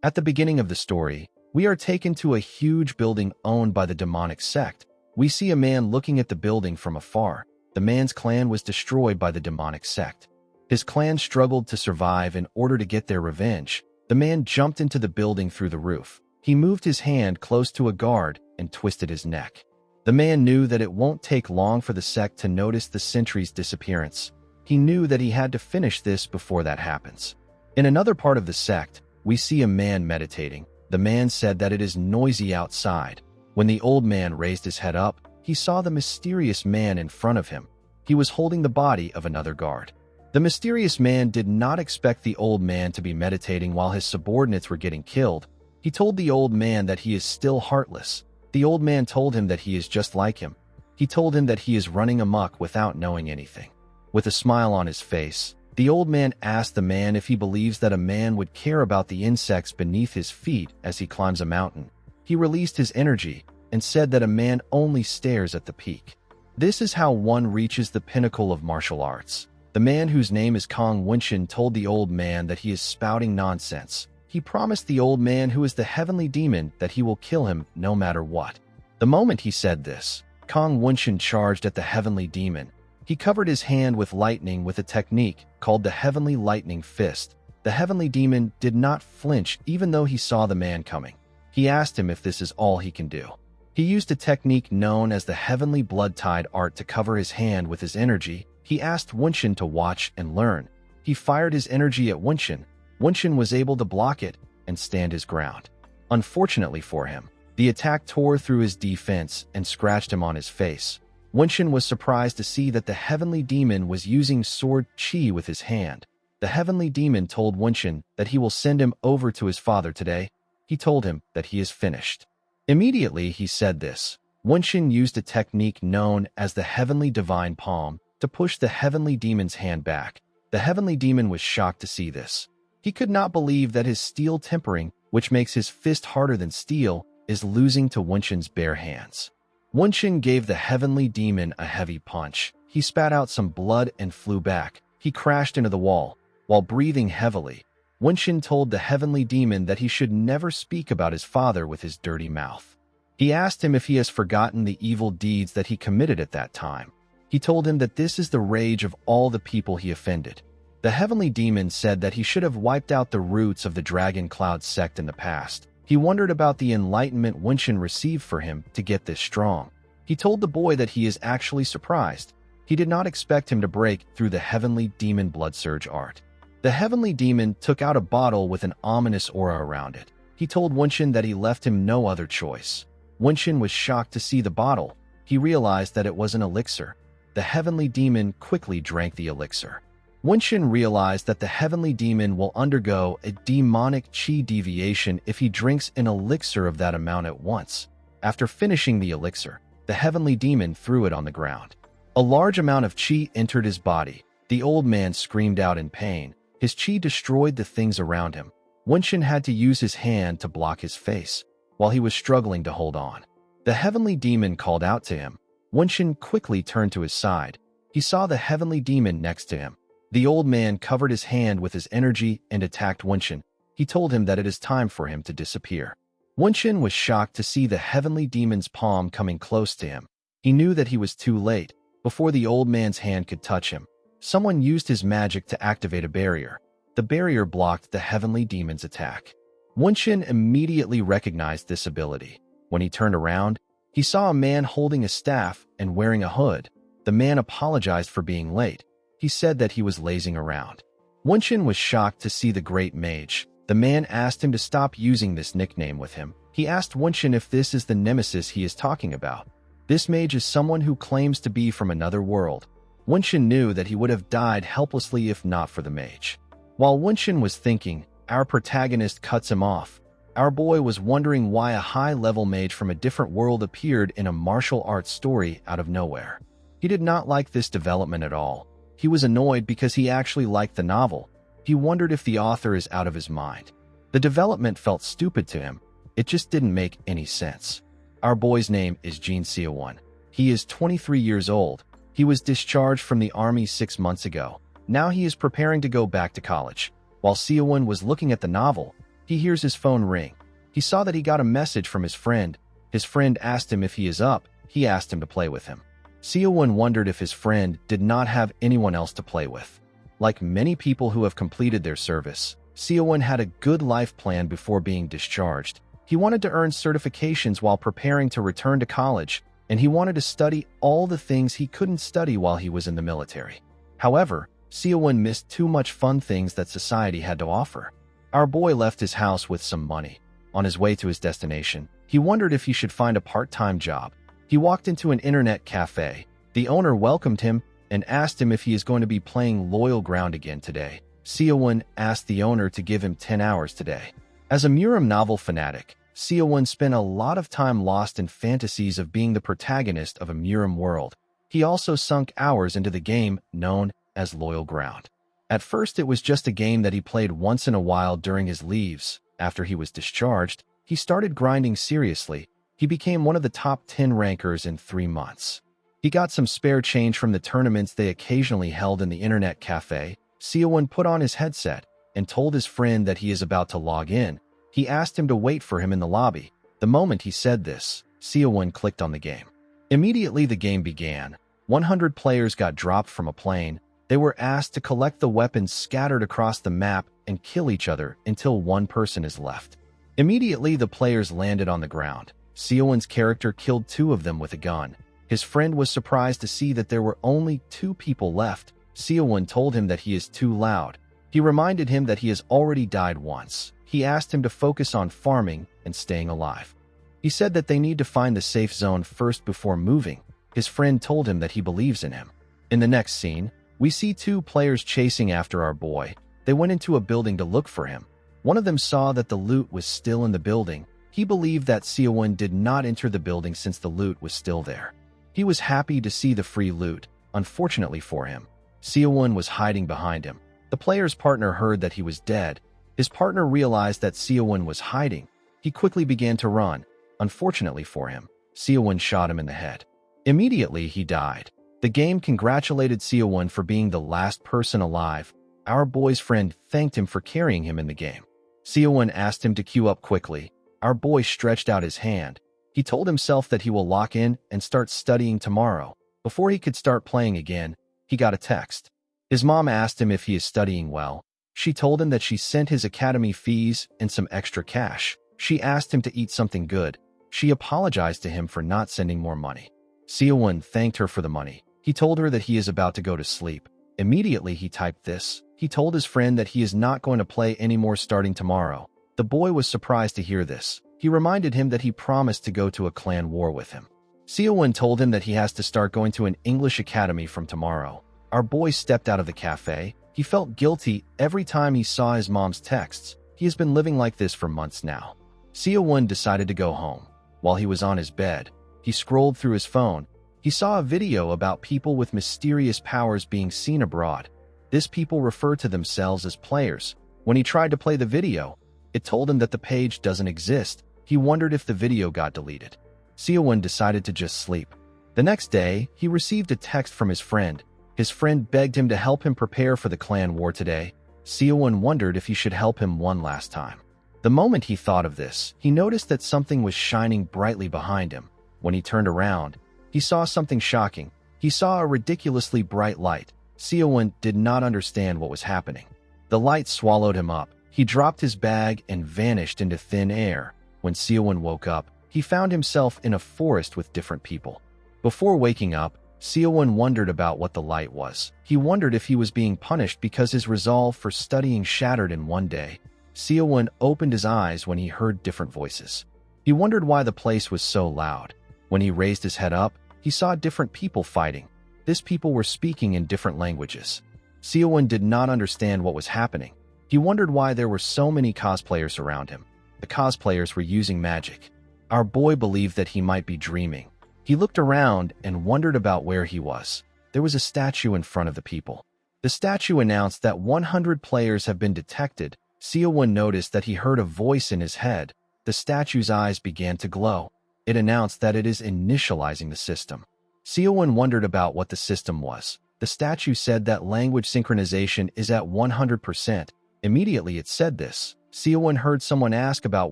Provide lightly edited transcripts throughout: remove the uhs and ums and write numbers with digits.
At the beginning of the story, we are taken to a huge building owned by the demonic sect. We see a man looking at the building from afar. The man's clan was destroyed by the demonic sect. His clan struggled to survive in order to get their revenge. The man jumped into the building through the roof. He moved his hand close to a guard and twisted his neck. The man knew that it won't take long for the sect to notice the sentry's disappearance. He knew that he had to finish this before that happens. In another part of the sect, we see a man meditating. The man said that it is noisy outside. When the old man raised his head up, he saw the mysterious man in front of him. He was holding the body of another guard. The mysterious man did not expect the old man to be meditating while his subordinates were getting killed. He told the old man that he is still heartless. The old man told him that he is just like him. He told him that he is running amok without knowing anything. With a smile on his face, the old man asked the man if he believes that a man would care about the insects beneath his feet as he climbs a mountain. He released his energy and said that a man only stares at the peak. This is how one reaches the pinnacle of martial arts. The man whose name is Kong Winshin told the old man that he is spouting nonsense. He promised the old man who is the heavenly demon that he will kill him no matter what. The moment he said this, Kong Winshin charged at the heavenly demon. He covered his hand with lightning with a technique called the Heavenly Lightning Fist. The heavenly demon did not flinch even though he saw the man coming. He asked him if this is all he can do. He used a technique known as the Heavenly Blood-Tide Art to cover his hand with his energy. He asked Winshin to watch and learn. He fired his energy at Winshin. Winshin was able to block it and stand his ground. Unfortunately for him, the attack tore through his defense and scratched him on his face. Winshin was surprised to see that the heavenly demon was using sword chi with his hand. The heavenly demon told Winshin that he will send him over to his father today. He told him that he is finished. Immediately he said this, Winshin used a technique known as the Heavenly Divine Palm to push the heavenly demon's hand back. The heavenly demon was shocked to see this. He could not believe that his steel tempering, which makes his fist harder than steel, is losing to Winshin's bare hands. Winshin gave the heavenly demon a heavy punch. He spat out some blood and flew back. He crashed into the wall. While breathing heavily, Winshin told the heavenly demon that he should never speak about his father with his dirty mouth. He asked him if he has forgotten the evil deeds that he committed at that time. He told him that this is the rage of all the people he offended. The heavenly demon said that he should have wiped out the roots of the Dragon Cloud sect in the past. He wondered about the enlightenment Winshin received for him to get this strong. He told the boy that he is actually surprised. He did not expect him to break through the heavenly demon blood surge art. The heavenly demon took out a bottle with an ominous aura around it. He told Winshin that he left him no other choice. Winshin was shocked to see the bottle. He realized that it was an elixir. The heavenly demon quickly drank the elixir. Winshin realized that the heavenly demon will undergo a demonic chi deviation if he drinks an elixir of that amount at once. After finishing the elixir, the heavenly demon threw it on the ground. A large amount of chi entered his body. The old man screamed out in pain. His chi destroyed the things around him. Winshin had to use his hand to block his face, while he was struggling to hold on. The heavenly demon called out to him. Winshin quickly turned to his side. He saw the heavenly demon next to him. The old man covered his hand with his energy and attacked Winshin. He told him that it is time for him to disappear. Winshin was shocked to see the heavenly demon's palm coming close to him. He knew that he was too late. Before the old man's hand could touch him, someone used his magic to activate a barrier. The barrier blocked the heavenly demon's attack. Winshin immediately recognized this ability. When he turned around, he saw a man holding a staff and wearing a hood. The man apologized for being late. He said that he was lazing around. Winshin was shocked to see the great mage. The man asked him to stop using this nickname with him. He asked Winshin if this is the nemesis he is talking about. This mage is someone who claims to be from another world. Winshin knew that he would have died helplessly if not for the mage. While Winshin was thinking, our protagonist cuts him off. Our boy was wondering why a high-level mage from a different world appeared in a martial arts story out of nowhere. He did not like this development at all. He was annoyed because he actually liked the novel. He wondered if the author is out of his mind. The development felt stupid to him. It just didn't make any sense. Our boy's name is Jin Seowon. He is 23 years old. He was discharged from the army 6 months ago. Now he is preparing to go back to college. While Seowon was looking at the novel, He hears his phone ring. He saw that he got a message from his friend. His friend asked him if he is up. He asked him to play with him. Seo-won wondered if his friend did not have anyone else to play with. Like many people who have completed their service, Seo-won had a good life plan before being discharged. He wanted to earn certifications while preparing to return to college, and he wanted to study all the things he couldn't study while he was in the military. However, Seo-won missed too much fun things that society had to offer. Our boy left his house with some money. On his way to his destination, he wondered if he should find a part-time job. He walked into an internet cafe. The owner welcomed him and asked him if he is going to be playing Loyal Ground again today. Seo-won asked the owner to give him 10 hours today. As a Muram novel fanatic, Seo-won spent a lot of time lost in fantasies of being the protagonist of a Muram world. He also sunk hours into the game known as Loyal Ground. At first, it was just a game that he played once in a while during his leaves. After he was discharged, he started grinding seriously. He became one of the top 10 rankers in 3 months. He got some spare change from the tournaments they occasionally held in the internet cafe. Seo-won put on his headset and told his friend that he is about to log in. He asked him to wait for him in the lobby. The moment he said this, Seo-won clicked on the game. Immediately the game began. 100 players got dropped from a plane. They were asked to collect the weapons scattered across the map and kill each other until one person is left. Immediately the players landed on the ground. Seo-won's character killed 2 of them with a gun. His friend was surprised to see that there were only 2 people left. Seo-won told him that he is too loud. He reminded him that he has already died once. He asked him to focus on farming and staying alive. He said that they need to find the safe zone first before moving. His friend told him that he believes in him. In the next scene, we see 2 players chasing after our boy. They went into a building to look for him. One of them saw that the loot was still in the building. He believed that Seo-won did not enter the building since the loot was still there. He was happy to see the free loot. Unfortunately for him, Seo-won was hiding behind him. The player's partner heard that he was dead. His partner realized that Seo-won was hiding. He quickly began to run. Unfortunately for him, Seo-won shot him in the head. Immediately, he died. The game congratulated Seo-won for being the last person alive. Our boy's friend thanked him for carrying him in the game. Seo-won asked him to queue up quickly. Our boy stretched out his hand. He told himself that he will lock in and start studying tomorrow. Before he could start playing again, he got a text. His mom asked him if he is studying well. She told him that she sent his academy fees and some extra cash. She asked him to eat something good. She apologized to him for not sending more money. Seo-won thanked her for the money. He told her that he is about to go to sleep. Immediately he typed this. He told his friend that he is not going to play anymore starting tomorrow. The boy was surprised to hear this. He reminded him that he promised to go to a clan war with him. Seo-won told him that he has to start going to an English academy from tomorrow. Our boy stepped out of the cafe. He felt guilty every time he saw his mom's texts. He has been living like this for months now. Seo-won decided to go home. While he was on his bed, he scrolled through his phone. He saw a video about people with mysterious powers being seen abroad. These people refer to themselves as players. When he tried to play the video, it told him that the page doesn't exist. He wondered if the video got deleted. Seo-won decided to just sleep. The next day, he received a text from his friend. His friend begged him to help him prepare for the clan war today. Seo-won wondered if he should help him one last time. The moment he thought of this, he noticed that something was shining brightly behind him. When he turned around, he saw something shocking. He saw a ridiculously bright light. Seo-won did not understand what was happening. The light swallowed him up. He dropped his bag and vanished into thin air. When Seo-won woke up, he found himself in a forest with different people. Before waking up, Seo-won wondered about what the light was. He wondered if he was being punished because his resolve for studying shattered in one day. Seo-won opened his eyes when he heard different voices. He wondered why the place was so loud. When he raised his head up, he saw different people fighting. These people were speaking in different languages. Seo-won did not understand what was happening. He wondered why there were so many cosplayers around him. The cosplayers were using magic. Our boy believed that he might be dreaming. He looked around and wondered about where he was. There was a statue in front of the people. The statue announced that 100 players have been detected. Seo-won noticed that he heard a voice in his head. The statue's eyes began to glow. It announced that it is initializing the system. Seo-won wondered about what the system was. The statue said that language synchronization is at 100%. Immediately it said this. Seowon heard someone ask about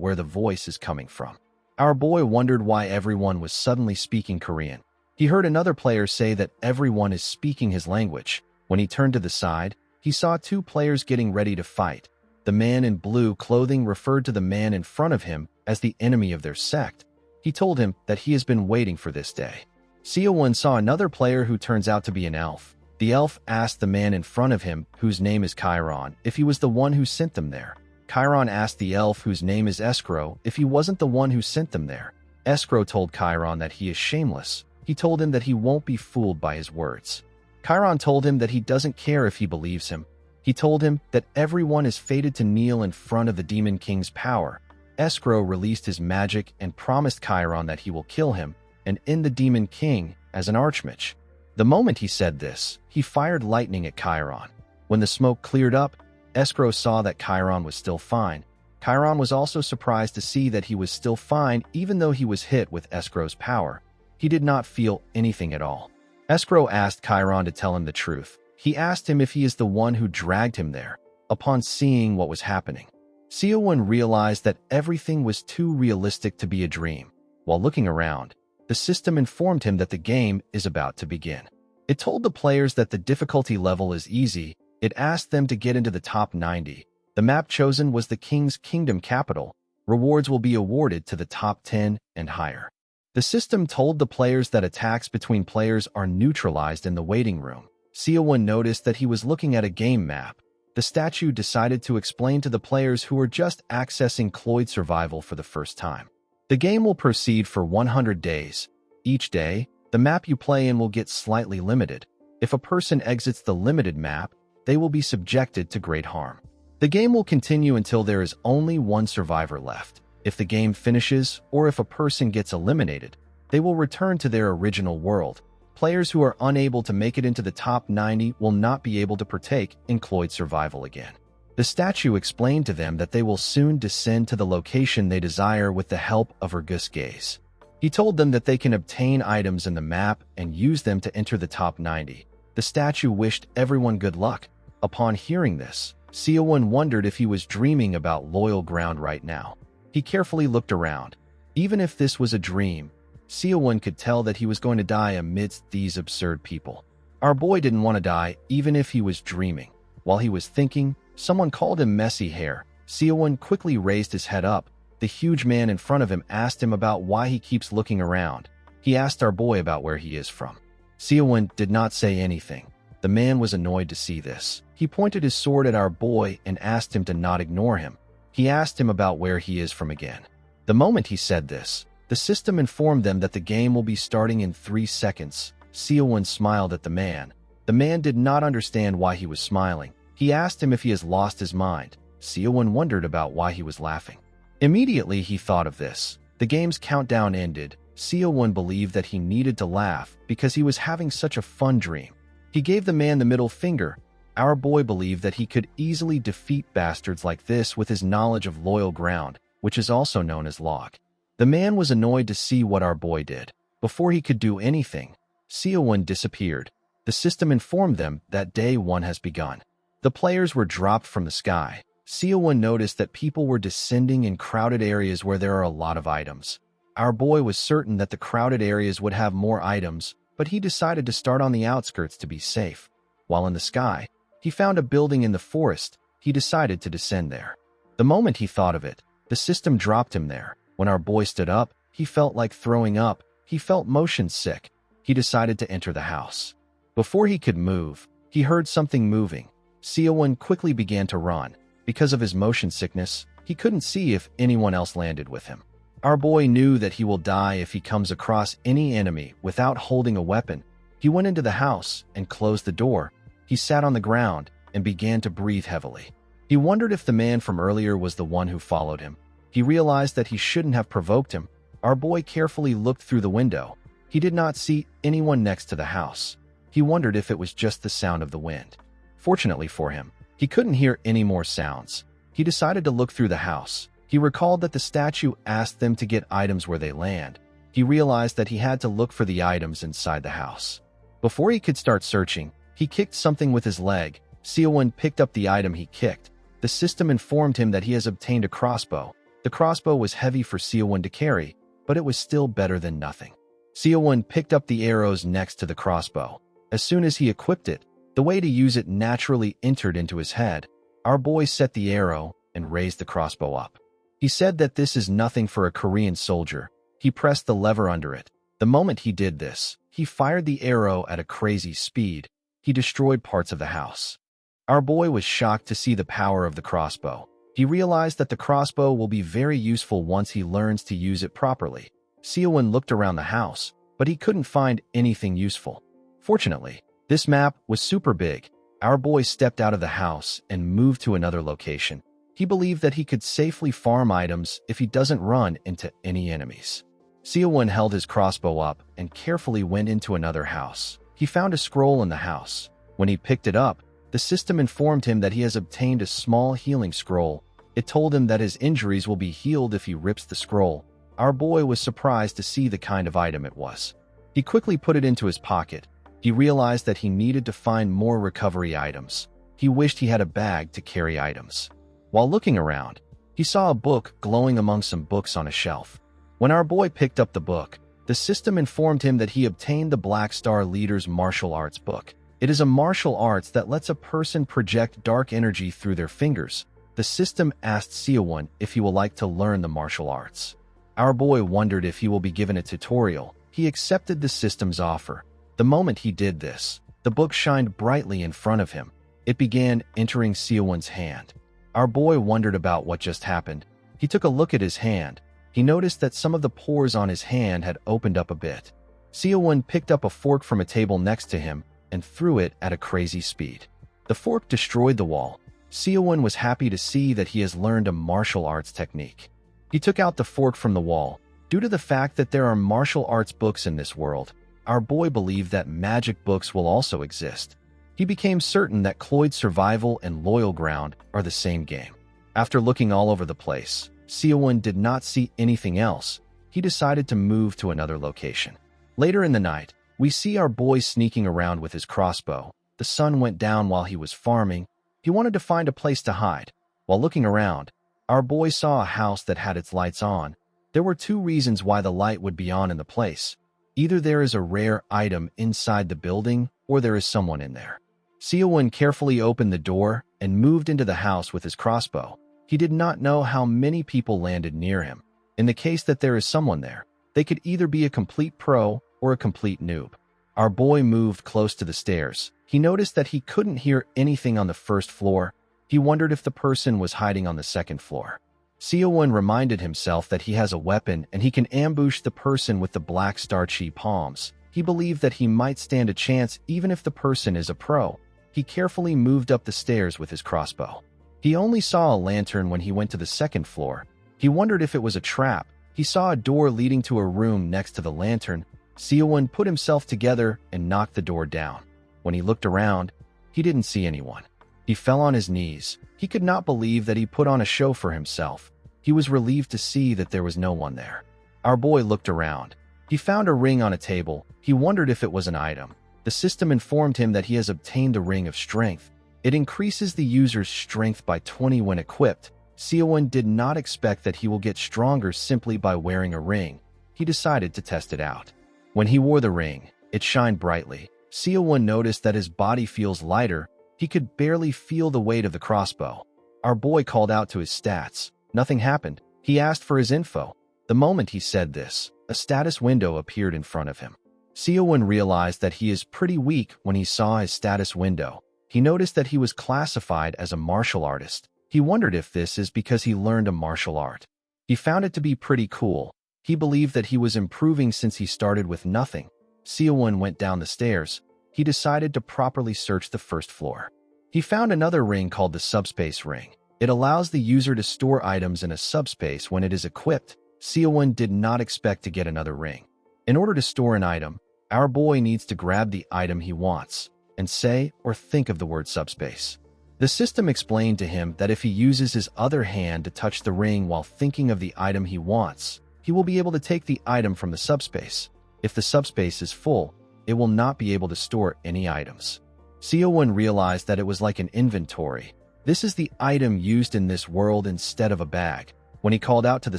where the voice is coming from. Our boy wondered why everyone was suddenly speaking Korean. He heard another player say that everyone is speaking his language. When he turned to the side, he saw two players getting ready to fight. The man in blue clothing referred to the man in front of him as the enemy of their sect. He told him that he has been waiting for this day. Seowon saw another player who turns out to be an elf. The elf asked the man in front of him, whose name is Chiron, if he was the one who sent them there. Chiron asked the elf, whose name is Escrow, if he wasn't the one who sent them there. Escrow told Chiron that he is shameless. He told him that he won't be fooled by his words. Chiron told him that he doesn't care if he believes him. He told him that everyone is fated to kneel in front of the Demon King's power. Escrow released his magic and promised Chiron that he will kill him and end the Demon King as an archmage. The moment he said this, he fired lightning at Chiron. When the smoke cleared up, Escrow saw that Chiron was still fine. Chiron was also surprised to see that he was still fine even though he was hit with Escrow's power. He did not feel anything at all. Escrow asked Chiron to tell him the truth. He asked him if he is the one who dragged him there. Upon seeing what was happening, Seowon realized that everything was too realistic to be a dream. While looking around, the system informed him that the game is about to begin. It told the players that the difficulty level is easy. It asked them to get into the top 90. The map chosen was the King's Kingdom capital. Rewards will be awarded to the top 10 and higher. The system told the players that attacks between players are neutralized in the waiting room. Seowon noticed that he was looking at a game map. The statue decided to explain to the players who were just accessing Cloyd Survival for the first time. The game will proceed for 100 days. Each day, the map you play in will get slightly limited. If a person exits the limited map, they will be subjected to great harm. The game will continue until there is only one survivor left. If the game finishes, or if a person gets eliminated, they will return to their original world. Players who are unable to make it into the top 90 will not be able to partake in Cloyd Survival again. The statue explained to them that they will soon descend to the location they desire with the help of Ergus Gaze. He told them that they can obtain items in the map and use them to enter the top 90. The statue wished everyone good luck. Upon hearing this, Seowon wondered if he was dreaming about loyal ground right now. He carefully looked around. Even if this was a dream, Seowon could tell that he was going to die amidst these absurd people. Our boy didn't want to die even if he was dreaming. While he was thinking, someone called him messy hair. Seowon quickly raised his head up. The huge man in front of him asked him about why he keeps looking around. He asked our boy about where he is from. Seowon did not say anything. The man was annoyed to see this. He pointed his sword at our boy and asked him to not ignore him. He asked him about where he is from again. The moment he said this, the system informed them that the game will be starting in 3 seconds. Seowon smiled at the man. The man did not understand why he was smiling. He asked him if he has lost his mind. Seowon wondered about why he was laughing. Immediately he thought of this. The game's countdown ended. Seowon believed that he needed to laugh because he was having such a fun dream. He gave the man the middle finger. Our boy believed that he could easily defeat bastards like this with his knowledge of loyal ground, which is also known as log. The man was annoyed to see what our boy did. Before he could do anything, Seowon disappeared. The system informed them that day 1 has begun. The players were dropped from the sky. Seowon noticed that people were descending in crowded areas where there are a lot of items. Our boy was certain that the crowded areas would have more items, but he decided to start on the outskirts to be safe. While in the sky, he found a building in the forest. He decided to descend there. The moment he thought of it, the system dropped him there. When our boy stood up, he felt like throwing up. He felt motion sick. He decided to enter the house. Before he could move, he heard something moving. Seowon quickly began to run. Because of his motion sickness, he couldn't see if anyone else landed with him. Our boy knew that he will die if he comes across any enemy without holding a weapon. He went into the house and closed the door. He sat on the ground and began to breathe heavily. He wondered if the man from earlier was the one who followed him. He realized that he shouldn't have provoked him. Our boy carefully looked through the window. He did not see anyone next to the house. He wondered if it was just the sound of the wind. Fortunately for him, he couldn't hear any more sounds. He decided to look through the house. He recalled that the statue asked them to get items where they land. He realized that he had to look for the items inside the house. Before he could start searching, he kicked something with his leg. Seowon picked up the item he kicked. The system informed him that he has obtained a crossbow. The crossbow was heavy for Seo-won to carry, but it was still better than nothing. Seo-won picked up the arrows next to the crossbow. As soon as he equipped it, the way to use it naturally entered into his head. Our boy set the arrow and raised the crossbow up. He said that this is nothing for a Korean soldier. He pressed the lever under it. The moment he did this, he fired the arrow at a crazy speed. He destroyed parts of the house. Our boy was shocked to see the power of the crossbow. He realized that the crossbow will be very useful once he learns to use it properly. Seo-won looked around the house, but he couldn't find anything useful. Fortunately, this map was super big. Our boy stepped out of the house and moved to another location. He believed that he could safely farm items if he doesn't run into any enemies. Seo-won held his crossbow up and carefully went into another house. He found a scroll in the house. When he picked it up, the system informed him that he has obtained a small healing scroll. It told him that his injuries will be healed if he rips the scroll. Our boy was surprised to see the kind of item it was. He quickly put it into his pocket. He realized that he needed to find more recovery items. He wished he had a bag to carry items. While looking around, he saw a book glowing among some books on a shelf. When our boy picked up the book, the system informed him that he obtained the Black Star Leader's martial arts book. It is a martial arts that lets a person project dark energy through their fingers. The system asked Seo-won if he would like to learn the martial arts. Our boy wondered if he will be given a tutorial. He accepted the system's offer. The moment he did this, the book shined brightly in front of him. It began entering Seo-won's hand. Our boy wondered about what just happened. He took a look at his hand. He noticed that some of the pores on his hand had opened up a bit. Seo-won picked up a fork from a table next to him and threw it at a crazy speed. The fork destroyed the wall. Seo-won was happy to see that he has learned a martial arts technique. He took out the fork from the wall. Due to the fact that there are martial arts books in this world, our boy believed that magic books will also exist. He became certain that Cloyd's Survival and Loyal Ground are the same game. After looking all over the place, Seo-won did not see anything else. He decided to move to another location. Later in the night, we see our boy sneaking around with his crossbow. The sun went down while he was farming. He wanted to find a place to hide. While looking around, our boy saw a house that had its lights on. There were two reasons why the light would be on in the place. Either there is a rare item inside the building, or there is someone in there. Seo-won carefully opened the door and moved into the house with his crossbow. He did not know how many people landed near him. In the case that there is someone there, they could either be a complete pro or a complete noob. Our boy moved close to the stairs. He noticed that he couldn't hear anything on the first floor. He wondered if the person was hiding on the second floor. Seo-won reminded himself that he has a weapon and he can ambush the person with the black starchy palms. He believed that he might stand a chance even if the person is a pro. He carefully moved up the stairs with his crossbow. He only saw a lantern when he went to the second floor. He wondered if it was a trap. He saw a door leading to a room next to the lantern. Seo-won put himself together and knocked the door down. When he looked around, he didn't see anyone. He fell on his knees. He could not believe that he put on a show for himself. He was relieved to see that there was no one there. Our boy looked around. He found a ring on a table. He wondered if it was an item. The system informed him that he has obtained the Ring of Strength. It increases the user's strength by 20 when equipped. Seo-won did not expect that he will get stronger simply by wearing a ring. He decided to test it out. When he wore the ring, it shined brightly. Seo-won noticed that his body feels lighter. He could barely feel the weight of the crossbow. Our boy called out to his stats. Nothing happened. He asked for his info. The moment he said this, a status window appeared in front of him. Seo-won realized that he is pretty weak when he saw his status window. He noticed that he was classified as a martial artist. He wondered if this is because he learned a martial art. He found it to be pretty cool. He believed that he was improving since he started with nothing. Seo-won went down the stairs. He decided to properly search the first floor. He found another ring called the Subspace Ring. It allows the user to store items in a subspace when it is equipped. Seo-won did not expect to get another ring. In order to store an item, our boy needs to grab the item he wants and say or think of the word subspace. The system explained to him that if he uses his other hand to touch the ring while thinking of the item he wants, he will be able to take the item from the subspace. If the subspace is full, it will not be able to store any items. Seo-won realized that it was like an inventory. This is the item used in this world instead of a bag. When he called out to the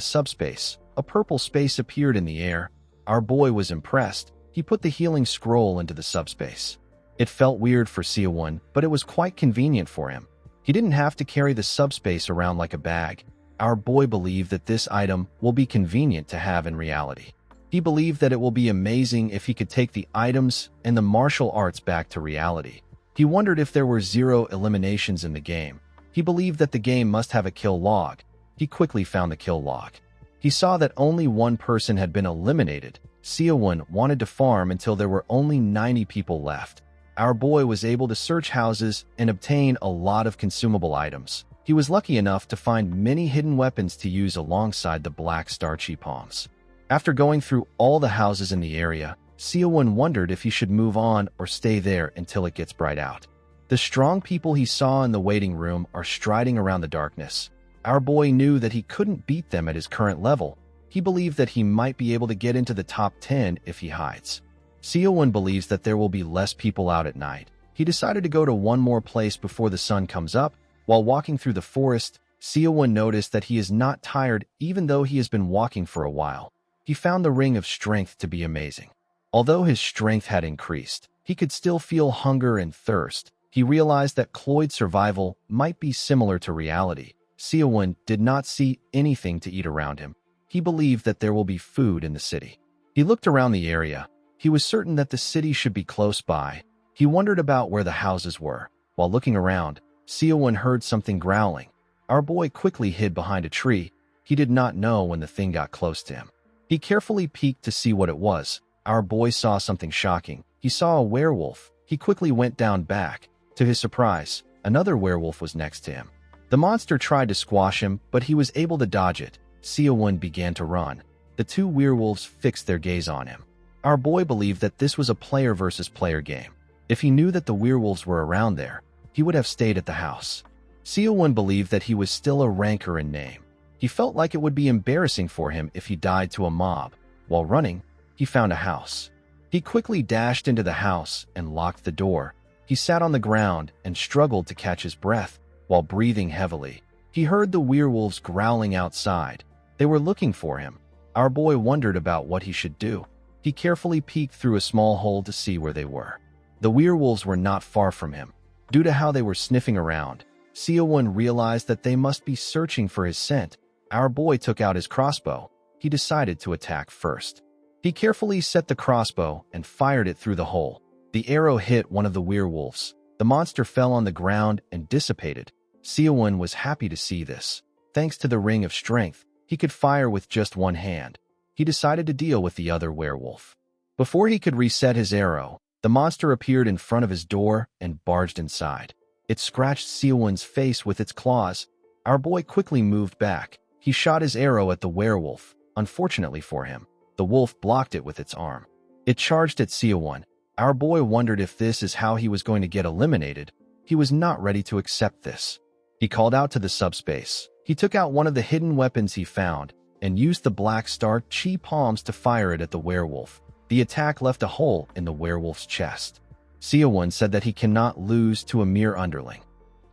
subspace, a purple space appeared in the air. Our boy was impressed. He put the healing scroll into the subspace. It felt weird for Siowon, but it was quite convenient for him. He didn't have to carry the subspace around like a bag. Our boy believed that this item will be convenient to have in reality. He believed that it will be amazing if he could take the items and the martial arts back to reality. He wondered if there were 0 eliminations in the game. He believed that the game must have a kill log. He quickly found the kill log. He saw that only one person had been eliminated. Siowon wanted to farm until there were only 90 people left. Our boy was able to search houses and obtain a lot of consumable items. He was lucky enough to find many hidden weapons to use alongside the black star chi palms. After going through all the houses in the area, Siowon wondered if he should move on or stay there until it gets bright out. The strong people he saw in the waiting room are striding around the darkness. Our boy knew that he couldn't beat them at his current level. He believed that he might be able to get into the top 10 if he hides. Siowon believes that there will be less people out at night. He decided to go to one more place before the sun comes up. While walking through the forest, Siowon noticed that he is not tired even though he has been walking for a while. He found the ring of strength to be amazing. Although his strength had increased, he could still feel hunger and thirst. He realized that Cloyd's survival might be similar to reality. Siowon did not see anything to eat around him. He believed that there will be food in the city. He looked around the area. He was certain that the city should be close by. He wondered about where the houses were. While looking around, Siowon heard something growling. Our boy quickly hid behind a tree. He did not know when the thing got close to him. He carefully peeked to see what it was. Our boy saw something shocking. He saw a werewolf. He quickly went down back. To his surprise, another werewolf was next to him. The monster tried to squash him, but he was able to dodge it. Siowon began to run. The two werewolves fixed their gaze on him. Our boy believed that this was a player versus player game. If he knew that the werewolves were around there, he would have stayed at the house. Siowon believed that he was still a ranker in name. He felt like it would be embarrassing for him if he died to a mob. While running, he found a house. He quickly dashed into the house and locked the door. He sat on the ground and struggled to catch his breath while breathing heavily. He heard the werewolves growling outside. They were looking for him. Our boy wondered about what he should do. He carefully peeked through a small hole to see where they were. The werewolves were not far from him. Due to how they were sniffing around, Siowon realized that they must be searching for his scent. Our boy took out his crossbow. He decided to attack first. He carefully set the crossbow and fired it through the hole. The arrow hit one of the werewolves. The monster fell on the ground and dissipated. Siowon was happy to see this. Thanks to the ring of strength, he could fire with just one hand. He decided to deal with the other werewolf. Before he could reset his arrow, the monster appeared in front of his door and barged inside. It scratched Siowon's face with its claws. Our boy quickly moved back. He shot his arrow at the werewolf. Unfortunately for him, the wolf blocked it with its arm. It charged at Siowon. Our boy wondered if this is how he was going to get eliminated. He was not ready to accept this. He called out to the subspace. He took out one of the hidden weapons he found and used the black star chi palms to fire it at the werewolf. The attack left a hole in the werewolf's chest. Siowon said that he cannot lose to a mere underling.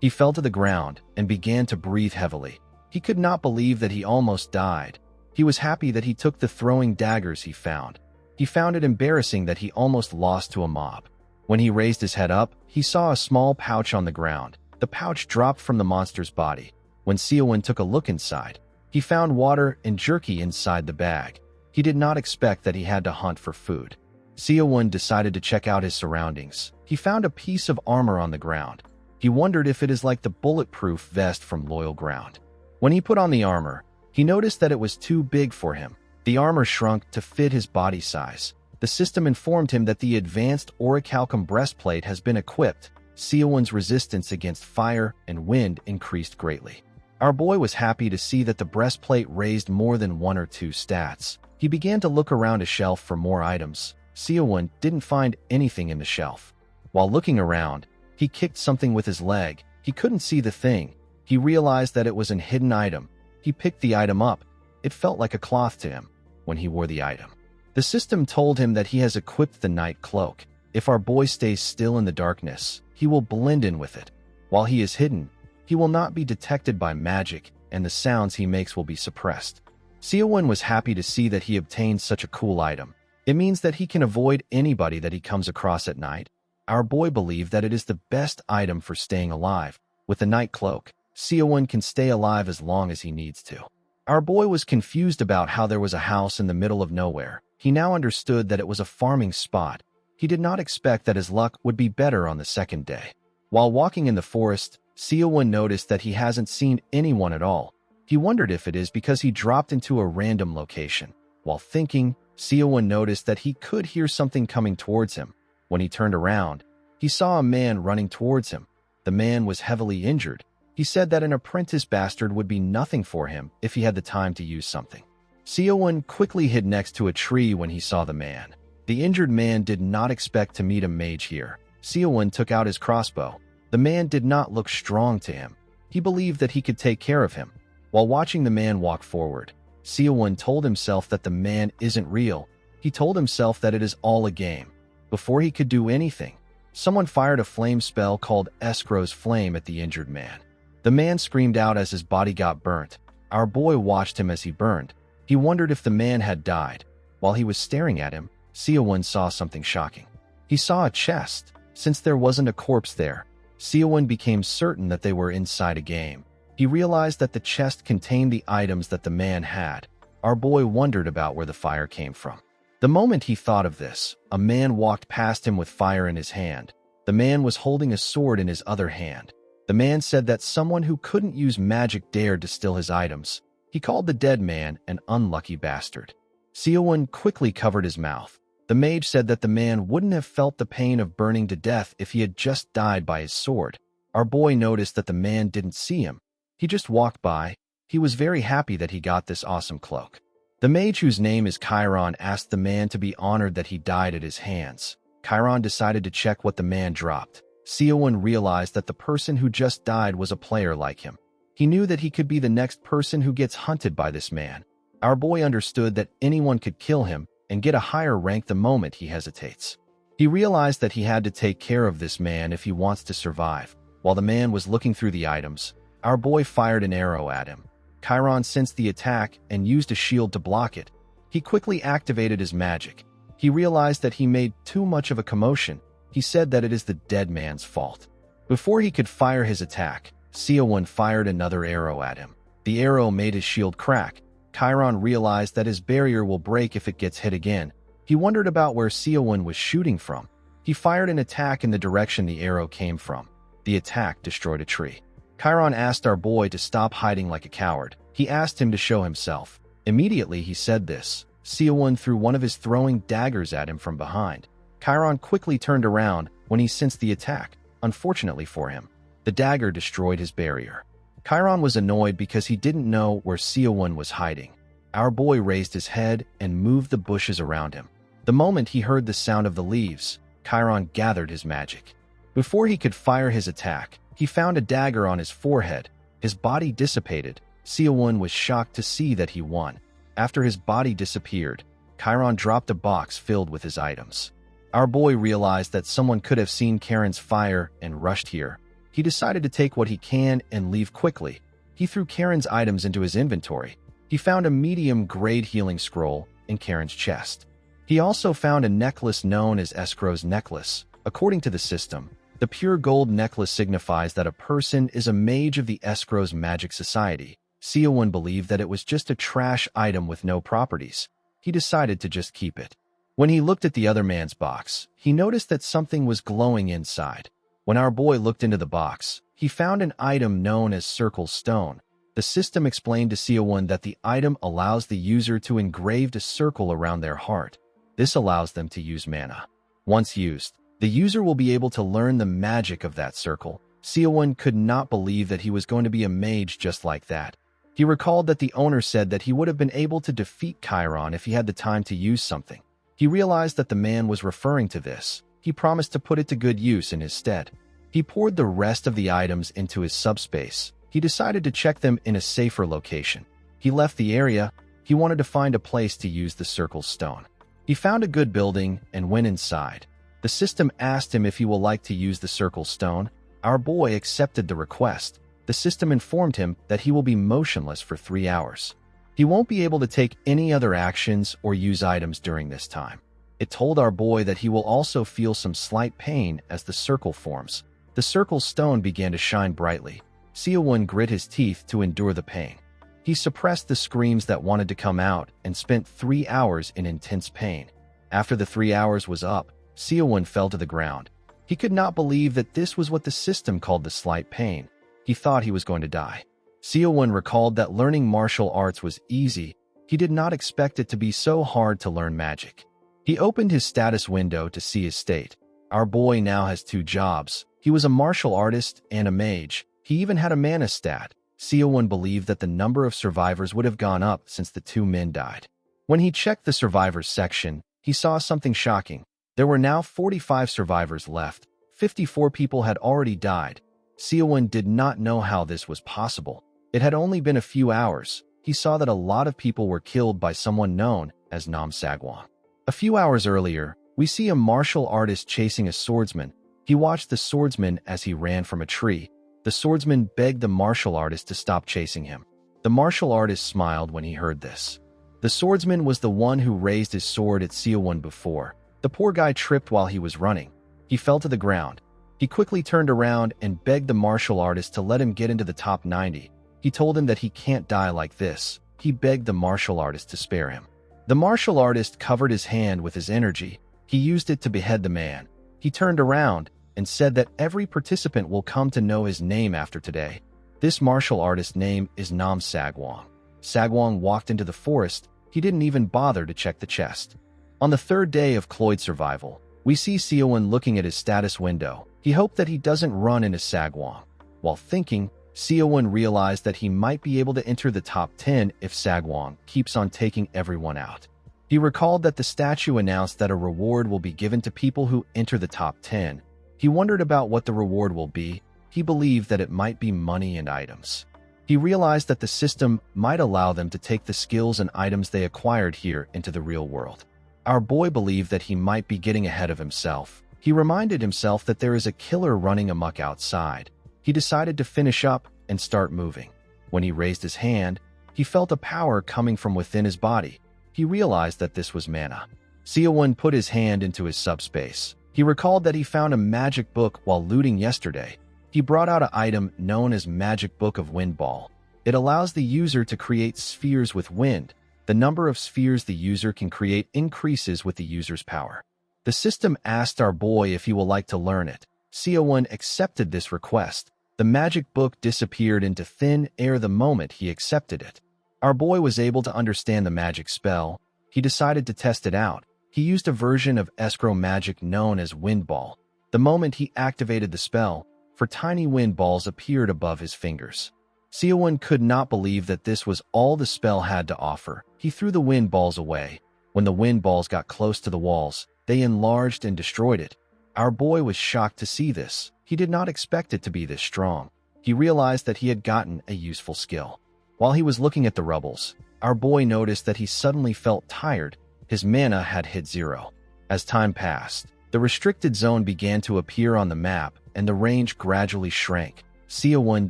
He fell to the ground and began to breathe heavily. He could not believe that he almost died. He was happy that he took the throwing daggers he found. He found it embarrassing that he almost lost to a mob. When he raised his head up, he saw a small pouch on the ground. The pouch dropped from the monster's body. When Siowon took a look inside, he found water and jerky inside the bag. He did not expect that he had to hunt for food. Siowon decided to check out his surroundings. He found a piece of armor on the ground. He wondered if it is like the bulletproof vest from Loyal Ground. When he put on the armor, he noticed that it was too big for him. The armor shrunk to fit his body size. The system informed him that the advanced orichalcum breastplate has been equipped. Siowon's resistance against fire and wind increased greatly. Our boy was happy to see that the breastplate raised more than 1 or 2 stats. He began to look around a shelf for more items. Siowon didn't find anything in the shelf. While looking around, he kicked something with his leg. He couldn't see the thing. He realized that it was a hidden item. He picked the item up. It felt like a cloth to him when he wore the item. The system told him that he has equipped the night cloak. If our boy stays still in the darkness, he will blend in with it. While he is hidden, He will not be detected by magic, and the sounds he makes will be suppressed. Seowon was happy to see that he obtained such a cool item. It means that he can avoid anybody that he comes across at night. Our boy believed that it is the best item for staying alive. With the night cloak, Seowon can stay alive as long as he needs to. Our boy was confused about how there was a house in the middle of nowhere. He now understood that it was a farming spot. He did not expect that his luck would be better on the second day. While walking in the forest, Seowon noticed that he hasn't seen anyone at all. He wondered if it is because he dropped into a random location. While thinking, Seowon noticed that he could hear something coming towards him. When he turned around, he saw a man running towards him. The man was heavily injured. He said that an apprentice bastard would be nothing for him if he had the time to use something. Seowon quickly hid next to a tree when he saw the man. The injured man did not expect to meet a mage here. Seowon took out his crossbow. The man did not look strong to him. He believed that he could take care of him. While watching the man walk forward, Seowon told himself that the man isn't real. He told himself that it is all a game. Before he could do anything, someone fired a flame spell called Escrow's Flame at the injured man. The man screamed out as his body got burnt. Our boy watched him as he burned. He wondered if the man had died. While he was staring at him, Seowon saw something shocking. He saw a chest. Since there wasn't a corpse there, Seowon became certain that they were inside a game. He realized that the chest contained the items that the man had. Our boy wondered about where the fire came from. The moment he thought of this, a man walked past him with fire in his hand. The man was holding a sword in his other hand. The man said that someone who couldn't use magic dared to steal his items. He called the dead man an unlucky bastard. Seowon quickly covered his mouth. The mage said that the man wouldn't have felt the pain of burning to death if he had just died by his sword. Our boy noticed that the man didn't see him. He just walked by. He was very happy that he got this awesome cloak. The mage, whose name is Chiron, asked the man to be honored that he died at his hands. Chiron decided to check what the man dropped. Seowon realized that the person who just died was a player like him. He knew that he could be the next person who gets hunted by this man. Our boy understood that anyone could kill him and get a higher rank the moment he hesitates. He realized that he had to take care of this man if he wants to survive. While the man was looking through the items, our boy fired an arrow at him. Chiron sensed the attack and used a shield to block it. He quickly activated his magic. He realized that he made too much of a commotion. He said that it is the dead man's fault. Before he could fire his attack, Seowon fired another arrow at him. The arrow made his shield crack. Chiron realized that his barrier will break if it gets hit again. He wondered about where Seowon was shooting from. He fired an attack in the direction the arrow came from. The attack destroyed a tree. Chiron asked our boy to stop hiding like a coward. He asked him to show himself. Immediately he said this, Seowon threw one of his throwing daggers at him from behind. Chiron quickly turned around when he sensed the attack. Unfortunately for him, the dagger destroyed his barrier. Chiron was annoyed because he didn't know where Seowon was hiding. Our boy raised his head and moved the bushes around him. The moment he heard the sound of the leaves, Chiron gathered his magic. Before he could fire his attack, he found a dagger on his forehead. His body dissipated. Seowon was shocked to see that he won. After his body disappeared, Chiron dropped a box filled with his items. Our boy realized that someone could have seen Karen's fire and rushed here. He decided to take what he can and leave quickly. He threw Karen's items into his inventory. He found a medium-grade healing scroll in Karen's chest. He also found a necklace known as Escrow's necklace. According to the system, the pure gold necklace signifies that a person is a mage of the Escrow's magic society. Seowon believed that it was just a trash item with no properties. He decided to just keep it. When he looked at the other man's box, he noticed that something was glowing inside. When our boy looked into the box, he found an item known as Circle Stone. The system explained to Seowon that the item allows the user to engrave a circle around their heart. This allows them to use mana. Once used, the user will be able to learn the magic of that circle. Seowon could not believe that he was going to be a mage just like that. He recalled that the owner said that he would have been able to defeat Chiron if he had the time to use something. He realized that the man was referring to this. He promised to put it to good use in his stead. He poured the rest of the items into his subspace. He decided to check them in a safer location. He left the area. He wanted to find a place to use the circle stone. He found a good building and went inside. The system asked him if he would like to use the circle stone. Our boy accepted the request. The system informed him that he will be motionless for 3 hours. He won't be able to take any other actions or use items during this time. It told our boy that he will also feel some slight pain as the circle forms. The circle's stone began to shine brightly. Seo-won grit his teeth to endure the pain. He suppressed the screams that wanted to come out and spent 3 hours in intense pain. After the 3 hours was up, Seo-won fell to the ground. He could not believe that this was what the system called the slight pain. He thought he was going to die. Seo-won recalled that learning martial arts was easy. He did not expect it to be so hard to learn magic. He opened his status window to see his state. Our boy now has 2 jobs. He was a martial artist and a mage. He even had a mana stat. Seo-won believed that the number of survivors would have gone up since the 2 men died. When he checked the survivors section, he saw something shocking. There were now 45 survivors left. 54 people had already died. Seo-won did not know how this was possible. It had only been a few hours. He saw that a lot of people were killed by someone known as Nam Sagwon. A few hours earlier, we see a martial artist chasing a swordsman. He watched the swordsman as he ran from a tree. The swordsman begged the martial artist to stop chasing him. The martial artist smiled when he heard this. The swordsman was the one who raised his sword at Seo-won before. The poor guy tripped while he was running. He fell to the ground. He quickly turned around and begged the martial artist to let him get into the top 90. He told him that he can't die like this. He begged the martial artist to spare him. The martial artist covered his hand with his energy. He used it to behead the man. He turned around and said that every participant will come to know his name after today. This martial artist's name is Nam Sagwon. Sagwon walked into the forest. He didn't even bother to check the chest. On the 3rd day of Cloyd survival, we see Seo-won looking at his status window. He hoped that he doesn't run into Sagwon. While thinking, Seo-won realized that he might be able to enter the top 10 if Sagwon keeps on taking everyone out. He recalled that the statue announced that a reward will be given to people who enter the top 10. He wondered about what the reward will be. He believed that it might be money and items. He realized that the system might allow them to take the skills and items they acquired here into the real world. Our boy believed that he might be getting ahead of himself. He reminded himself that there is a killer running amok outside. He decided to finish up and start moving. When he raised his hand, he felt a power coming from within his body. He realized that this was mana. Seo-won put his hand into his subspace. He recalled that he found a magic book while looting yesterday. He brought out an item known as Magic Book of Wind Ball. It allows the user to create spheres with wind. The number of spheres the user can create increases with the user's power. The system asked our boy if he will like to learn it. Seo-won accepted this request. The magic book disappeared into thin air the moment he accepted it. Our boy was able to understand the magic spell. He decided to test it out. He used a version of escrow magic known as Wind Ball. The moment he activated the spell, 4 tiny wind balls appeared above his fingers. Seo-won could not believe that this was all the spell had to offer. He threw the wind balls away. When the wind balls got close to the walls, they enlarged and destroyed it. Our boy was shocked to see this. He did not expect it to be this strong. He realized that he had gotten a useful skill. While he was looking at the rubbles, our boy noticed that he suddenly felt tired. His mana had hit 0. As time passed, the restricted zone began to appear on the map and the range gradually shrank. Seo-won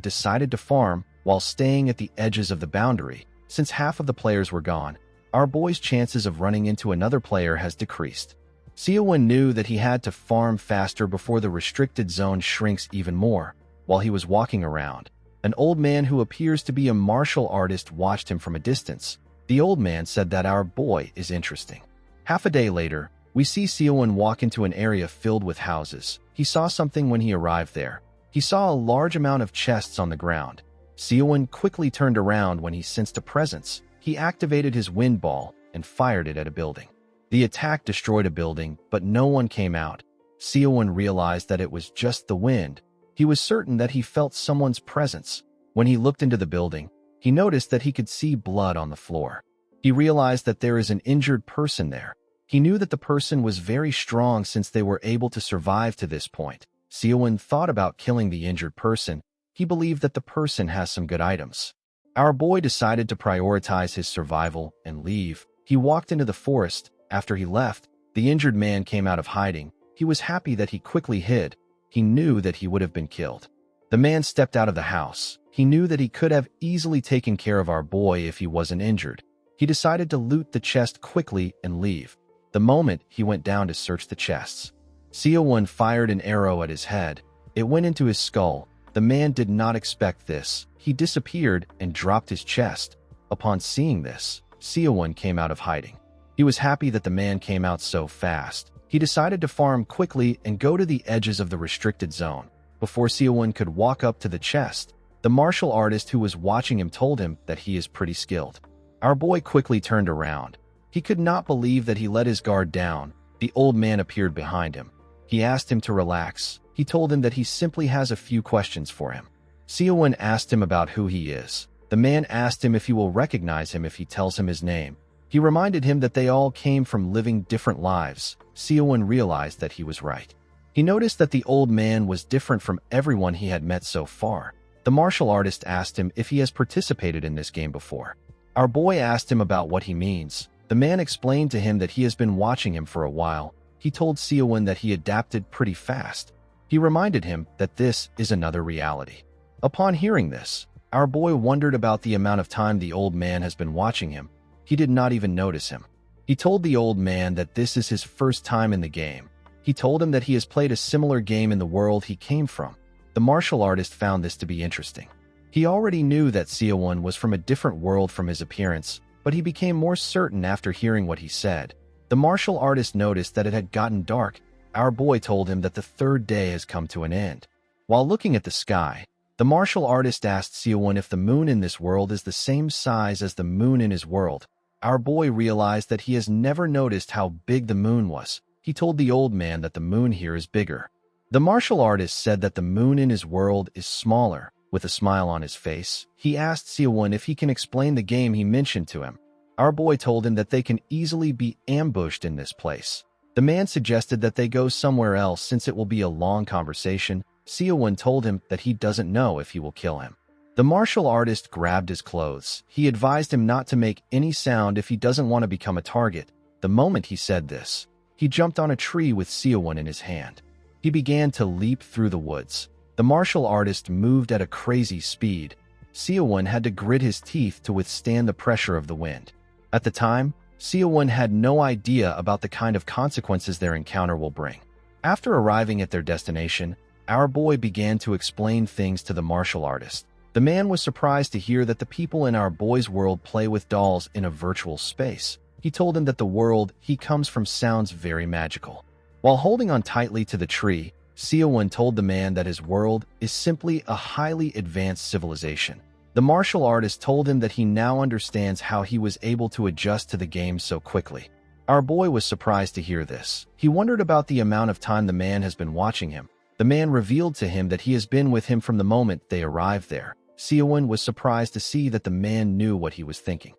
decided to farm while staying at the edges of the boundary. Since half of the players were gone, our boy's chances of running into another player has decreased. Seo-won knew that he had to farm faster before the restricted zone shrinks even more. While he was walking around, an old man who appears to be a martial artist watched him from a distance. The old man said that our boy is interesting. Half a day later, we see Seo-won walk into an area filled with houses. He saw something when he arrived there. He saw a large amount of chests on the ground. Seo-won quickly turned around when he sensed a presence. He activated his wind ball and fired it at a building. The attack destroyed a building, but no one came out. Seo-won realized that it was just the wind. He was certain that he felt someone's presence. When he looked into the building, he noticed that he could see blood on the floor. He realized that there is an injured person there. He knew that the person was very strong since they were able to survive to this point. Seo-won thought about killing the injured person. He believed that the person has some good items. Our boy decided to prioritize his survival and leave. He walked into the forest. After he left, the injured man came out of hiding. He was happy that he quickly hid. He knew that he would have been killed. The man stepped out of the house. He knew that he could have easily taken care of our boy if he wasn't injured. He decided to loot the chest quickly and leave. The moment he went down to search the chests, Seo-won fired an arrow at his head. It went into his skull. The man did not expect this. He disappeared and dropped his chest. Upon seeing this, Seo-won came out of hiding. He was happy that the man came out so fast. He decided to farm quickly and go to the edges of the restricted zone. Before Seo-won could walk up to the chest, the martial artist who was watching him told him that he is pretty skilled. Our boy quickly turned around. He could not believe that he let his guard down. The old man appeared behind him. He asked him to relax. He told him that he simply has a few questions for him. Seo-won asked him about who he is. The man asked him if he will recognize him if he tells him his name. He reminded him that they all came from living different lives. Seo-won realized that he was right. He noticed that the old man was different from everyone he had met so far. The martial artist asked him if he has participated in this game before. Our boy asked him about what he means. The man explained to him that he has been watching him for a while. He told Seo-won that he adapted pretty fast. He reminded him that this is another reality. Upon hearing this, our boy wondered about the amount of time the old man has been watching him. He did not even notice him. He told the old man that this is his first time in the game. He told him that he has played a similar game in the world he came from. The martial artist found this to be interesting. He already knew that Seo-won was from a different world from his appearance, but he became more certain after hearing what he said. The martial artist noticed that it had gotten dark. Our boy told him that the third day has come to an end. While looking at the sky, the martial artist asked Seo-won if the moon in this world is the same size as the moon in his world. Our boy realized that he has never noticed how big the moon was. He told the old man that the moon here is bigger. The martial artist said that the moon in his world is smaller. With a smile on his face, he asked Seo-won if he can explain the game he mentioned to him. Our boy told him that they can easily be ambushed in this place. The man suggested that they go somewhere else since it will be a long conversation. Seo-won told him that he doesn't know if he will kill him. The martial artist grabbed his clothes. He advised him not to make any sound if he doesn't want to become a target. The moment he said this, he jumped on a tree with Seo-won in his hand. He began to leap through the woods. The martial artist moved at a crazy speed. Seo-won had to grit his teeth to withstand the pressure of the wind. At the time, Seo-won had no idea about the kind of consequences their encounter will bring. After arriving at their destination, our boy began to explain things to the martial artist. The man was surprised to hear that the people in our boy's world play with dolls in a virtual space. He told him that the world he comes from sounds very magical. While holding on tightly to the tree, Seo-won told the man that his world is simply a highly advanced civilization. The martial artist told him that he now understands how he was able to adjust to the game so quickly. Our boy was surprised to hear this. He wondered about the amount of time the man has been watching him. The man revealed to him that he has been with him from the moment they arrived there. Seo-won was surprised to see that the man knew what he was thinking.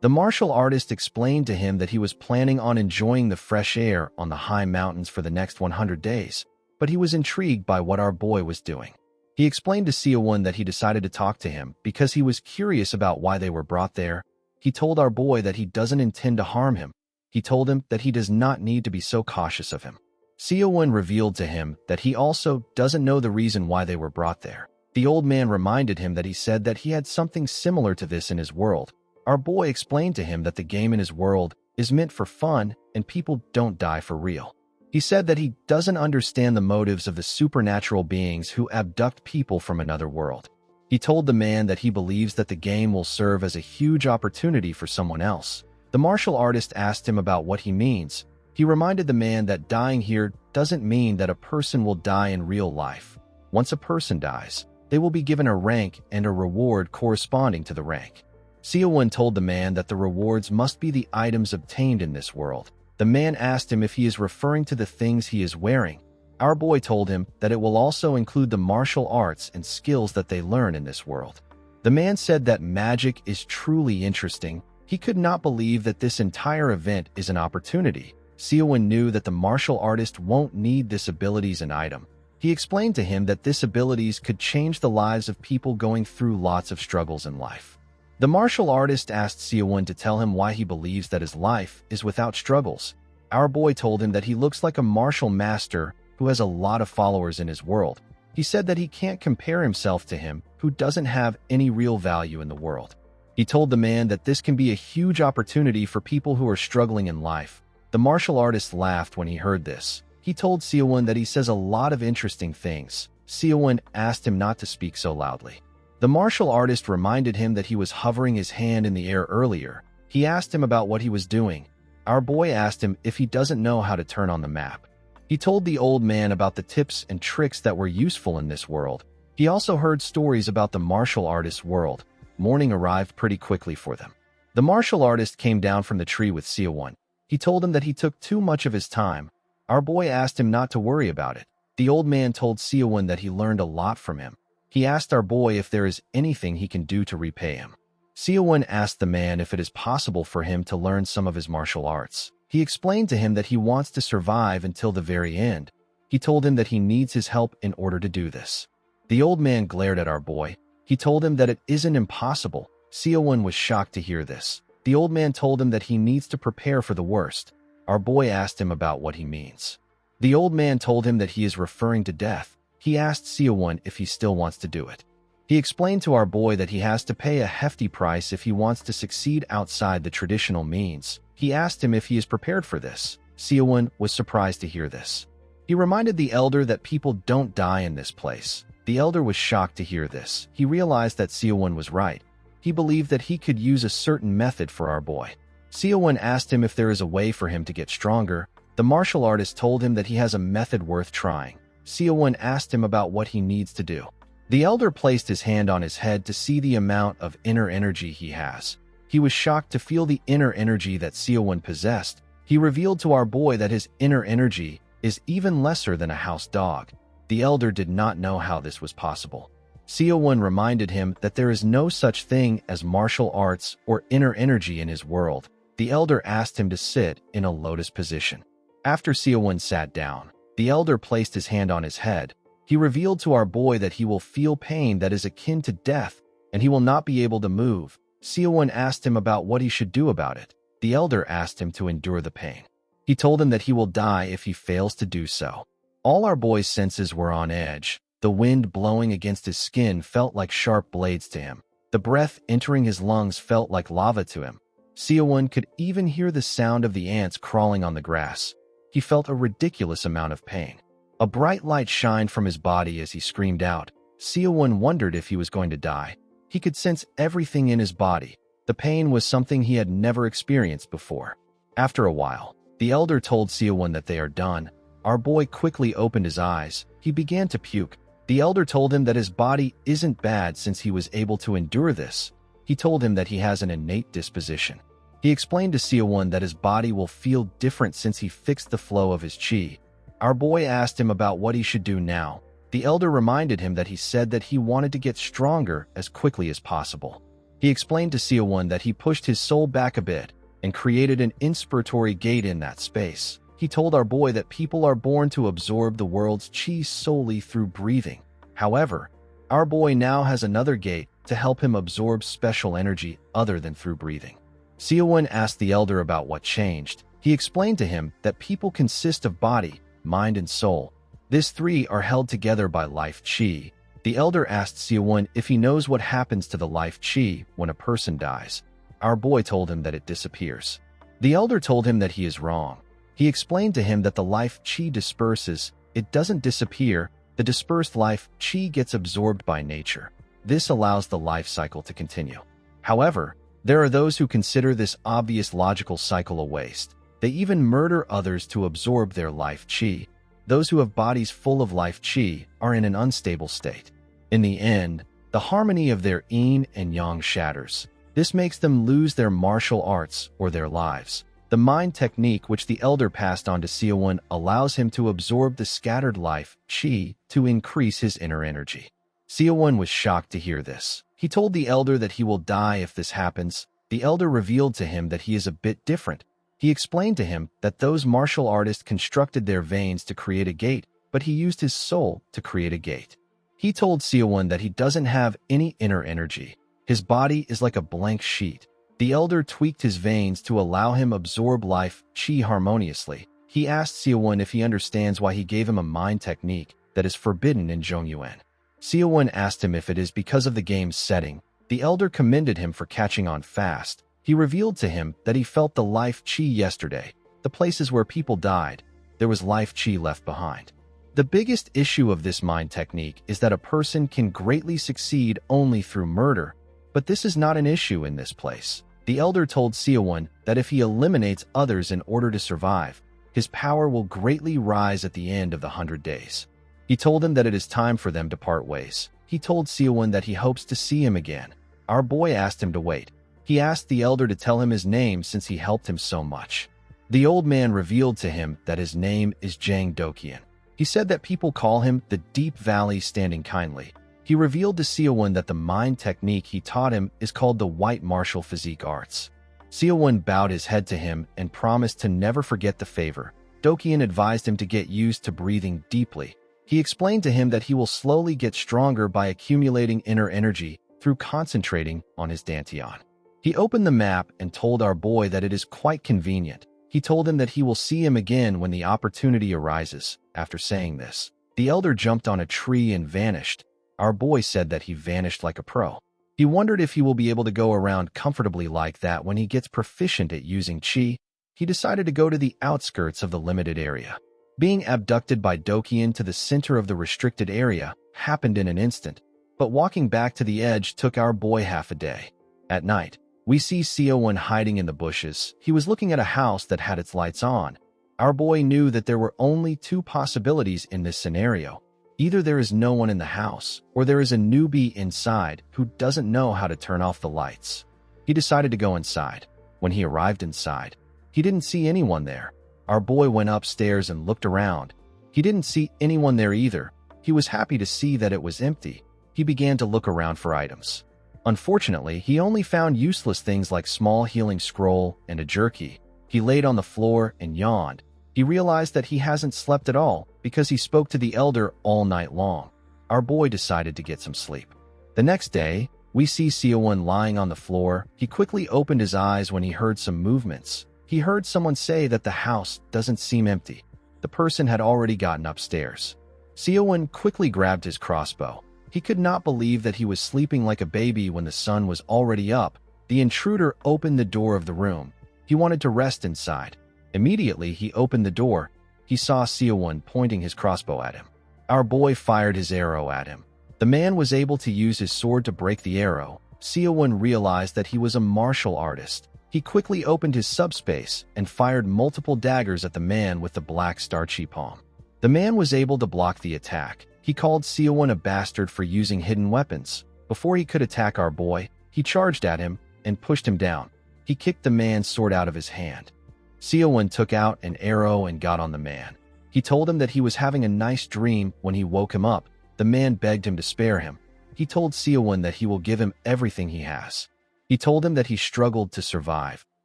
The martial artist explained to him that he was planning on enjoying the fresh air on the high mountains for the next 100 days, but he was intrigued by what our boy was doing. He explained to Seo-won that he decided to talk to him because he was curious about why they were brought there. He told our boy that he doesn't intend to harm him. He told him that he does not need to be so cautious of him. Seo-won revealed to him that he also doesn't know the reason why they were brought there. The old man reminded him that he said that he had something similar to this in his world. Our boy explained to him that the game in his world is meant for fun and people don't die for real. He said that he doesn't understand the motives of the supernatural beings who abduct people from another world. He told the man that he believes that the game will serve as a huge opportunity for someone else. The martial artist asked him about what he means. He reminded the man that dying here doesn't mean that a person will die in real life. Once a person dies, they will be given a rank and a reward corresponding to the rank. Seo-won told the man that the rewards must be the items obtained in this world. The man asked him if he is referring to the things he is wearing. Our boy told him that it will also include the martial arts and skills that they learn in this world. The man said that magic is truly interesting. He could not believe that this entire event is an opportunity. Seo-won knew that the martial artist won't need this ability as an item. He explained to him that this abilities could change the lives of people going through lots of struggles in life. The martial artist asked Seo-won to tell him why he believes that his life is without struggles. Our boy told him that he looks like a martial master who has a lot of followers in his world. He said that he can't compare himself to him, who doesn't have any real value in the world. He told the man that this can be a huge opportunity for people who are struggling in life. The martial artist laughed when he heard this. He told Seo-won that he says a lot of interesting things. Seo-won asked him not to speak so loudly. The martial artist reminded him that he was hovering his hand in the air earlier. He asked him about what he was doing. Our boy asked him if he doesn't know how to turn on the map. He told the old man about the tips and tricks that were useful in this world. He also heard stories about the martial artist's world. Morning arrived pretty quickly for them. The martial artist came down from the tree with Seo-won. He told him that he took too much of his time. Our boy asked him not to worry about it. The old man told Seo-won that he learned a lot from him. He asked our boy if there is anything he can do to repay him. Seo-won asked the man if it is possible for him to learn some of his martial arts. He explained to him that he wants to survive until the very end. He told him that he needs his help in order to do this. The old man glared at our boy. He told him that it isn't impossible. Seo-won was shocked to hear this. The old man told him that he needs to prepare for the worst. Our boy asked him about what he means. The old man told him that he is referring to death. He asked Seo-won if he still wants to do it. He explained to our boy that he has to pay a hefty price if he wants to succeed outside the traditional means. He asked him if he is prepared for this. Seo-won was surprised to hear this. He reminded the elder that people don't die in this place. The elder was shocked to hear this. He realized that Seo-won was right. He believed that he could use a certain method for our boy. Seo-won asked him if there is a way for him to get stronger. The martial artist told him that he has a method worth trying. Seo-won asked him about what he needs to do. The elder placed his hand on his head to see the amount of inner energy he has. He was shocked to feel the inner energy that Seo-won possessed. He revealed to our boy that his inner energy is even lesser than a house dog. The elder did not know how this was possible. Seo-won reminded him that there is no such thing as martial arts or inner energy in his world. The elder asked him to sit in a lotus position. After Seo-won sat down, the elder placed his hand on his head. He revealed to our boy that he will feel pain that is akin to death, and he will not be able to move. Seo-won asked him about what he should do about it. The elder asked him to endure the pain. He told him that he will die if he fails to do so. All our boy's senses were on edge. The wind blowing against his skin felt like sharp blades to him. The breath entering his lungs felt like lava to him. Seo-won could even hear the sound of the ants crawling on the grass. He felt a ridiculous amount of pain. A bright light shined from his body as he screamed out. Seo-won wondered if he was going to die. He could sense everything in his body. The pain was something he had never experienced before. After a while, the elder told Seo-won that they are done. Our boy quickly opened his eyes. He began to puke. The elder told him that his body isn't bad since he was able to endure this. He told him that he has an innate disposition. He explained to Seo-won that his body will feel different since he fixed the flow of his chi. Our boy asked him about what he should do now. The elder reminded him that he said that he wanted to get stronger as quickly as possible. He explained to Seo-won that he pushed his soul back a bit and created an inspiratory gate in that space. He told our boy that people are born to absorb the world's chi solely through breathing. However, our boy now has another gate to help him absorb special energy other than through breathing. Seo-won asked the elder about what changed. He explained to him that people consist of body, mind, and soul. These three are held together by life chi. The elder asked Seo-won if he knows what happens to the life chi when a person dies. Our boy told him that it disappears. The elder told him that he is wrong. He explained to him that the life chi disperses. It doesn't disappear. The dispersed life chi gets absorbed by nature. This allows the life cycle to continue. However, there are those who consider this obvious logical cycle a waste. They even murder others to absorb their life chi. Those who have bodies full of life chi are in an unstable state. In the end, the harmony of their yin and yang shatters. This makes them lose their martial arts or their lives. The mind technique which the elder passed on to Seo-won allows him to absorb the scattered life chi to increase his inner energy. Seo-won was shocked to hear this. He told the elder that he will die if this happens. The elder revealed to him that he is a bit different. He explained to him that those martial artists constructed their veins to create a gate, but he used his soul to create a gate. He told Seo-won that he doesn't have any inner energy. His body is like a blank sheet. The elder tweaked his veins to allow him absorb life chi harmoniously. He asked Seo-won if he understands why he gave him a mind technique. that is forbidden in Zhongyuan. Xiaowen asked him if it is because of the game's setting. The elder commended him for catching on fast. He revealed to him that he felt the life qi yesterday. The places where people died, there was life qi left behind. The biggest issue of this mind technique is that a person can greatly succeed only through murder, but this is not an issue in this place. The elder told Xiaowen that if he eliminates others in order to survive, his power will greatly rise at the end of the 100 days. He told him that it is time for them to part ways. He told Xiaowen that he hopes to see him again. Our boy asked him to wait. He asked the elder to tell him his name since he helped him so much. The old man revealed to him that his name is Zhang Doqian. He said that people call him the Deep Valley Standing Kindly. He revealed to Xiaowen that the mind technique he taught him is called the White Martial Physique Arts. Xiaowen bowed his head to him and promised to never forget the favor. Doqian advised him to get used to breathing deeply. He explained to him that he will slowly get stronger by accumulating inner energy through concentrating on his dantian. He opened the map and told our boy that it is quite convenient. He told him that he will see him again when the opportunity arises. After saying this, the elder jumped on a tree and vanished. Our boy said that he vanished like a pro. He wondered if he will be able to go around comfortably like that when he gets proficient at using qi. He decided to go to the outskirts of the limited area. Being abducted by Doqian to the center of the restricted area happened in an instant, but walking back to the edge took our boy half a day. At night, we see Xiaowen hiding in the bushes. He was looking at a house that had its lights on. Our boy knew that there were only two possibilities in this scenario. Either there is no one in the house, or there is a newbie inside who doesn't know how to turn off the lights. He decided to go inside. When he arrived inside, he didn't see anyone there. Our boy went upstairs and looked around. He didn't see anyone there either. He was happy to see that it was empty. He began to look around for items. Unfortunately, he only found useless things like small healing scroll and a jerky. He laid on the floor and yawned. He realized that he hasn't slept at all because he spoke to the elder all night long. Our boy decided to get some sleep. The next day, we see Xiaowen lying on the floor. He quickly opened his eyes when he heard some movements. He heard someone say that the house doesn't seem empty. The person had already gotten upstairs. Xiaowen quickly grabbed his crossbow. He could not believe that he was sleeping like a baby when the sun was already up. The intruder opened the door of the room. He wanted to rest inside. Immediately, he opened the door. He saw Xiaowen pointing his crossbow at him. Our boy fired his arrow at him. The man was able to use his sword to break the arrow. Xiaowen realized that he was a martial artist. He quickly opened his subspace and fired multiple daggers at the man with the black starchy palm. The man was able to block the attack. He called Xiaowen a bastard for using hidden weapons. Before he could attack our boy, he charged at him and pushed him down. He kicked the man's sword out of his hand. Xiaowen took out an arrow and got on the man. He told him that he was having a nice dream when he woke him up. The man begged him to spare him. He told Xiaowen that he will give him everything he has. He told him that he struggled to survive.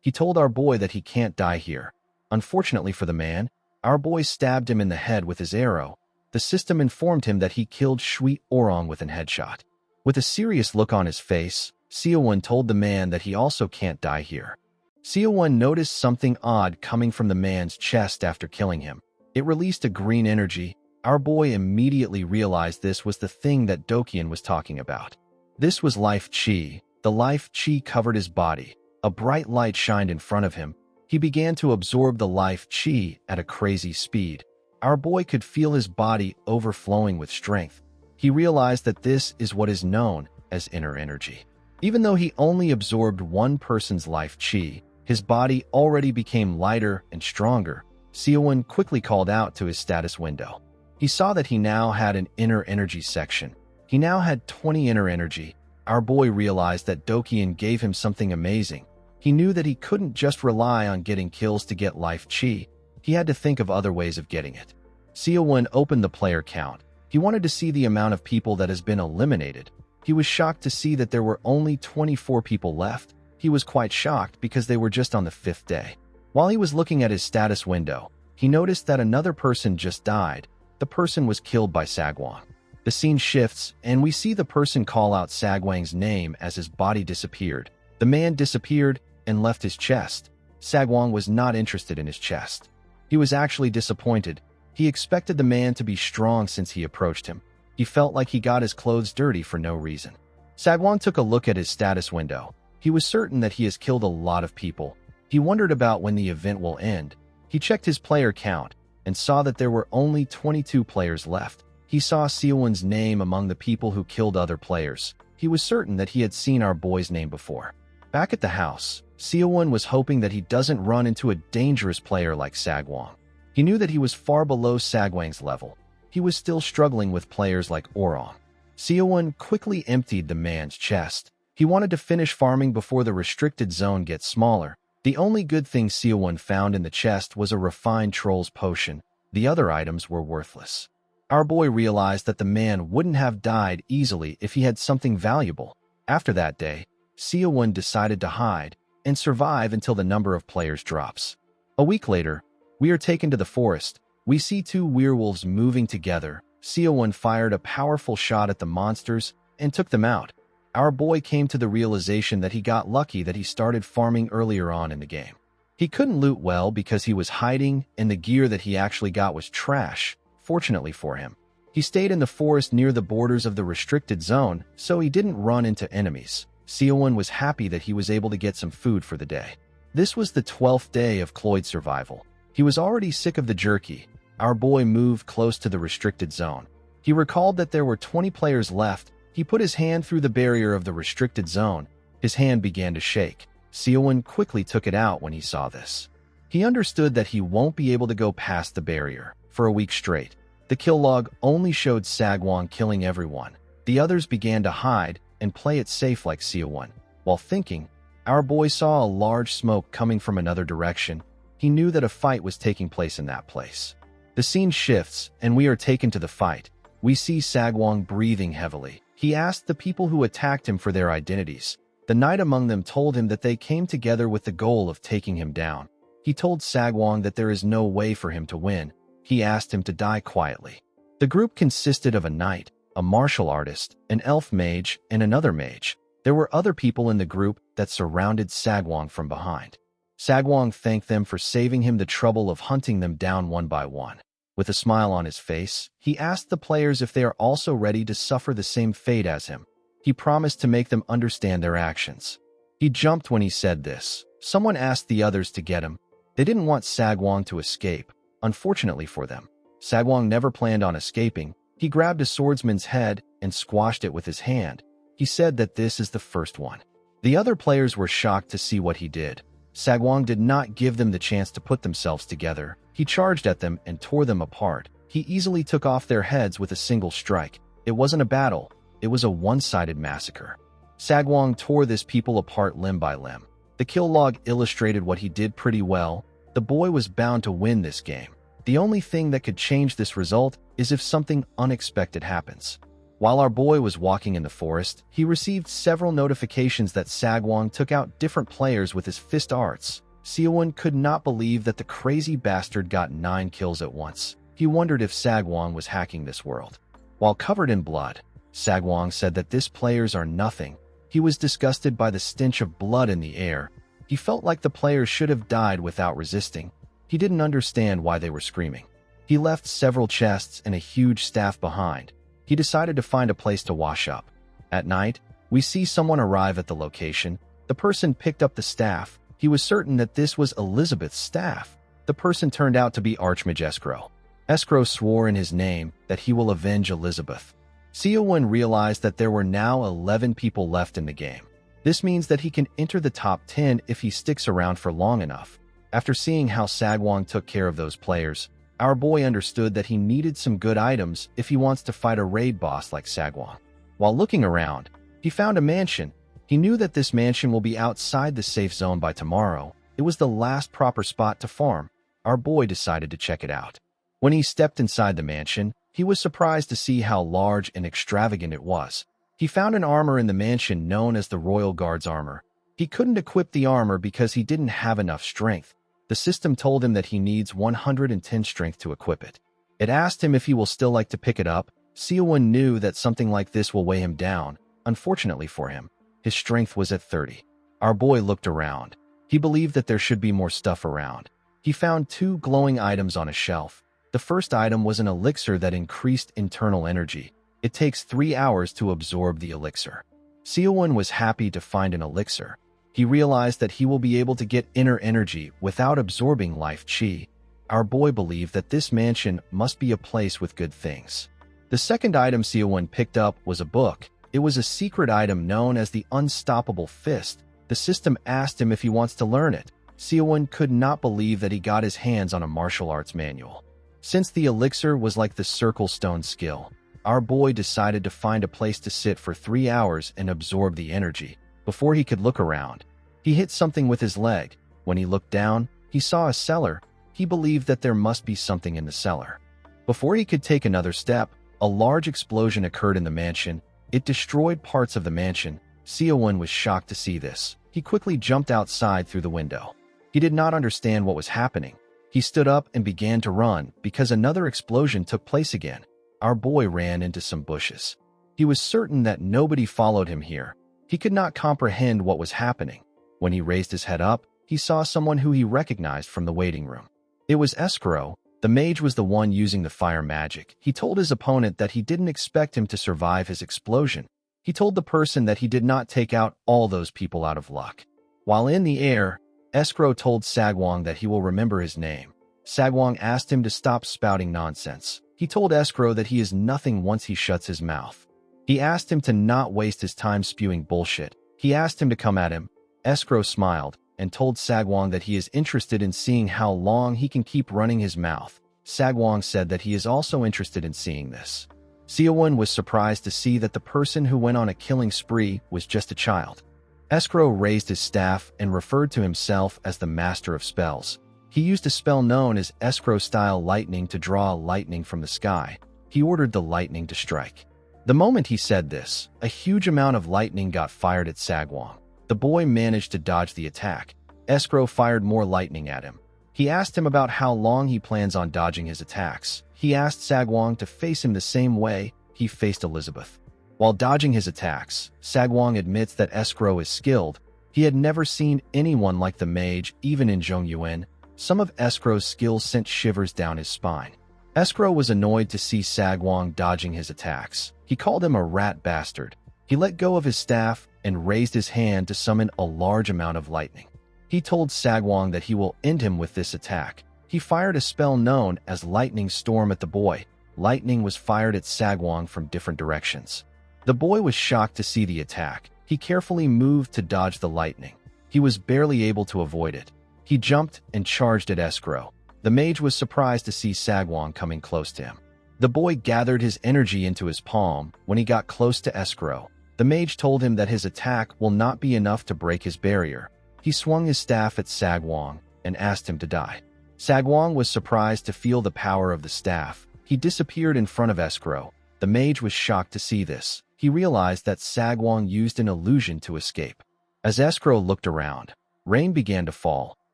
He told our boy that he can't die here. Unfortunately for the man, our boy stabbed him in the head with his arrow. The system informed him that he killed Shui Orong with an headshot. With a serious look on his face, Xiaowen told the man that he also can't die here. Xiaowen noticed something odd coming from the man's chest after killing him. It released a green energy. Our boy immediately realized this was the thing that Doqian was talking about. This was life qi. The life qi covered his body. A bright light shined in front of him. He began to absorb the life qi at a crazy speed. Our boy could feel his body overflowing with strength. He realized that this is what is known as inner energy. Even though he only absorbed one person's life qi, his body already became lighter and stronger. Xiaowen quickly called out to his status window. He saw that he now had an inner energy section. He now had 20 inner energy. Our boy realized that Doqian gave him something amazing. He knew that he couldn't just rely on getting kills to get life qi. He had to think of other ways of getting it. Xiaowen opened the player count. He wanted to see the amount of people that has been eliminated. He was shocked to see that there were only 24 people left. He was quite shocked because they were just on the 5th day. While he was looking at his status window, he noticed that another person just died. The person was killed by Sagwang. The scene shifts, and we see the person call out Sagwang's name as his body disappeared. The man disappeared and left his chest. Sagwang was not interested in his chest. He was actually disappointed. He expected the man to be strong since he approached him. He felt like he got his clothes dirty for no reason. Sagwon took a look at his status window. He was certain that he has killed a lot of people. He wondered about when the event will end. He checked his player count and saw that there were only 22 players left. He saw Seowon's name among the people who killed other players. He was certain that he had seen our boy's name before. Back at the house, Seowon was hoping that he doesn't run into a dangerous player like Sagwon. He knew that he was far below Sagwang's level. He was still struggling with players like Orong. Seowon quickly emptied the man's chest. He wanted to finish farming before the restricted zone gets smaller. The only good thing Seowon found in the chest was a refined troll's potion. The other items were worthless. Our boy realized that the man wouldn't have died easily if he had something valuable. After that day, Seowon decided to hide and survive until the number of players drops. A week later, we are taken to the forest. We see two werewolves moving together. Seowon fired a powerful shot at the monsters and took them out. Our boy came to the realization that he got lucky that he started farming earlier on in the game. He couldn't loot well because he was hiding, and the gear that he actually got was trash. Fortunately for him, he stayed in the forest near the borders of the restricted zone, so he didn't run into enemies. Seowon was happy that he was able to get some food for the day. This was the 12th day of Cloyd's survival. He was already sick of the jerky. Our boy moved close to the restricted zone. He recalled that there were 20 players left. He put his hand through the barrier of the restricted zone. His hand began to shake. Seowon quickly took it out when he saw this. He understood that he won't be able to go past the barrier for a week straight. The kill log only showed Sagwon killing everyone. The others began to hide and play it safe like Seowon. While thinking, our boy saw a large smoke coming from another direction. He knew that a fight was taking place in that place. The scene shifts, and we are taken to the fight. We see Sagwon breathing heavily. He asked the people who attacked him for their identities. The knight among them told him that they came together with the goal of taking him down. He told Sagwon that there is no way for him to win. He asked him to die quietly. The group consisted of a knight, a martial artist, an elf mage, and another mage. There were other people in the group that surrounded Sagwon from behind. Sagwon thanked them for saving him the trouble of hunting them down one by one. With a smile on his face, he asked the players if they are also ready to suffer the same fate as him. He promised to make them understand their actions. He jumped when he said this. Someone asked the others to get him. They didn't want Sagwon to escape. Unfortunately for them, Sagwon never planned on escaping. He grabbed a swordsman's head and squashed it with his hand. He said that this is the first one. The other players were shocked to see what he did. Sagwon did not give them the chance to put themselves together. He charged at them and tore them apart. He easily took off their heads with a single strike. It wasn't a battle. It was a one-sided massacre. Sagwon tore this people apart limb by limb. The kill log illustrated what he did pretty well. The boy was bound to win this game. The only thing that could change this result is if something unexpected happens. While our boy was walking in the forest, he received several notifications that Sagwon took out different players with his fist arts. Seowon could not believe that the crazy bastard got 9 kills at once. He wondered if Sagwon was hacking this world. While covered in blood, Sagwon said that these players are nothing. He was disgusted by the stench of blood in the air. He felt like the players should have died without resisting. He didn't understand why they were screaming. He left several chests and a huge staff behind. He decided to find a place to wash up. At night, we see someone arrive at the location. The person picked up the staff. He was certain that this was Elizabeth's staff. The person turned out to be Archmage Escrow. Escrow swore in his name that he will avenge Elizabeth. Seowon realized that there were now 11 people left in the game. This means that he can enter the top 10 if he sticks around for long enough. After seeing how Sagwon took care of those players, our boy understood that he needed some good items if he wants to fight a raid boss like Sagwon. While looking around, he found a mansion. He knew that this mansion will be outside the safe zone by tomorrow. It was the last proper spot to farm. Our boy decided to check it out. When he stepped inside the mansion, he was surprised to see how large and extravagant it was. He found an armor in the mansion known as the Royal Guard's armor. He couldn't equip the armor because he didn't have enough strength. The system told him that he needs 110 strength to equip it. It asked him if he will still like to pick it up. Seowon knew that something like this will weigh him down. Unfortunately for him, his strength was at 30. Our boy looked around. He believed that there should be more stuff around. He found 2 glowing items on a shelf. The first item was an elixir that increased internal energy. It takes 3 hours to absorb the elixir. Seowon was happy to find an elixir. He realized that he will be able to get inner energy without absorbing life chi. Our boy believed that this mansion must be a place with good things. The second item Seowon picked up was a book. It was a secret item known as the Unstoppable Fist. The system asked him if he wants to learn it. Seowon could not believe that he got his hands on a martial arts manual. Since the elixir was like the circle stone skill, our boy decided to find a place to sit for 3 hours and absorb the energy. Before he could look around, he hit something with his leg. When he looked down, he saw a cellar. He believed that there must be something in the cellar. Before he could take another step, a large explosion occurred in the mansion. It destroyed parts of the mansion. Seowon was shocked to see this. He quickly jumped outside through the window. He did not understand what was happening. He stood up and began to run because another explosion took place again. Our boy ran into some bushes. He was certain that nobody followed him here. He could not comprehend what was happening. When he raised his head up, he saw someone who he recognized from the waiting room. It was Escrow. The mage was the one using the fire magic. He told his opponent that he didn't expect him to survive his explosion. He told the person that he did not take out all those people out of luck. While in the air, Escrow told Sagwong that he will remember his name. Sagwong asked him to stop spouting nonsense. He told Escrow that he is nothing once he shuts his mouth. He asked him to not waste his time spewing bullshit. He asked him to come at him. Escrow smiled and told Sagwong that he is interested in seeing how long he can keep running his mouth. Sagwong said that he is also interested in seeing this. Seowon was surprised to see that the person who went on a killing spree was just a child. Escrow raised his staff and referred to himself as the Master of Spells. He used a spell known as Escrow-style lightning to draw lightning from the sky. He ordered the lightning to strike. The moment he said this, a huge amount of lightning got fired at Sagwong. The boy managed to dodge the attack. Escrow fired more lightning at him. He asked him about how long he plans on dodging his attacks. He asked Sagwong to face him the same way he faced Elizabeth. While dodging his attacks, Sagwong admits that Escrow is skilled. He had never seen anyone like the mage, even in Zhongyuan. Some of Escrow's skills sent shivers down his spine. Escrow was annoyed to see Sagwong dodging his attacks. He called him a rat bastard. He let go of his staff and raised his hand to summon a large amount of lightning. He told Sagwong that he will end him with this attack. He fired a spell known as Lightning Storm at the boy. Lightning was fired at Sagwong from different directions. The boy was shocked to see the attack. He carefully moved to dodge the lightning. He was barely able to avoid it. He jumped and charged at Escrow. The mage was surprised to see Sagwong coming close to him. The boy gathered his energy into his palm. When he got close to Escrow, the mage told him that his attack will not be enough to break his barrier. He swung his staff at Sagwong and asked him to die. Sagwong was surprised to feel the power of the staff. He disappeared in front of Escrow. The mage was shocked to see this. He realized that Sagwong used an illusion to escape. As Escrow looked around, rain began to fall.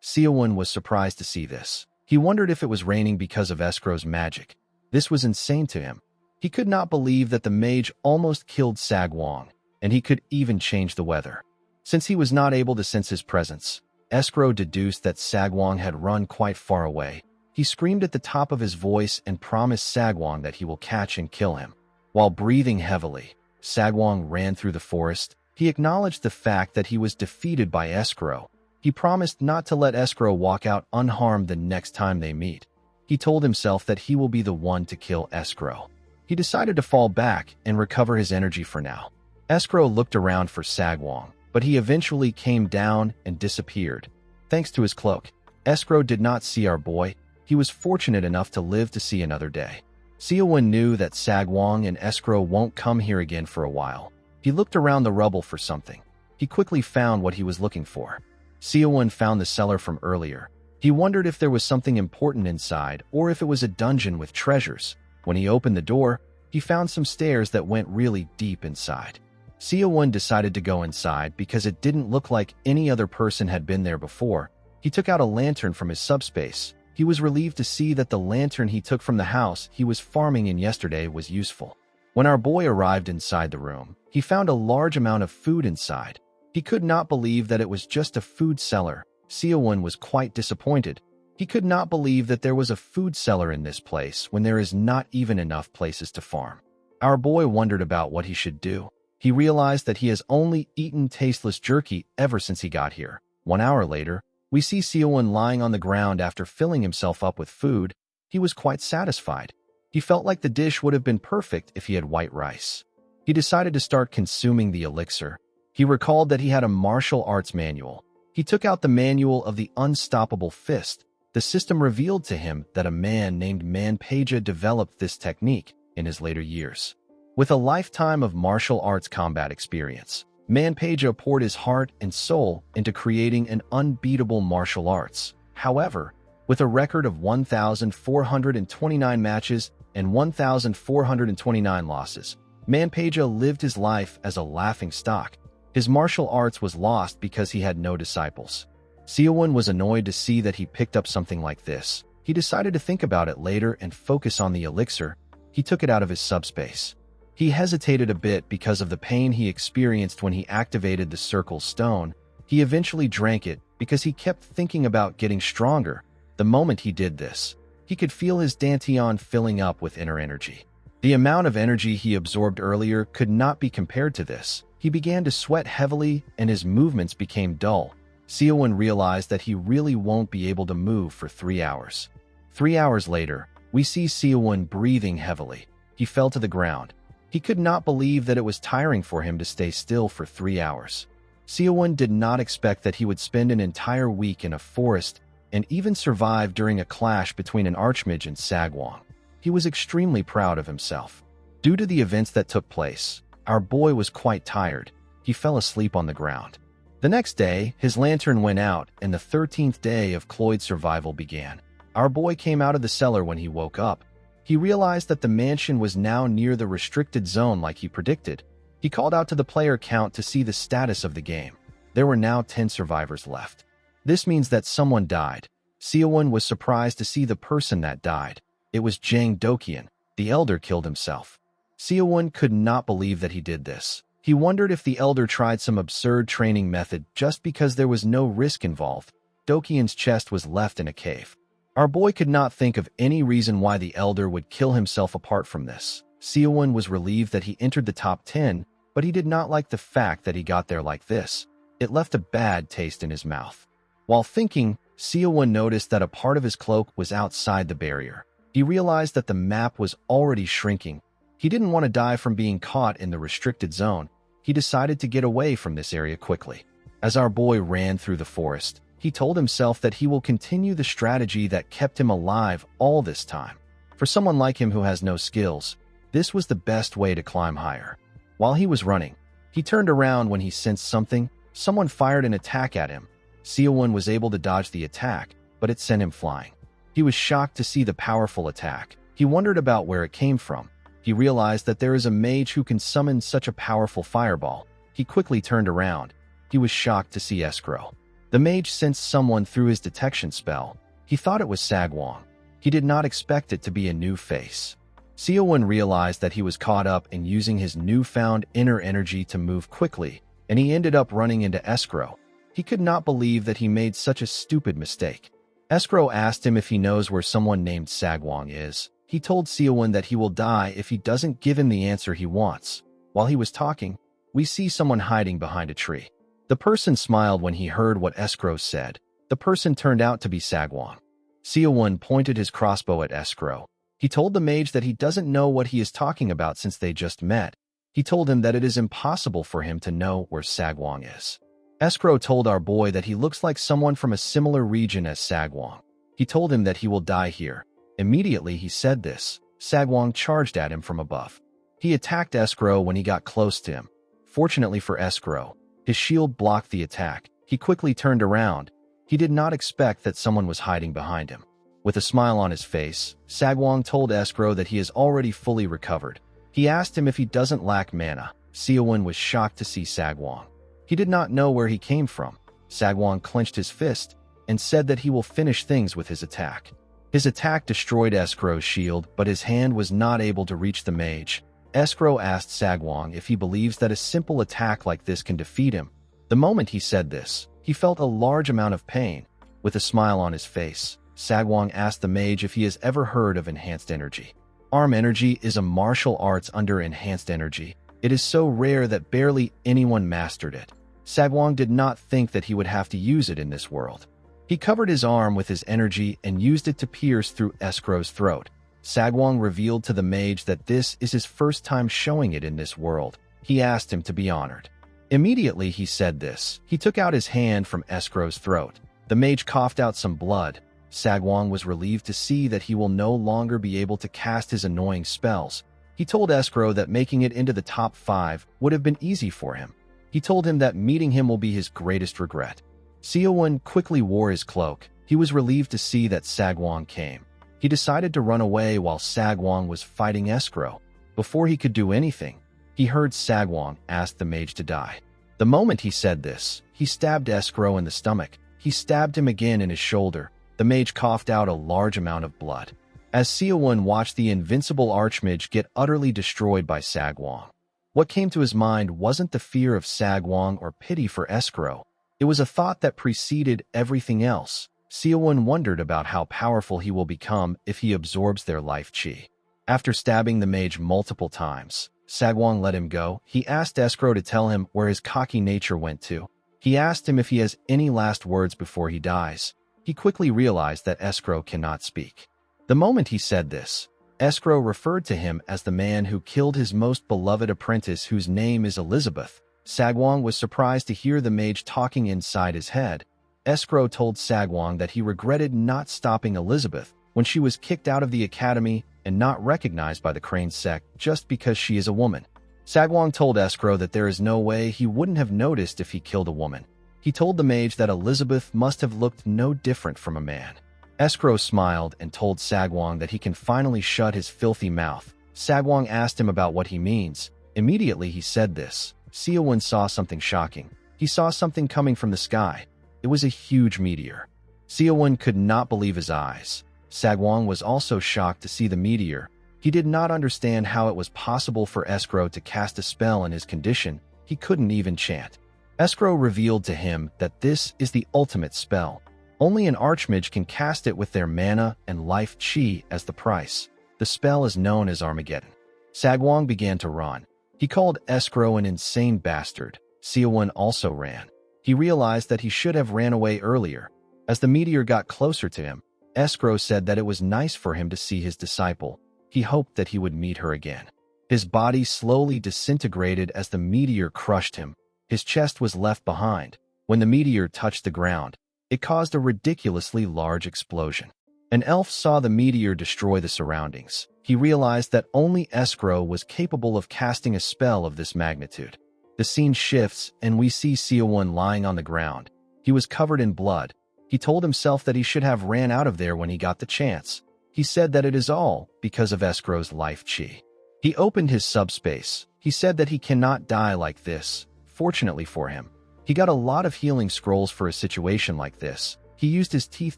Seowon was surprised to see this. He wondered if it was raining because of Escrow's magic. This was insane to him. He could not believe that the mage almost killed Sagwong, and he could even change the weather. Since he was not able to sense his presence, Escrow deduced that Sagwong had run quite far away. He screamed at the top of his voice and promised Sagwong that he will catch and kill him. While breathing heavily, Sagwong ran through the forest. He acknowledged the fact that he was defeated by Escrow. He promised not to let Escrow walk out unharmed the next time they meet. He told himself that he will be the one to kill Escrow. He decided to fall back and recover his energy for now. Escrow looked around for Sagwong, but he eventually came down and disappeared. Thanks to his cloak, Escrow did not see our boy. He was fortunate enough to live to see another day. Seowon knew that Sagwong and Escrow won't come here again for a while. He looked around the rubble for something. He quickly found what he was looking for. Seowon found the cellar from earlier. He wondered if there was something important inside or if it was a dungeon with treasures. When he opened the door, he found some stairs that went really deep inside. Seowon decided to go inside because it didn't look like any other person had been there before. He took out a lantern from his subspace. He was relieved to see that the lantern he took from the house he was farming in yesterday was useful. When our boy arrived inside the room, he found a large amount of food inside. He could not believe that it was just a food cellar. Seowon was quite disappointed. He could not believe that there was a food cellar in this place when there is not even enough places to farm. Our boy wondered about what he should do. He realized that he has only eaten tasteless jerky ever since he got here. 1 hour later, we see Seo-won lying on the ground after filling himself up with food. He was quite satisfied. He felt like the dish would have been perfect if he had white rice. He decided to start consuming the elixir. He recalled that he had a martial arts manual. He took out the manual of the unstoppable fist. The system revealed to him that a man named MANGA developed this technique in his later years. With a lifetime of martial arts combat experience, MANGA poured his heart and soul into creating an unbeatable martial arts. However, with a record of 1,429 matches and 1,429 losses, MANGA lived his life as a laughingstock. His martial arts was lost because he had no disciples. Seo-won was annoyed to see that he picked up something like this. He decided to think about it later and focus on the elixir. He took it out of his subspace. He hesitated a bit because of the pain he experienced when he activated the circle stone. He eventually drank it because he kept thinking about getting stronger. The moment he did this, he could feel his dantian filling up with inner energy. The amount of energy he absorbed earlier could not be compared to this. He began to sweat heavily and his movements became dull. Seo-won realized that he really won't be able to move for 3 hours. 3 hours later, we see Seo-won breathing heavily. He fell to the ground. He could not believe that it was tiring for him to stay still for 3 hours. Seo-won did not expect that he would spend an entire week in a forest and even survive during a clash between an archmage and Sagwon. He was extremely proud of himself. Due to the events that took place, our boy was quite tired. He fell asleep on the ground. The next day, his lantern went out and the 13th day of Cloyd's survival began. Our boy came out of the cellar when he woke up. He realized that the mansion was now near the restricted zone like he predicted. He called out to the player count to see the status of the game. There were now 10 survivors left. This means that someone died. Seo-won was surprised to see the person that died. It was Jang Dokyeon. The elder killed himself. Seo-won could not believe that he did this. He wondered if the elder tried some absurd training method just because there was no risk involved. Dokyeon's chest was left in a cave. Our boy could not think of any reason why the elder would kill himself apart from this. Seo-won was relieved that he entered the top 10, but he did not like the fact that he got there like this. It left a bad taste in his mouth. While thinking, Seo-won noticed that a part of his cloak was outside the barrier. He realized that the map was already shrinking. He didn't want to die from being caught in the restricted zone. He decided to get away from this area quickly. As our boy ran through the forest, he told himself that he will continue the strategy that kept him alive all this time. For someone like him who has no skills, this was the best way to climb higher. While he was running, he turned around when he sensed something. Someone fired an attack at him. Seo-won was able to dodge the attack, but it sent him flying. He was shocked to see the powerful attack. He wondered about where it came from. He realized that there is a mage who can summon such a powerful fireball. He quickly turned around. He was shocked to see Escrow. The mage sensed someone through his detection spell. He thought it was Sagwon. He did not expect it to be a new face. Seo-won realized that he was caught up in using his newfound inner energy to move quickly, and he ended up running into Escrow. He could not believe that he made such a stupid mistake. Escrow asked him if he knows where someone named Sagwon is. He told Seo-won that he will die if he doesn't give him the answer he wants. While he was talking, we see someone hiding behind a tree. The person smiled when he heard what Escrow said. The person turned out to be Sagwon. Seo-won pointed his crossbow at Escrow. He told the mage that he doesn't know what he is talking about since they just met. He told him that it is impossible for him to know where Sagwon is. Escrow told our boy that he looks like someone from a similar region as Sagwon. He told him that he will die here. Immediately he said this, Sagwon charged at him from above. He attacked Escrow when he got close to him. Fortunately for Escrow, his shield blocked the attack. He quickly turned around. He did not expect that someone was hiding behind him. With a smile on his face, Sagwon told Escrow that he is already fully recovered. He asked him if he doesn't lack mana. Seo-won was shocked to see Sagwon. He did not know where he came from. Sagwon clenched his fist and said that he will finish things with his attack. His attack destroyed Escrow's shield, but his hand was not able to reach the mage. Escrow asked Sagwon if he believes that a simple attack like this can defeat him. The moment he said this, he felt a large amount of pain. With a smile on his face, Sagwang asked the mage if he has ever heard of enhanced energy. Arm energy is a martial arts under enhanced energy. It is so rare that barely anyone mastered it. Sagwang did not think that he would have to use it in this world. He covered his arm with his energy and used it to pierce through Escrow's throat. Sagwang revealed to the mage that this is his first time showing it in this world. He asked him to be honored. Immediately he said this. He took out his hand from Escrow's throat. The mage coughed out some blood. Sagwang was relieved to see that he will no longer be able to cast his annoying spells. He told Escrow that making it into the top 5 would have been easy for him. He told him that meeting him will be his greatest regret. Seowon quickly wore his cloak. He was relieved to see that Sagwang came. He decided to run away while Sagwang was fighting Escrow. Before he could do anything, he heard Sagwang ask the mage to die. The moment he said this, he stabbed Escrow in the stomach. He stabbed him again in his shoulder. The mage coughed out a large amount of blood. As Seowon watched the invincible archmage get utterly destroyed by Sagwang, what came to his mind wasn't the fear of Sagwang or pity for Escrow. It was a thought that preceded everything else. Seowon wondered about how powerful he will become if he absorbs their life chi. After stabbing the mage multiple times, Sagwang let him go. He asked Escrow to tell him where his cocky nature went to. He asked him if he has any last words before he dies. He quickly realized that Escrow cannot speak. The moment he said this, Escrow referred to him as the man who killed his most beloved apprentice, whose name is Elizabeth. Sagwang was surprised to hear the mage talking inside his head. Escrow told Sagwang that he regretted not stopping Elizabeth when she was kicked out of the academy and not recognized by the Crane sect just because she is a woman. Sagwang told Escrow that there is no way he wouldn't have noticed if he killed a woman. He told the mage that Elizabeth must have looked no different from a man. Escrow smiled and told Sagwang that he can finally shut his filthy mouth. Sagwang asked him about what he means. Immediately he said this. Seowon saw something shocking. He saw something coming from the sky. It was a huge meteor. Seowon could not believe his eyes. Sagwang was also shocked to see the meteor. He did not understand how it was possible for Escrow to cast a spell in his condition. He couldn't even chant. Escrow revealed to him that this is the ultimate spell. Only an archmage can cast it with their mana and life chi as the price. The spell is known as Armageddon. Sagwang began to run. He called Escrow an insane bastard. Seowon also ran. He realized that he should have ran away earlier. As the meteor got closer to him, Escrow said that it was nice for him to see his disciple. He hoped that he would meet her again. His body slowly disintegrated as the meteor crushed him. His chest was left behind. When the meteor touched the ground, it caused a ridiculously large explosion. An elf saw the meteor destroy the surroundings. He realized that only Escrow was capable of casting a spell of this magnitude. The scene shifts, and we see Seowon lying on the ground. He was covered in blood. He told himself that he should have ran out of there when he got the chance. He said that it is all because of Escrow's life chi. He opened his subspace. He said that he cannot die like this. Fortunately for him, he got a lot of healing scrolls for a situation like this. He used his teeth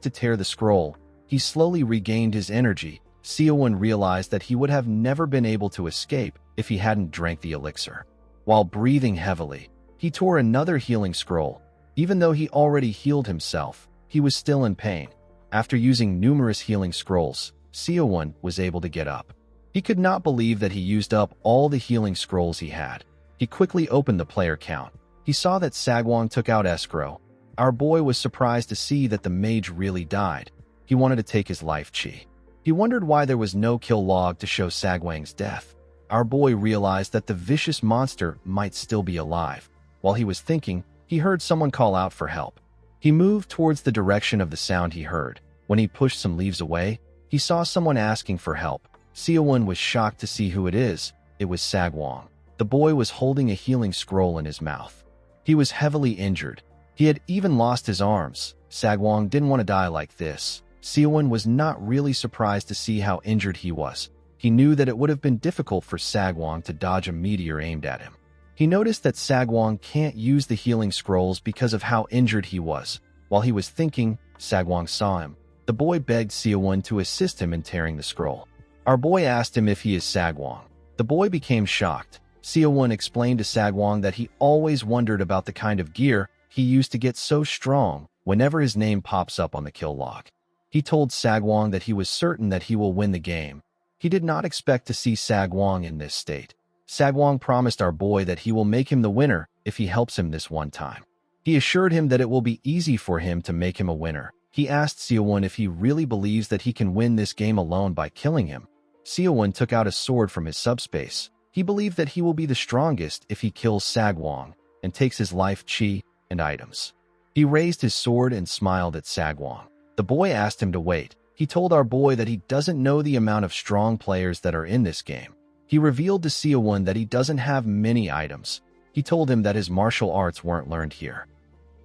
to tear the scroll. He slowly regained his energy. Seowon realized that he would have never been able to escape if he hadn't drank the elixir. While breathing heavily, he tore another healing scroll. Even though he already healed himself, he was still in pain. After using numerous healing scrolls, Seowon was able to get up. He could not believe that he used up all the healing scrolls he had. He quickly opened the player count. He saw that Sagwang took out Escrow. Our boy was surprised to see that the mage really died. He wanted to take his life chi. He wondered why there was no kill log to show Sagwang's death. Our boy realized that the vicious monster might still be alive. While he was thinking, he heard someone call out for help. He moved towards the direction of the sound he heard. When he pushed some leaves away, he saw someone asking for help. Seowon was shocked to see who it is. It was Sagwang. The boy was holding a healing scroll in his mouth. He was heavily injured. He had even lost his arms. Sagwang didn't want to die like this. Seowon was not really surprised to see how injured he was. He knew that it would have been difficult for Sagwang to dodge a meteor aimed at him. He noticed that Sagwang can't use the healing scrolls because of how injured he was. While he was thinking, Sagwang saw him. The boy begged Seowon to assist him in tearing the scroll. Our boy asked him if he is Sagwang. The boy became shocked. Seowon explained to Sagwang that he always wondered about the kind of gear he used to get so strong whenever his name pops up on the kill log. He told Sagwang that he was certain that he will win the game. He did not expect to see Sagwang in this state. Sagwang promised our boy that he will make him the winner if he helps him this one time. He assured him that it will be easy for him to make him a winner. He asked Seowon if he really believes that he can win this game alone by killing him. Seowon took out a sword from his subspace. He believed that he will be the strongest if he kills Sagwang and takes his life chi and items. He raised his sword and smiled at Sagwang. The boy asked him to wait. He told our boy that he doesn't know the amount of strong players that are in this game. He revealed to Seowon that he doesn't have many items. He told him that his martial arts weren't learned here.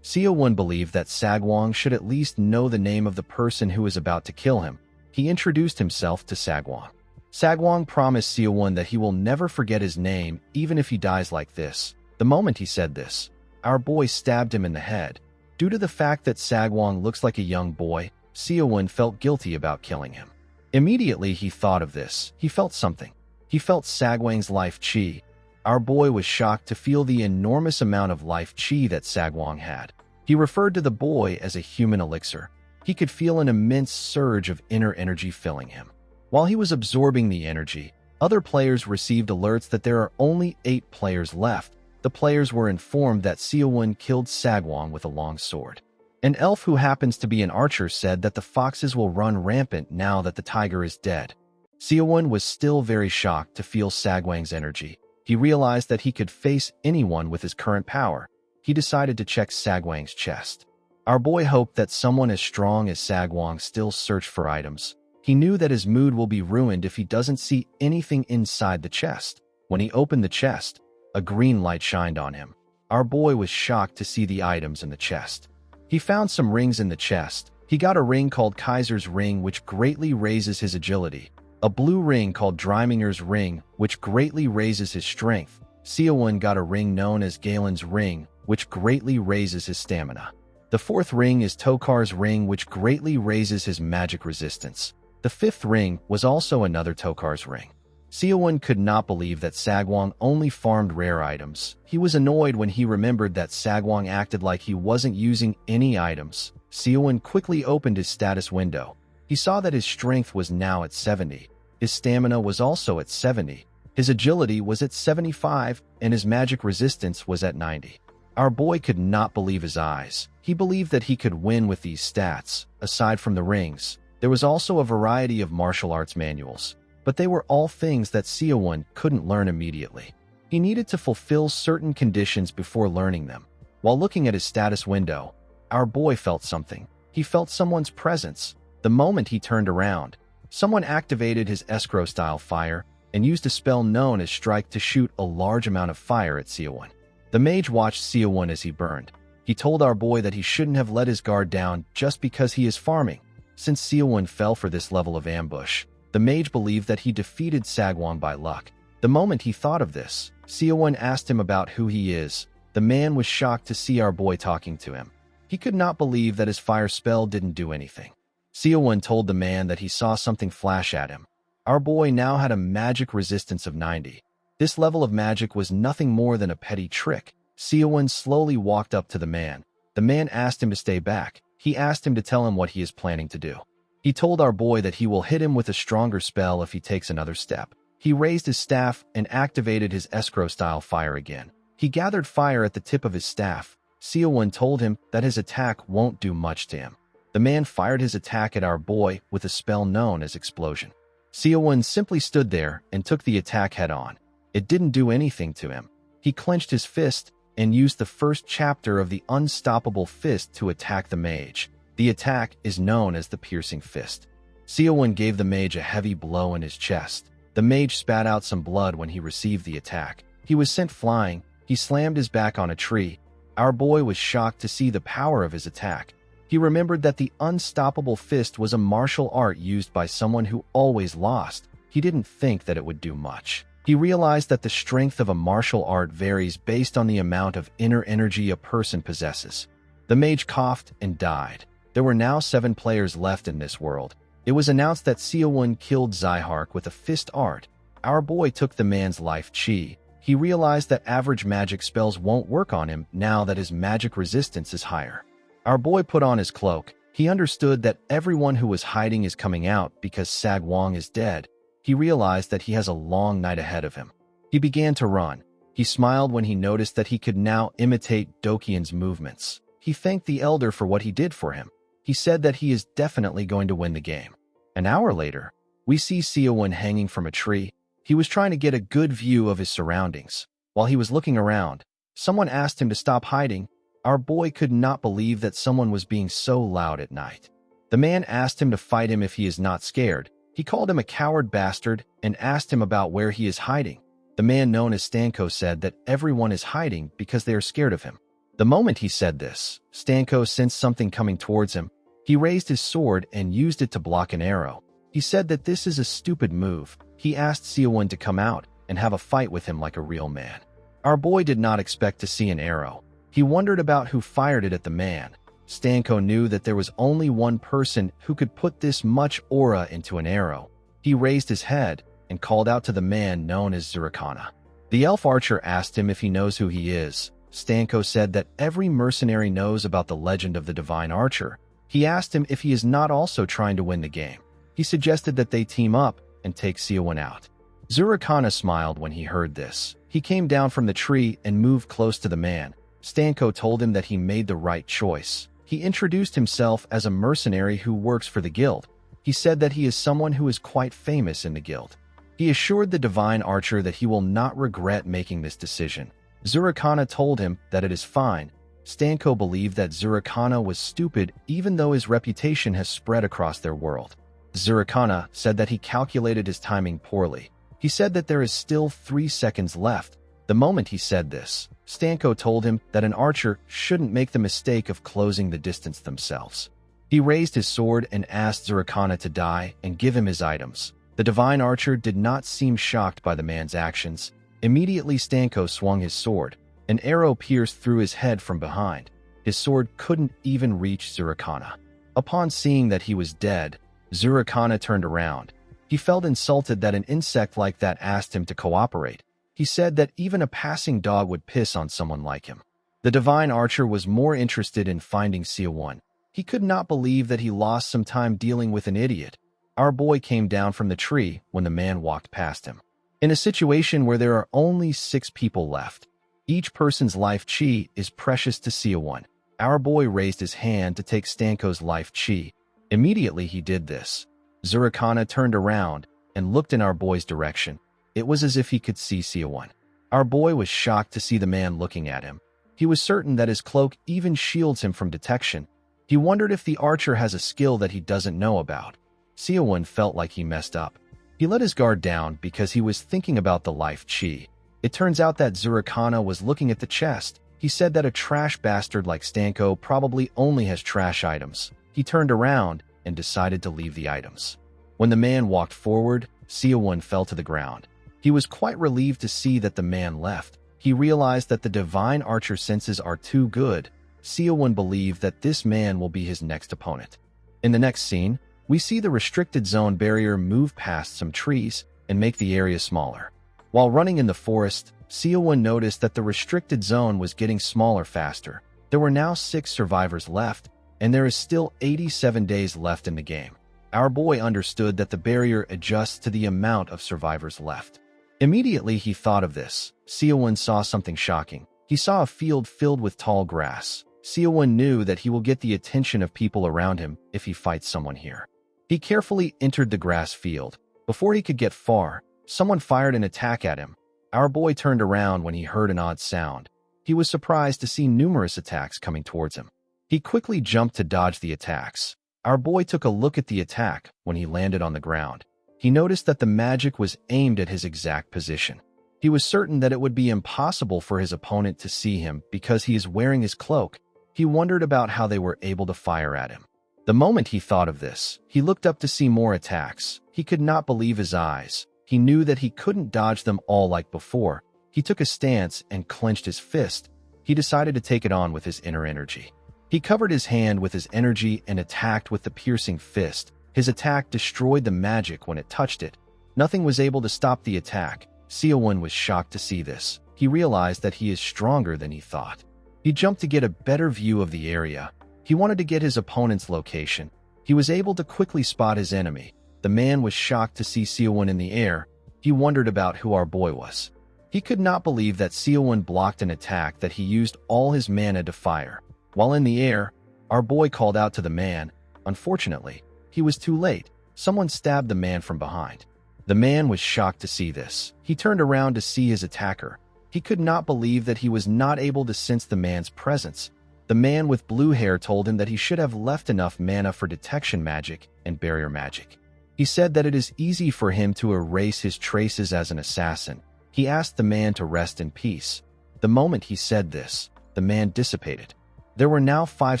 Seowon believed that Sagwang should at least know the name of the person who is about to kill him. He introduced himself to Sagwang. Sagwang promised Seowon that he will never forget his name even if he dies like this. The moment he said this, our boy stabbed him in the head. Due to the fact that Sagwang looks like a young boy, Seowon felt guilty about killing him. Immediately he thought of this. He felt something. He felt Sagwang's life chi. Our boy was shocked to feel the enormous amount of life chi that Sagwang had. He referred to the boy as a human elixir. He could feel an immense surge of inner energy filling him. While he was absorbing the energy, other players received alerts that there are only 8 players left. The players were informed that Seowon killed Sagwang with a long sword. An elf who happens to be an archer said that the foxes will run rampant now that the tiger is dead. Seowon was still very shocked to feel Sagwang's energy. He realized that he could face anyone with his current power. He decided to check Sagwang's chest. Our boy hoped that someone as strong as Sagwang still searched for items. He knew that his mood will be ruined if he doesn't see anything inside the chest. When he opened the chest, a green light shined on him. Our boy was shocked to see the items in the chest. He found some rings in the chest. He got a ring called Kaiser's Ring, which greatly raises his agility. A blue ring called Dreiminger's Ring, which greatly raises his strength. Seowon got a ring known as Galen's Ring, which greatly raises his stamina. The 4th ring is Tokar's Ring, which greatly raises his magic resistance. The 5th ring was also another Tokar's Ring. Seowon could not believe that Sagwang only farmed rare items. He was annoyed when he remembered that Sagwang acted like he wasn't using any items. Seowon quickly opened his status window. He saw that his strength was now at 70. His stamina was also at 70. His agility was at 75, and his magic resistance was at 90. Our boy could not believe his eyes. He believed that he could win with these stats. Aside from the rings, there was also a variety of martial arts manuals, but they were all things that Seowon couldn't learn immediately. He needed to fulfill certain conditions before learning them. While looking at his status window, our boy felt something. He felt someone's presence. The moment he turned around, someone activated his escrow-style fire and used a spell known as Strike to shoot a large amount of fire at Seowon. The mage watched Seowon as he burned. He told our boy that he shouldn't have let his guard down just because he is farming. Since Seowon fell for this level of ambush, the mage believed that he defeated Sagwang by luck. The moment he thought of this, Seowon asked him about who he is. The man was shocked to see our boy talking to him. He could not believe that his fire spell didn't do anything. Seowon told the man that he saw something flash at him. Our boy now had a magic resistance of 90. This level of magic was nothing more than a petty trick. Seowon slowly walked up to the man. The man asked him to stay back. He asked him to tell him what he is planning to do. He told our boy that he will hit him with a stronger spell if he takes another step. He raised his staff and activated his escrow-style fire again. He gathered fire at the tip of his staff. Seowon told him that his attack won't do much to him. The man fired his attack at our boy with a spell known as Explosion. Seowon simply stood there and took the attack head-on. It didn't do anything to him. He clenched his fist and used the first chapter of the Unstoppable Fist to attack the mage. The attack is known as the Piercing Fist. Seowon gave the mage a heavy blow in his chest. The mage spat out some blood when he received the attack. He was sent flying. He slammed his back on a tree. Our boy was shocked to see the power of his attack. He remembered that the Unstoppable Fist was a martial art used by someone who always lost. He didn't think that it would do much. He realized that the strength of a martial art varies based on the amount of inner energy a person possesses. The mage coughed and died. There were now 7 players left in this world. It was announced that Seowon killed Zyhark with a fist art. Our boy took the man's life chi. He realized that average magic spells won't work on him now that his magic resistance is higher. Our boy put on his cloak. He understood that everyone who was hiding is coming out because Sagwang is dead. He realized that he has a long night ahead of him. He began to run. He smiled when he noticed that he could now imitate Dokian's movements. He thanked the elder for what he did for him. He said that he is definitely going to win the game. An hour later, we see Seowon hanging from a tree. He was trying to get a good view of his surroundings. While he was looking around, someone asked him to stop hiding. Our boy could not believe that someone was being so loud at night. The man asked him to fight him if he is not scared. He called him a coward bastard and asked him about where he is hiding. The man known as Stanko said that everyone is hiding because they are scared of him. The moment he said this, Stanko sensed something coming towards him. He raised his sword and used it to block an arrow. He said that this is a stupid move. He asked Seowon to come out and have a fight with him like a real man. Our boy did not expect to see an arrow. He wondered about who fired it at the man. Stanko knew that there was only one person who could put this much aura into an arrow. He raised his head and called out to the man known as Zurikana. The elf archer asked him if he knows who he is. Stanko said that every mercenary knows about the legend of the divine archer. He asked him if he is not also trying to win the game. He suggested that they team up and take Seowon out. Zurikana smiled when he heard this. He came down from the tree and moved close to the man. Stanko told him that he made the right choice. He introduced himself as a mercenary who works for the guild. He said that he is someone who is quite famous in the guild. He assured the divine archer that he will not regret making this decision. Zurikana told him that it is fine. Stanko believed that Zurikana was stupid even though his reputation has spread across their world. Zurikana said that he calculated his timing poorly. He said that there is still 3 seconds left. The moment he said this, Stanko told him that an archer shouldn't make the mistake of closing the distance themselves. He raised his sword and asked Zurikana to die and give him his items. The divine archer did not seem shocked by the man's actions. Immediately Stanko swung his sword. An arrow pierced through his head from behind. His sword couldn't even reach Zurikana. Upon seeing that he was dead, Zurikana turned around. He felt insulted that an insect like that asked him to cooperate. He said that even a passing dog would piss on someone like him. The divine archer was more interested in finding Seowon. He could not believe that he lost some time dealing with an idiot. Our boy came down from the tree when the man walked past him. In a situation where there are only 6 people left, each person's life chi is precious to Seowon. Our boy raised his hand to take Stanko's life chi. Immediately he did this. Zurikana turned around and looked in our boy's direction. It was as if he could see Seowon. Our boy was shocked to see the man looking at him. He was certain that his cloak even shields him from detection. He wondered if the archer has a skill that he doesn't know about. Seowon felt like he messed up. He let his guard down because he was thinking about the life chi. It turns out that Zurikana was looking at the chest. He said that a trash bastard like Stanko probably only has trash items. He turned around and decided to leave the items. When the man walked forward, Seowon fell to the ground. He was quite relieved to see that the man left. He realized that the divine archer senses are too good. Seowon believed that this man will be his next opponent. In the next scene, we see the restricted zone barrier move past some trees and make the area smaller. While running in the forest, Seowon noticed that the restricted zone was getting smaller faster. There were now 6 survivors left, and there is still 87 days left in the game. Our boy understood that the barrier adjusts to the amount of survivors left. Immediately he thought of this. Seowon saw something shocking. He saw a field filled with tall grass. Seowon knew that he will get the attention of people around him if he fights someone here. He carefully entered the grass field. Before he could get far, someone fired an attack at him. Our boy turned around when he heard an odd sound. He was surprised to see numerous attacks coming towards him. He quickly jumped to dodge the attacks. Our boy took a look at the attack when he landed on the ground. He noticed that the magic was aimed at his exact position. He was certain that it would be impossible for his opponent to see him because he is wearing his cloak. He wondered about how they were able to fire at him. The moment he thought of this, he looked up to see more attacks. He could not believe his eyes. He knew that he couldn't dodge them all like before. He took a stance and clenched his fist. He decided to take it on with his inner energy. He covered his hand with his energy and attacked with the piercing fist. His attack destroyed the magic when it touched it. Nothing was able to stop the attack. Seowon was shocked to see this. He realized that he is stronger than he thought. He jumped to get a better view of the area. He wanted to get his opponent's location. He was able to quickly spot his enemy. The man was shocked to see Seowon in the air. He wondered about who our boy was. He could not believe that Seowon blocked an attack that he used all his mana to fire. While in the air, our boy called out to the man. Unfortunately, he was too late. Someone stabbed the man from behind. The man was shocked to see this. He turned around to see his attacker. He could not believe that he was not able to sense the man's presence. The man with blue hair told him that he should have left enough mana for detection magic and barrier magic. He said that it is easy for him to erase his traces as an assassin. He asked the man to rest in peace. The moment he said this, the man dissipated. There were now 5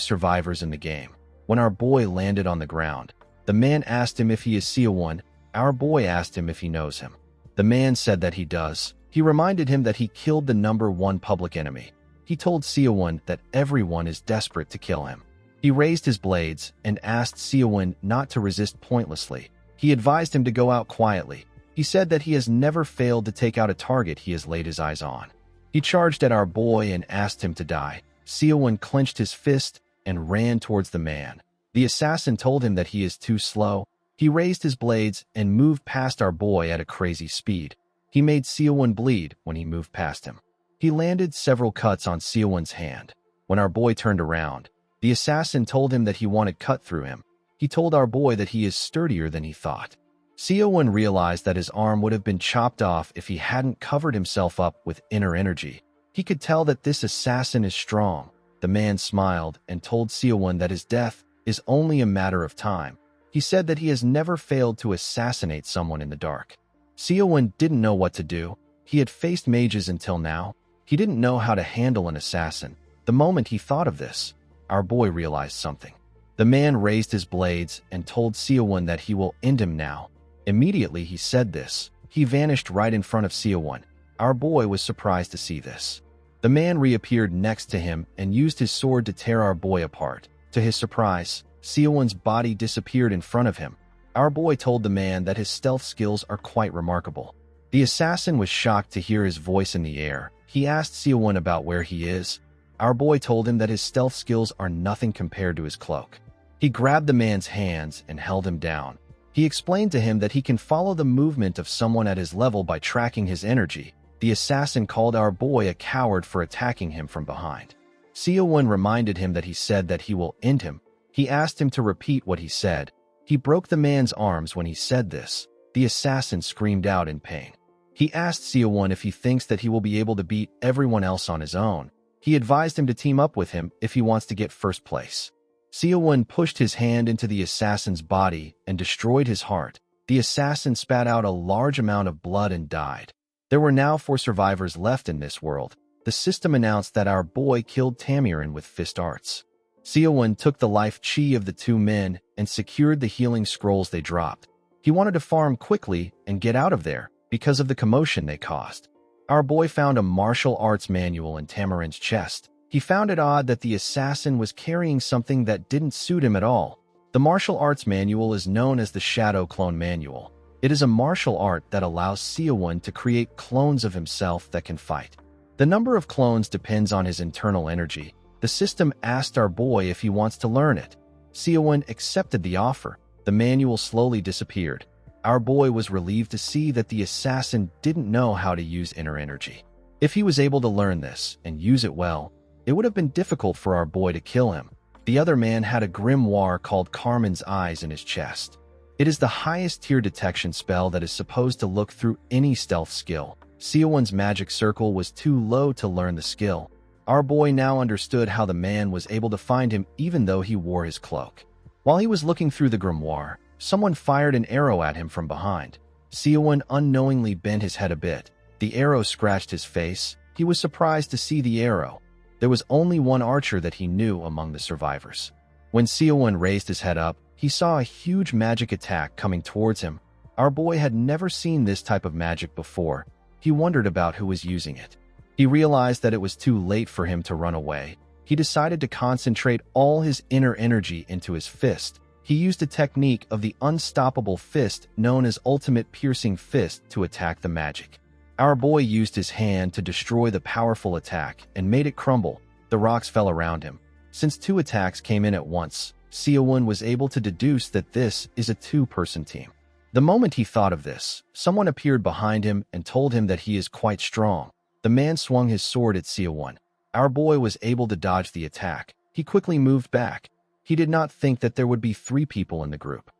survivors in the game. When our boy landed on the ground, the man asked him if he is Seowon. Our boy asked him if he knows him. The man said that he does. He reminded him that he killed the #1 public enemy. He told Seowon that everyone is desperate to kill him. He raised his blades and asked Seowon not to resist pointlessly. He advised him to go out quietly. He said that he has never failed to take out a target he has laid his eyes on. He charged at our boy and asked him to die. Seowon clenched his fist and ran towards the man. The assassin told him that he is too slow. He raised his blades and moved past our boy at a crazy speed. He made Seowon bleed when he moved past him. He landed several cuts on Seowon's hand. When our boy turned around, the assassin told him that he wanted cut through him. He told our boy that he is sturdier than he thought. Seowon realized that his arm would have been chopped off if he hadn't covered himself up with inner energy. He could tell that this assassin is strong. The man smiled and told Seowon that his death is only a matter of time. He said that he has never failed to assassinate someone in the dark. Seowon didn't know what to do. He had faced mages until now. He didn't know how to handle an assassin. The moment he thought of this, our boy realized something. The man raised his blades and told Seowon that he will end him now. Immediately he said this, he vanished right in front of Seowon. Our boy was surprised to see this. The man reappeared next to him and used his sword to tear our boy apart. To his surprise, Seowon's body disappeared in front of him. Our boy told the man that his stealth skills are quite remarkable. The assassin was shocked to hear his voice in the air. He asked Seowon about where he is. Our boy told him that his stealth skills are nothing compared to his cloak. He grabbed the man's hands and held him down. He explained to him that he can follow the movement of someone at his level by tracking his energy. The assassin called our boy a coward for attacking him from behind. Seowon reminded him that he said that he will end him. He asked him to repeat what he said. He broke the man's arms when he said this. The assassin screamed out in pain. He asked Seowon if he thinks that he will be able to beat everyone else on his own. He advised him to team up with him if he wants to get first place. Seowon pushed his hand into the assassin's body and destroyed his heart. The assassin spat out a large amount of blood and died. There were now 4 survivors left in this world. The system announced that our boy killed Tamirin with fist arts. Seowon took the life chi of the 2 men and secured the healing scrolls they dropped. He wanted to farm quickly and get out of there because of the commotion they caused. Our boy found a martial arts manual in Tamirin's chest. He found it odd that the assassin was carrying something that didn't suit him at all. The martial arts manual is known as the Shadow Clone Manual. It is a martial art that allows Seowon to create clones of himself that can fight. The number of clones depends on his internal energy. The system asked our boy if he wants to learn it. Seowon accepted the offer. The manual slowly disappeared. Our boy was relieved to see that the assassin didn't know how to use inner energy. If he was able to learn this and use it well, it would have been difficult for our boy to kill him. The other man had a grimoire called Carmen's Eyes in his chest. It is the highest tier detection spell that is supposed to look through any stealth skill. Seowon's magic circle was too low to learn the skill. Our boy now understood how the man was able to find him even though he wore his cloak. While he was looking through the grimoire, someone fired an arrow at him from behind. Seowon unknowingly bent his head a bit. The arrow scratched his face. He was surprised to see the arrow. There was only one archer that he knew among the survivors. When Seowon raised his head up, he saw a huge magic attack coming towards him. Our boy had never seen this type of magic before. He wondered about who was using it. He realized that it was too late for him to run away. He decided to concentrate all his inner energy into his fist. He used a technique of the unstoppable fist known as Ultimate Piercing Fist to attack the magic. Our boy used his hand to destroy the powerful attack and made it crumble. The rocks fell around him. Since 2 attacks came in at once, Seowon was able to deduce that this is a 2-person team. The moment he thought of this, someone appeared behind him and told him that he is quite strong. The man swung his sword at Seowon. Our boy was able to dodge the attack. He quickly moved back. He did not think that there would be 3 people in the group.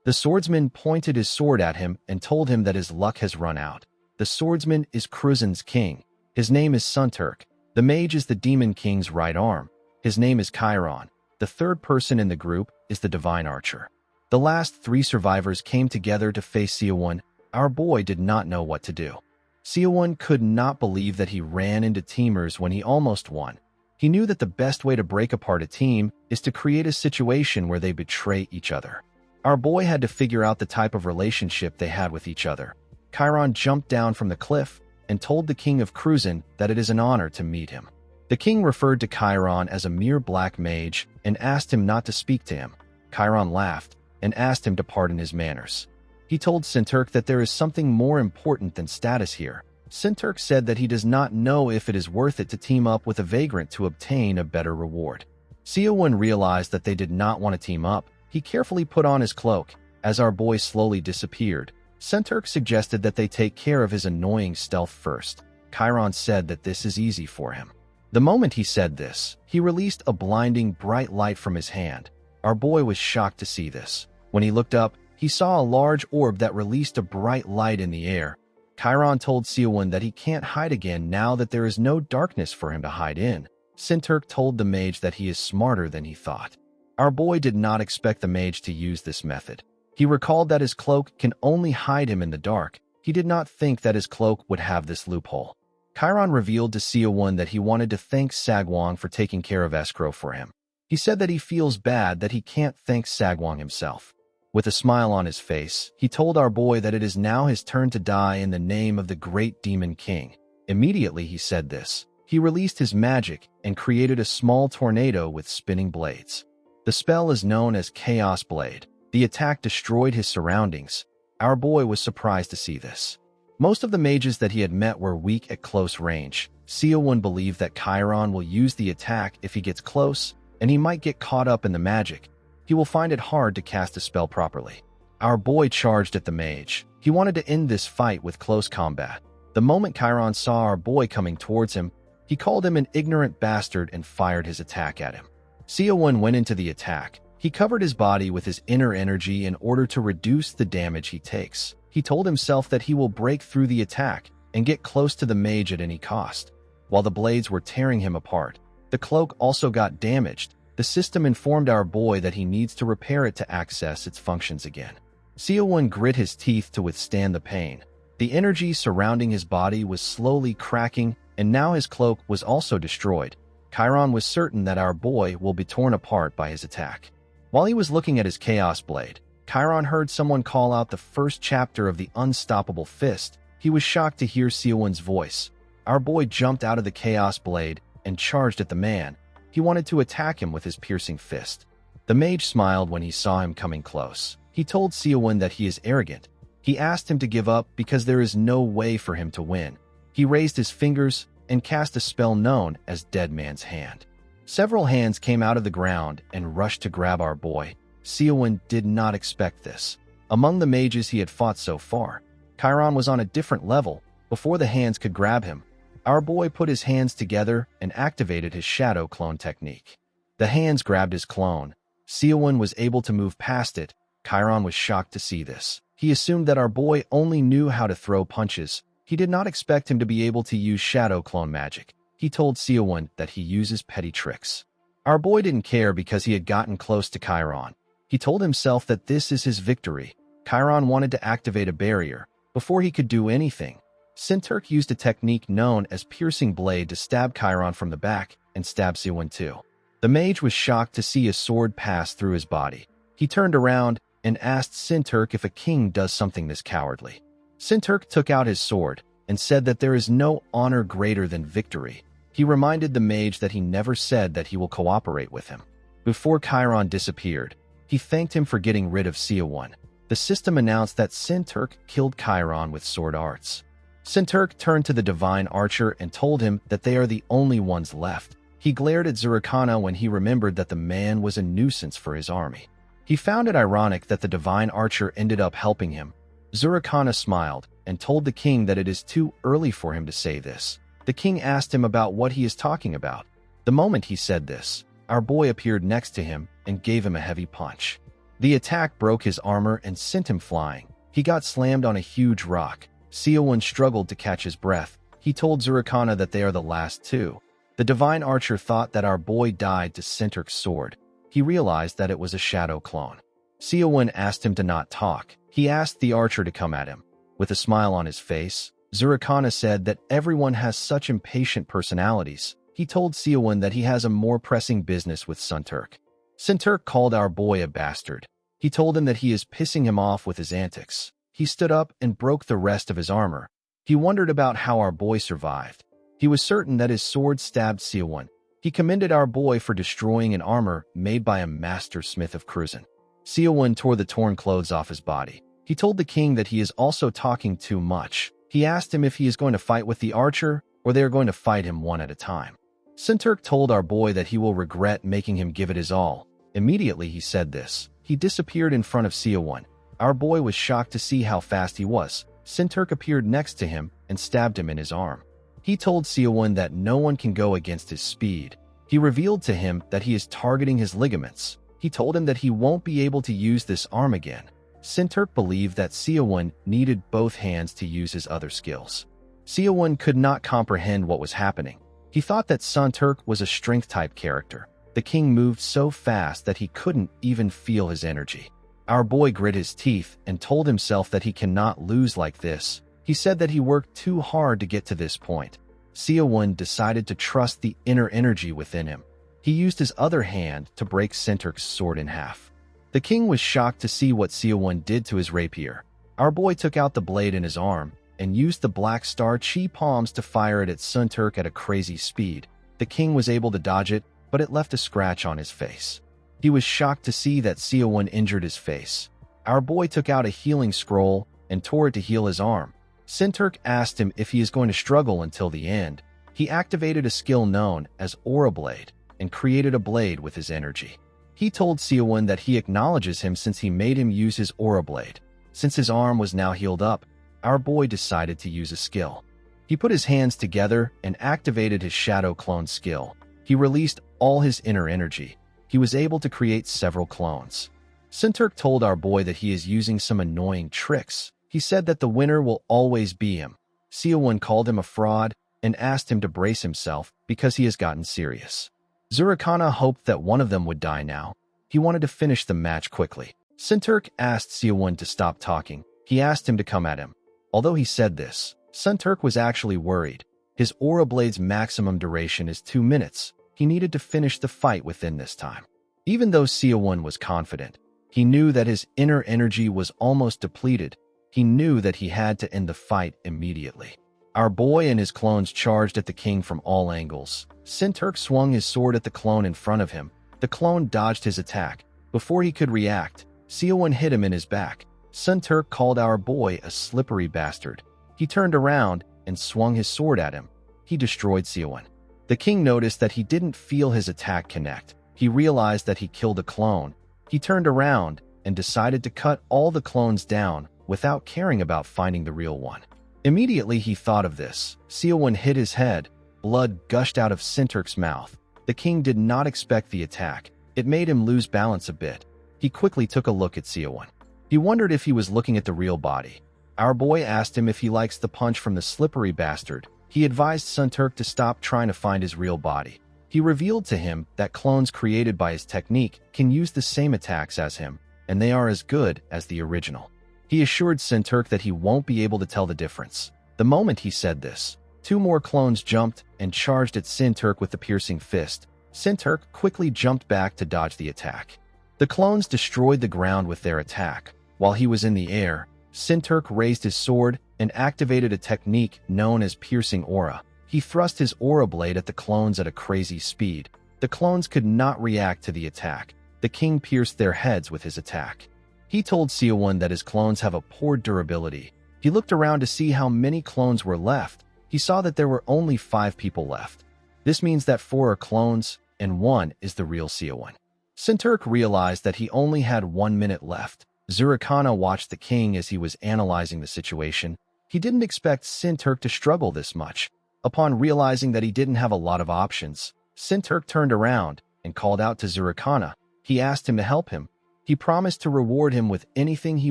The swordsman pointed his sword at him and told him that his luck has run out. The swordsman is Kruzen's king. His name is Sunturk. The mage is the demon king's right arm. His name is Chiron. The 3rd person in the group is the divine archer. The last 3 survivors came together to face Seowon. Our boy did not know what to do. Seowon could not believe that he ran into teamers when he almost won. He knew that the best way to break apart a team is to create a situation where they betray each other. Our boy had to figure out the type of relationship they had with each other. Chiron jumped down from the cliff and told the king of Kruzen that it is an honor to meet him. The king referred to Chiron as a mere black mage and asked him not to speak to him. Chiron laughed and asked him to pardon his manners. He told Sunturk that there is something more important than status here. Sunturk said that he does not know if it is worth it to team up with a vagrant to obtain a better reward. Seowon realized that they did not want to team up. He carefully put on his cloak. As our boy slowly disappeared, Sunturk suggested that they take care of his annoying stealth first. Chiron said that this is easy for him. The moment he said this, he released a blinding bright light from his hand. Our boy was shocked to see this. When he looked up, he saw a large orb that released a bright light in the air. Chiron told Seowon that he can't hide again now that there is no darkness for him to hide in. Sunturk told the mage that he is smarter than he thought. Our boy did not expect the mage to use this method. He recalled that his cloak can only hide him in the dark. He did not think that his cloak would have this loophole. Chiron revealed to Seowon that he wanted to thank Sagwon for taking care of escrow for him. He said that he feels bad that he can't thank Sagwon himself. With a smile on his face, he told our boy that it is now his turn to die in the name of the great demon king. Immediately he said this, he released his magic and created a small tornado with spinning blades. The spell is known as Chaos Blade. The attack destroyed his surroundings. Our boy was surprised to see this. Most of the mages that he had met were weak at close range. Seowon believed that Chiron will use the attack if he gets close, and he might get caught up in the magic. He will find it hard to cast a spell properly. Our boy charged at the mage. He wanted to end this fight with close combat. The moment Chiron saw our boy coming towards him, he called him an ignorant bastard and fired his attack at him. Seowon went into the attack. He covered his body with his inner energy in order to reduce the damage he takes. He told himself that he will break through the attack and get close to the mage at any cost. While the blades were tearing him apart, the cloak also got damaged. The system informed our boy that he needs to repair it to access its functions again. Seowon grit his teeth to withstand the pain. The energy surrounding his body was slowly cracking, and now his cloak was also destroyed. Chiron was certain that our boy will be torn apart by his attack. While he was looking at his Chaos Blade, Chiron heard someone call out the first chapter of the Unstoppable Fist. He was shocked to hear Seowon's voice. Our boy jumped out of the Chaos Blade and charged at the man. He wanted to attack him with his piercing fist. The mage smiled when he saw him coming close. He told Seowon that he is arrogant. He asked him to give up because there is no way for him to win. He raised his fingers and cast a spell known as Dead Man's Hand. Several hands came out of the ground and rushed to grab our boy. Seowon did not expect this. Among the mages he had fought so far, Chiron was on a different level. Before the hands could grab him, our boy put his hands together and activated his shadow clone technique. The hands grabbed his clone. Seowon was able to move past it. Chiron was shocked to see this. He assumed that our boy only knew how to throw punches. He did not expect him to be able to use shadow clone magic. He told Seowon that he uses petty tricks. Our boy didn't care because he had gotten close to Chiron. He told himself that this is his victory. Chiron wanted to activate a barrier. Before he could do anything, Sunturk used a technique known as Piercing Blade to stab Chiron from the back and stab Seowon too. The mage was shocked to see his sword pass through his body. He turned around and asked Sunturk if a king does something this cowardly. Sunturk took out his sword and said that there is no honor greater than victory. He reminded the mage that he never said that he will cooperate with him. Before Chiron disappeared, he thanked him for getting rid of Seowon. The system announced that Sunturk killed Chiron with sword arts. Sunturk turned to the divine archer and told him that they are the only ones left. He glared at Zurikana when he remembered that the man was a nuisance for his army. He found it ironic that the divine archer ended up helping him. Zurikana smiled and told the king that it is too early for him to say this. The king asked him about what he is talking about. The moment he said this, our boy appeared next to him and gave him a heavy punch. The attack broke his armor and sent him flying. He got slammed on a huge rock. Seowon struggled to catch his breath. He told Zurikana that they are the last two. The divine archer thought that our boy died to Sinturk's sword. He realized that it was a shadow clone. Seowon asked him to not talk. He asked the archer to come at him. With a smile on his face, Zurikana said that everyone has such impatient personalities. He told Seowon that he has a more pressing business with Sinturk. Sinturk called our boy a bastard. He told him that he is pissing him off with his antics. He stood up and broke the rest of his armor. He wondered about how our boy survived. He was certain that his sword stabbed Seowon. He commended our boy for destroying an armor made by a master smith of Kruzan. Seowon tore the torn clothes off his body. He told the king that he is also talking too much. He asked him if he is going to fight with the archer or they are going to fight him one at a time. Sinturk told our boy that he will regret making him give it his all. Immediately he said this. He disappeared in front of Seowon. Our boy was shocked to see how fast he was. Sinturk appeared next to him and stabbed him in his arm. He told Seowon that no one can go against his speed. He revealed to him that he is targeting his ligaments. He told him that he won't be able to use this arm again. Sinturk believed that Seowon needed both hands to use his other skills. Seowon could not comprehend what was happening. He thought that Sinturk was a strength-type character. The king moved so fast that he couldn't even feel his energy. Our boy grit his teeth and told himself that he cannot lose like this. He said that he worked too hard to get to this point. Seowon decided to trust the inner energy within him. He used his other hand to break Sinturk's sword in half. The king was shocked to see what Seowon did to his rapier. Our boy took out the blade in his arm and used the black star chi palms to fire it at Sinturk at a crazy speed. The king was able to dodge it, but it left a scratch on his face. He was shocked to see that Seowon injured his face. Our boy took out a healing scroll and tore it to heal his arm. Sinturk asked him if he is going to struggle until the end. He activated a skill known as Aura Blade and created a blade with his energy. He told Seowon that he acknowledges him since he made him use his Aura Blade. Since his arm was now healed up, our boy decided to use a skill. He put his hands together and activated his Shadow Clone skill. He released all his inner energy. He was able to create several clones. Sinturk told our boy that he is using some annoying tricks. He said that the winner will always be him. Seowon called him a fraud and asked him to brace himself because he has gotten serious. Zurikana hoped that one of them would die now. He wanted to finish the match quickly. Sinturk asked Seowon to stop talking. He asked him to come at him. Although he said this, Sinturk was actually worried. His Aura Blade's maximum duration is 2 minutes. He needed to finish the fight within this time. Even though Seowon was confident, he knew that his inner energy was almost depleted. He knew that he had to end the fight immediately. Our boy and his clones charged at the king from all angles. Sinturk swung his sword at the clone in front of him. The clone dodged his attack. Before he could react, Seowon hit him in his back. Sinturk called our boy a slippery bastard. He turned around and swung his sword at him. He destroyed Seowon. The king noticed that he didn't feel his attack connect. He realized that he killed a clone. He turned around and decided to cut all the clones down without caring about finding the real one. Immediately he thought of this. Seowon hit his head. Blood gushed out of Sinturk's mouth. The king did not expect the attack. It made him lose balance a bit. He quickly took a look at Seowon. He wondered if he was looking at the real body. Our boy asked him if he likes the punch from the slippery bastard. He advised Sinturk to stop trying to find his real body. He revealed to him that clones created by his technique can use the same attacks as him, and they are as good as the original. He assured Sinturk that he won't be able to tell the difference. The moment he said this, 2 more clones jumped and charged at Sinturk with the piercing fist. Sinturk quickly jumped back to dodge the attack. The clones destroyed the ground with their attack. While he was in the air, Sinturk raised his sword and activated a technique known as Piercing Aura. He thrust his Aura Blade at the clones at a crazy speed. The clones could not react to the attack. The king pierced their heads with his attack. He told Seowon that his clones have a poor durability. He looked around to see how many clones were left. He saw that there were only 5 people left. This means that 4 are clones, and 1 is the real Seowon. Sinturk realized that he only had 1 minute left. Zurikana watched the king as he was analyzing the situation. He didn't expect Sinturk to struggle this much. Upon realizing that he didn't have a lot of options, Sinturk turned around and called out to Zurikana. He asked him to help him. He promised to reward him with anything he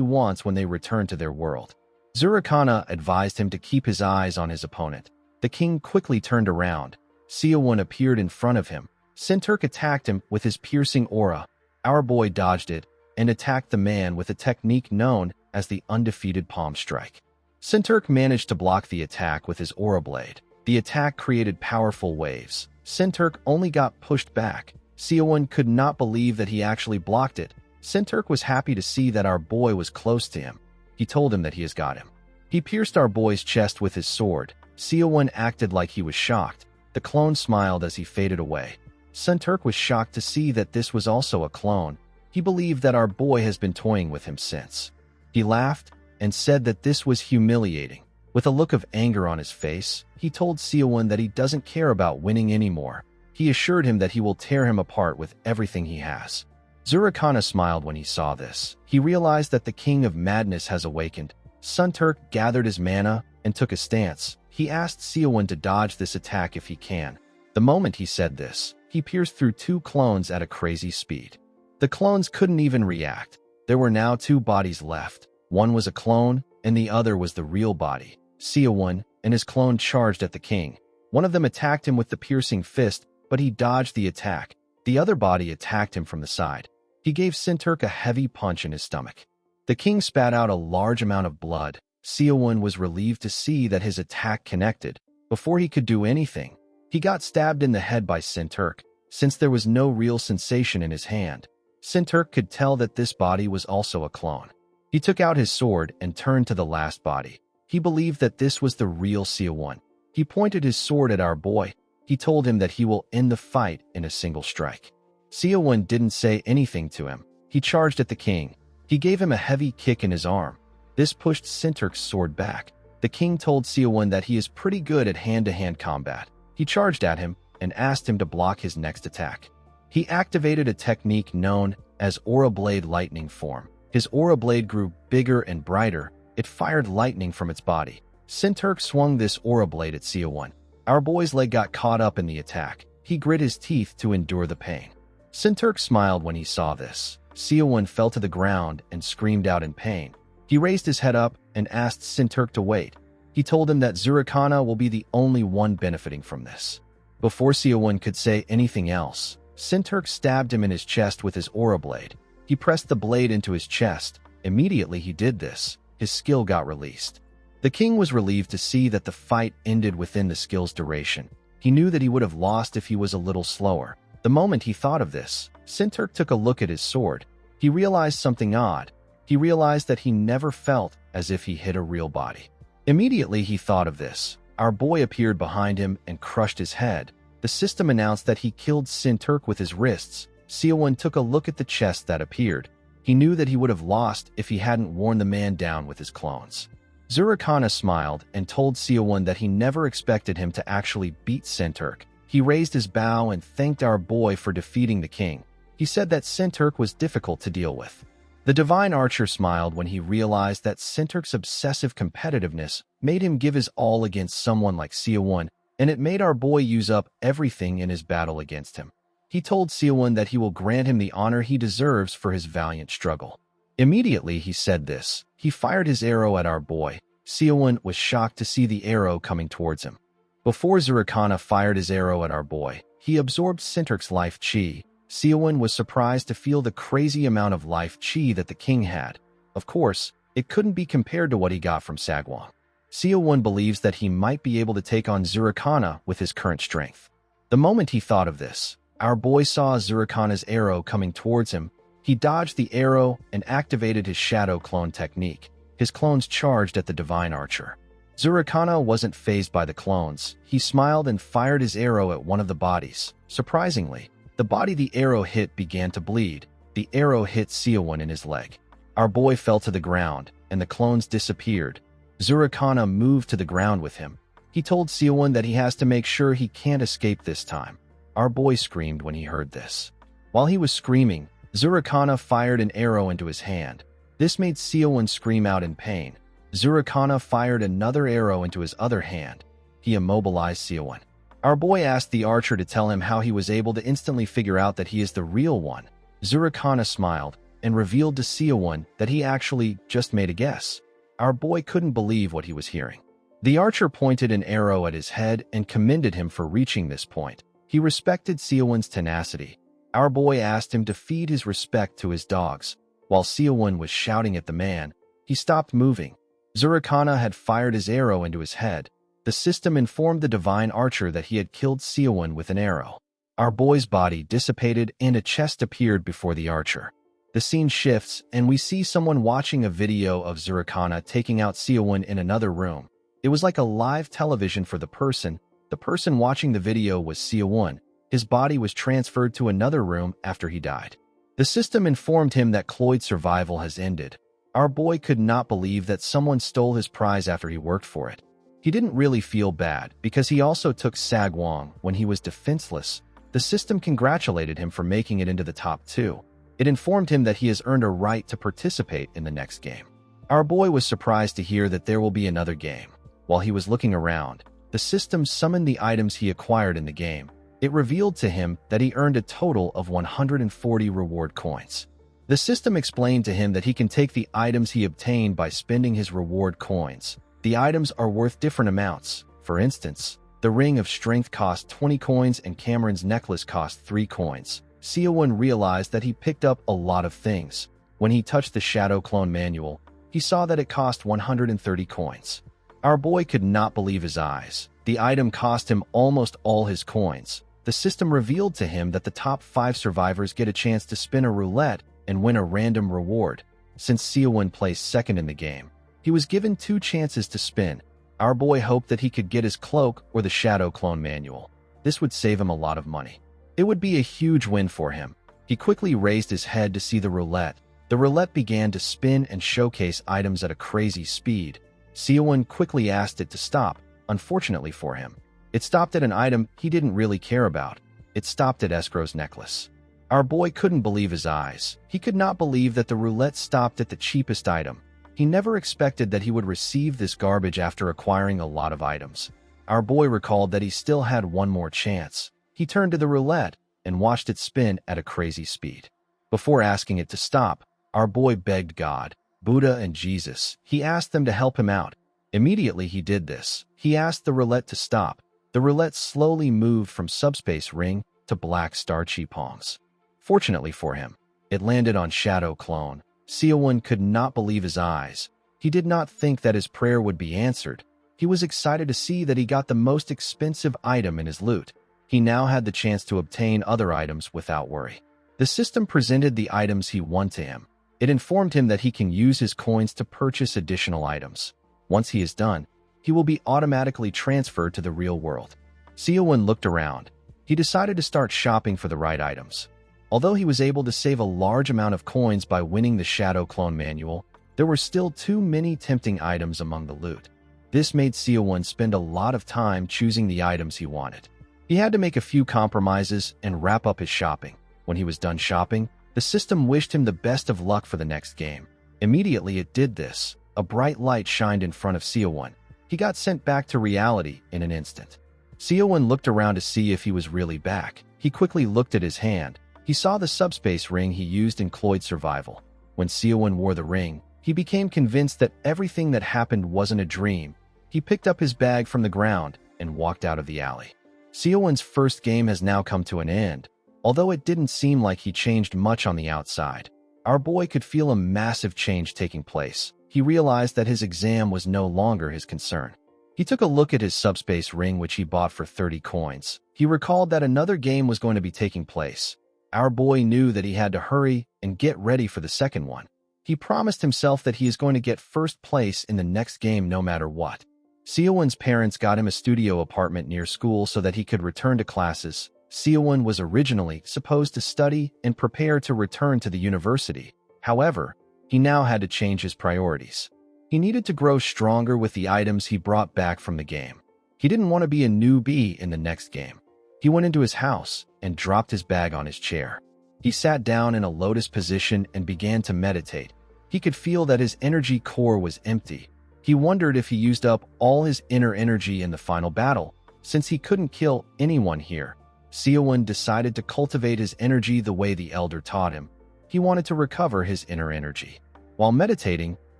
wants when they return to their world. Zurikana advised him to keep his eyes on his opponent. The king quickly turned around. Seowon appeared in front of him. Sinturk attacked him with his piercing aura. Our boy dodged it and attacked the man with a technique known as the undefeated palm strike. Sinturk managed to block the attack with his aura blade. The attack created powerful waves. Sinturk only got pushed back. Seowon could not believe that he actually blocked it. Sinturk was happy to see that our boy was close to him. He told him that he has got him. He pierced our boy's chest with his sword. Seowon acted like he was shocked. The clone smiled as he faded away. Sinturk was shocked to see that this was also a clone. He believed that our boy has been toying with him since. He laughed and said that this was humiliating. With a look of anger on his face, he told Seowon that he doesn't care about winning anymore. He assured him that he will tear him apart with everything he has. Zurikana smiled when he saw this. He realized that the king of madness has awakened. Sinturk gathered his mana and took a stance. He asked Seowon to dodge this attack if he can. The moment he said this, he pierced through 2 clones at a crazy speed. The clones couldn't even react. There were now 2 bodies left. One was a clone, and the other was the real body. Seowon and his clone charged at the king. One of them attacked him with the piercing fist, but he dodged the attack. The other body attacked him from the side. He gave Sinturk a heavy punch in his stomach. The king spat out a large amount of blood. Seowon was relieved to see that his attack connected. Before he could do anything, he got stabbed in the head by Sinturk. Since there was no real sensation in his hand, Sinturk could tell that this body was also a clone. He took out his sword and turned to the last body. He believed that this was the real Seowon. He pointed his sword at our boy. He told him that he will end the fight in a single strike. Seowon didn't say anything to him. He charged at the king. He gave him a heavy kick in his arm. This pushed Sinturk's sword back. The king told Seowon that he is pretty good at hand-to-hand combat. He charged at him and asked him to block his next attack. He activated a technique known as Aura Blade Lightning Form. His Aura Blade grew bigger and brighter. It fired lightning from its body. Sinturk swung this Aura Blade at Seowon. Our boy's leg got caught up in the attack. He grit his teeth to endure the pain. Sinturk smiled when he saw this. Seowon fell to the ground and screamed out in pain. He raised his head up and asked Sinturk to wait. He told him that Zurikana will be the only one benefiting from this. Before Seowon could say anything else, Sinturk stabbed him in his chest with his aura blade. He pressed the blade into his chest. Immediately he did this, his skill got released. The king was relieved to see that the fight ended within the skill's duration. He knew that he would have lost if he was a little slower. The moment he thought of this, Sinturk took a look at his sword. He realized something odd. He realized that he never felt as if he hit a real body. Immediately he thought of this. Our boy appeared behind him and crushed his head. The system announced that he killed Sinturk with his wrists. Seowon took a look at the chest that appeared. He knew that he would have lost if he hadn't worn the man down with his clones. Zurikana smiled and told Seowon that he never expected him to actually beat Sinturk. He raised his bow and thanked our boy for defeating the king. He said that Sinturk was difficult to deal with. The divine archer smiled when he realized that Sinturk's obsessive competitiveness made him give his all against someone like Seowon, and it made our boy use up everything in his battle against him. He told Seowon that he will grant him the honor he deserves for his valiant struggle. Immediately he said this. He fired his arrow at our boy. Seowon was shocked to see the arrow coming towards him. Before Zurikana fired his arrow at our boy, he absorbed Sinturk's life chi. Seowon was surprised to feel the crazy amount of life chi that the king had. Of course, it couldn't be compared to what he got from Sagwon. Seowon believes that he might be able to take on Zurikana with his current strength. The moment he thought of this, our boy saw Zurikana's arrow coming towards him. He dodged the arrow and activated his shadow clone technique. His clones charged at the divine archer. Zurikana wasn't fazed by the clones. He smiled and fired his arrow at one of the bodies. Surprisingly, the body the arrow hit began to bleed. The arrow hit Seowon in his leg. Our boy fell to the ground, and the clones disappeared. Zurikana moved to the ground with him. He told Seowon that he has to make sure he can't escape this time. Our boy screamed when he heard this. While he was screaming, Zurikana fired an arrow into his hand. This made Seowon scream out in pain. Zurikana fired another arrow into his other hand. He immobilized Seowon. Our boy asked the archer to tell him how he was able to instantly figure out that he is the real one. Zurikana smiled and revealed to Seowon that he actually just made a guess. Our boy couldn't believe what he was hearing. The archer pointed an arrow at his head and commended him for reaching this point. He respected Seowon's tenacity. Our boy asked him to feed his respect to his dogs. While Seowon was shouting at the man, he stopped moving. Zurikana had fired his arrow into his head. The system informed the divine archer that he had killed Seowon with an arrow. Our boy's body dissipated and a chest appeared before the archer. The scene shifts and we see someone watching a video of Zurikana taking out Seowon in another room. It was like a live television for the person. The person watching the video was Seowon. His body was transferred to another room after he died. The system informed him that Cloyd's survival has ended. Our boy could not believe that someone stole his prize after he worked for it. He didn't really feel bad because he also took Sagwong when he was defenseless. The system congratulated him for making it into the top 2. It informed him that he has earned a right to participate in the next game. Our boy was surprised to hear that there will be another game. While he was looking around, the system summoned the items he acquired in the game. It revealed to him that he earned a total of 140 reward coins. The system explained to him that he can take the items he obtained by spending his reward coins. The items are worth different amounts. For instance, the Ring of Strength cost 20 coins and Cameron's necklace cost 3 coins. Seowon realized that he picked up a lot of things. When he touched the Shadow Clone manual, he saw that it cost 130 coins. Our boy could not believe his eyes. The item cost him almost all his coins. The system revealed to him that the top 5 survivors get a chance to spin a roulette and win a random reward. Since Seowon placed second in the game, he was given 2 chances to spin. Our boy hoped that he could get his cloak or the Shadow Clone manual. This would save him a lot of money. It would be a huge win for him. He quickly raised his head to see the roulette. The roulette began to spin and showcase items at a crazy speed. Seowon quickly asked it to stop. Unfortunately for him, it stopped at an item he didn't really care about. It stopped at Escrow's necklace. Our boy couldn't believe his eyes. He could not believe that the roulette stopped at the cheapest item. He never expected that he would receive this garbage after acquiring a lot of items. Our boy recalled that he still had one more chance. He turned to the roulette and watched it spin at a crazy speed. Before asking it to stop, our boy begged God, Buddha, and Jesus. He asked them to help him out. Immediately he did this. He asked the roulette to stop. The roulette slowly moved from Subspace Ring to Black Star Chi Palms. Fortunately for him, it landed on Shadow Clone. Seowon could not believe his eyes. He did not think that his prayer would be answered. He was excited to see that he got the most expensive item in his loot. He now had the chance to obtain other items without worry. The system presented the items he won to him. It informed him that he can use his coins to purchase additional items. Once he is done, he will be automatically transferred to the real world. Seowon looked around. He decided to start shopping for the right items. Although he was able to save a large amount of coins by winning the Shadow Clone manual, there were still too many tempting items among the loot. This made Seowon spend a lot of time choosing the items he wanted. He had to make a few compromises and wrap up his shopping. When he was done shopping, the system wished him the best of luck for the next game. Immediately it did this. A bright light shined in front of Seowon. He got sent back to reality in an instant. Seowon looked around to see if he was really back. He quickly looked at his hand. He saw the subspace ring he used in Cloyd's survival. When Seowon wore the ring, he became convinced that everything that happened wasn't a dream. He picked up his bag from the ground and walked out of the alley. Seowon's first game has now come to an end. Although it didn't seem like he changed much on the outside, our boy could feel a massive change taking place. He realized that his exam was no longer his concern. He took a look at his subspace ring, which he bought for 30 coins. He recalled that another game was going to be taking place. Our boy knew that he had to hurry and get ready for the second one. He promised himself that he is going to get first place in the next game no matter what. Seowon's parents got him a studio apartment near school so that he could return to classes. Seowon was originally supposed to study and prepare to return to the university. However, he now had to change his priorities. He needed to grow stronger with the items he brought back from the game. He didn't want to be a newbie in the next game. He went into his house and dropped his bag on his chair. He sat down in a lotus position and began to meditate. He could feel that his energy core was empty. He wondered if he used up all his inner energy in the final battle, since he couldn't kill anyone here. Seowon decided to cultivate his energy the way the elder taught him. He wanted to recover his inner energy. While meditating,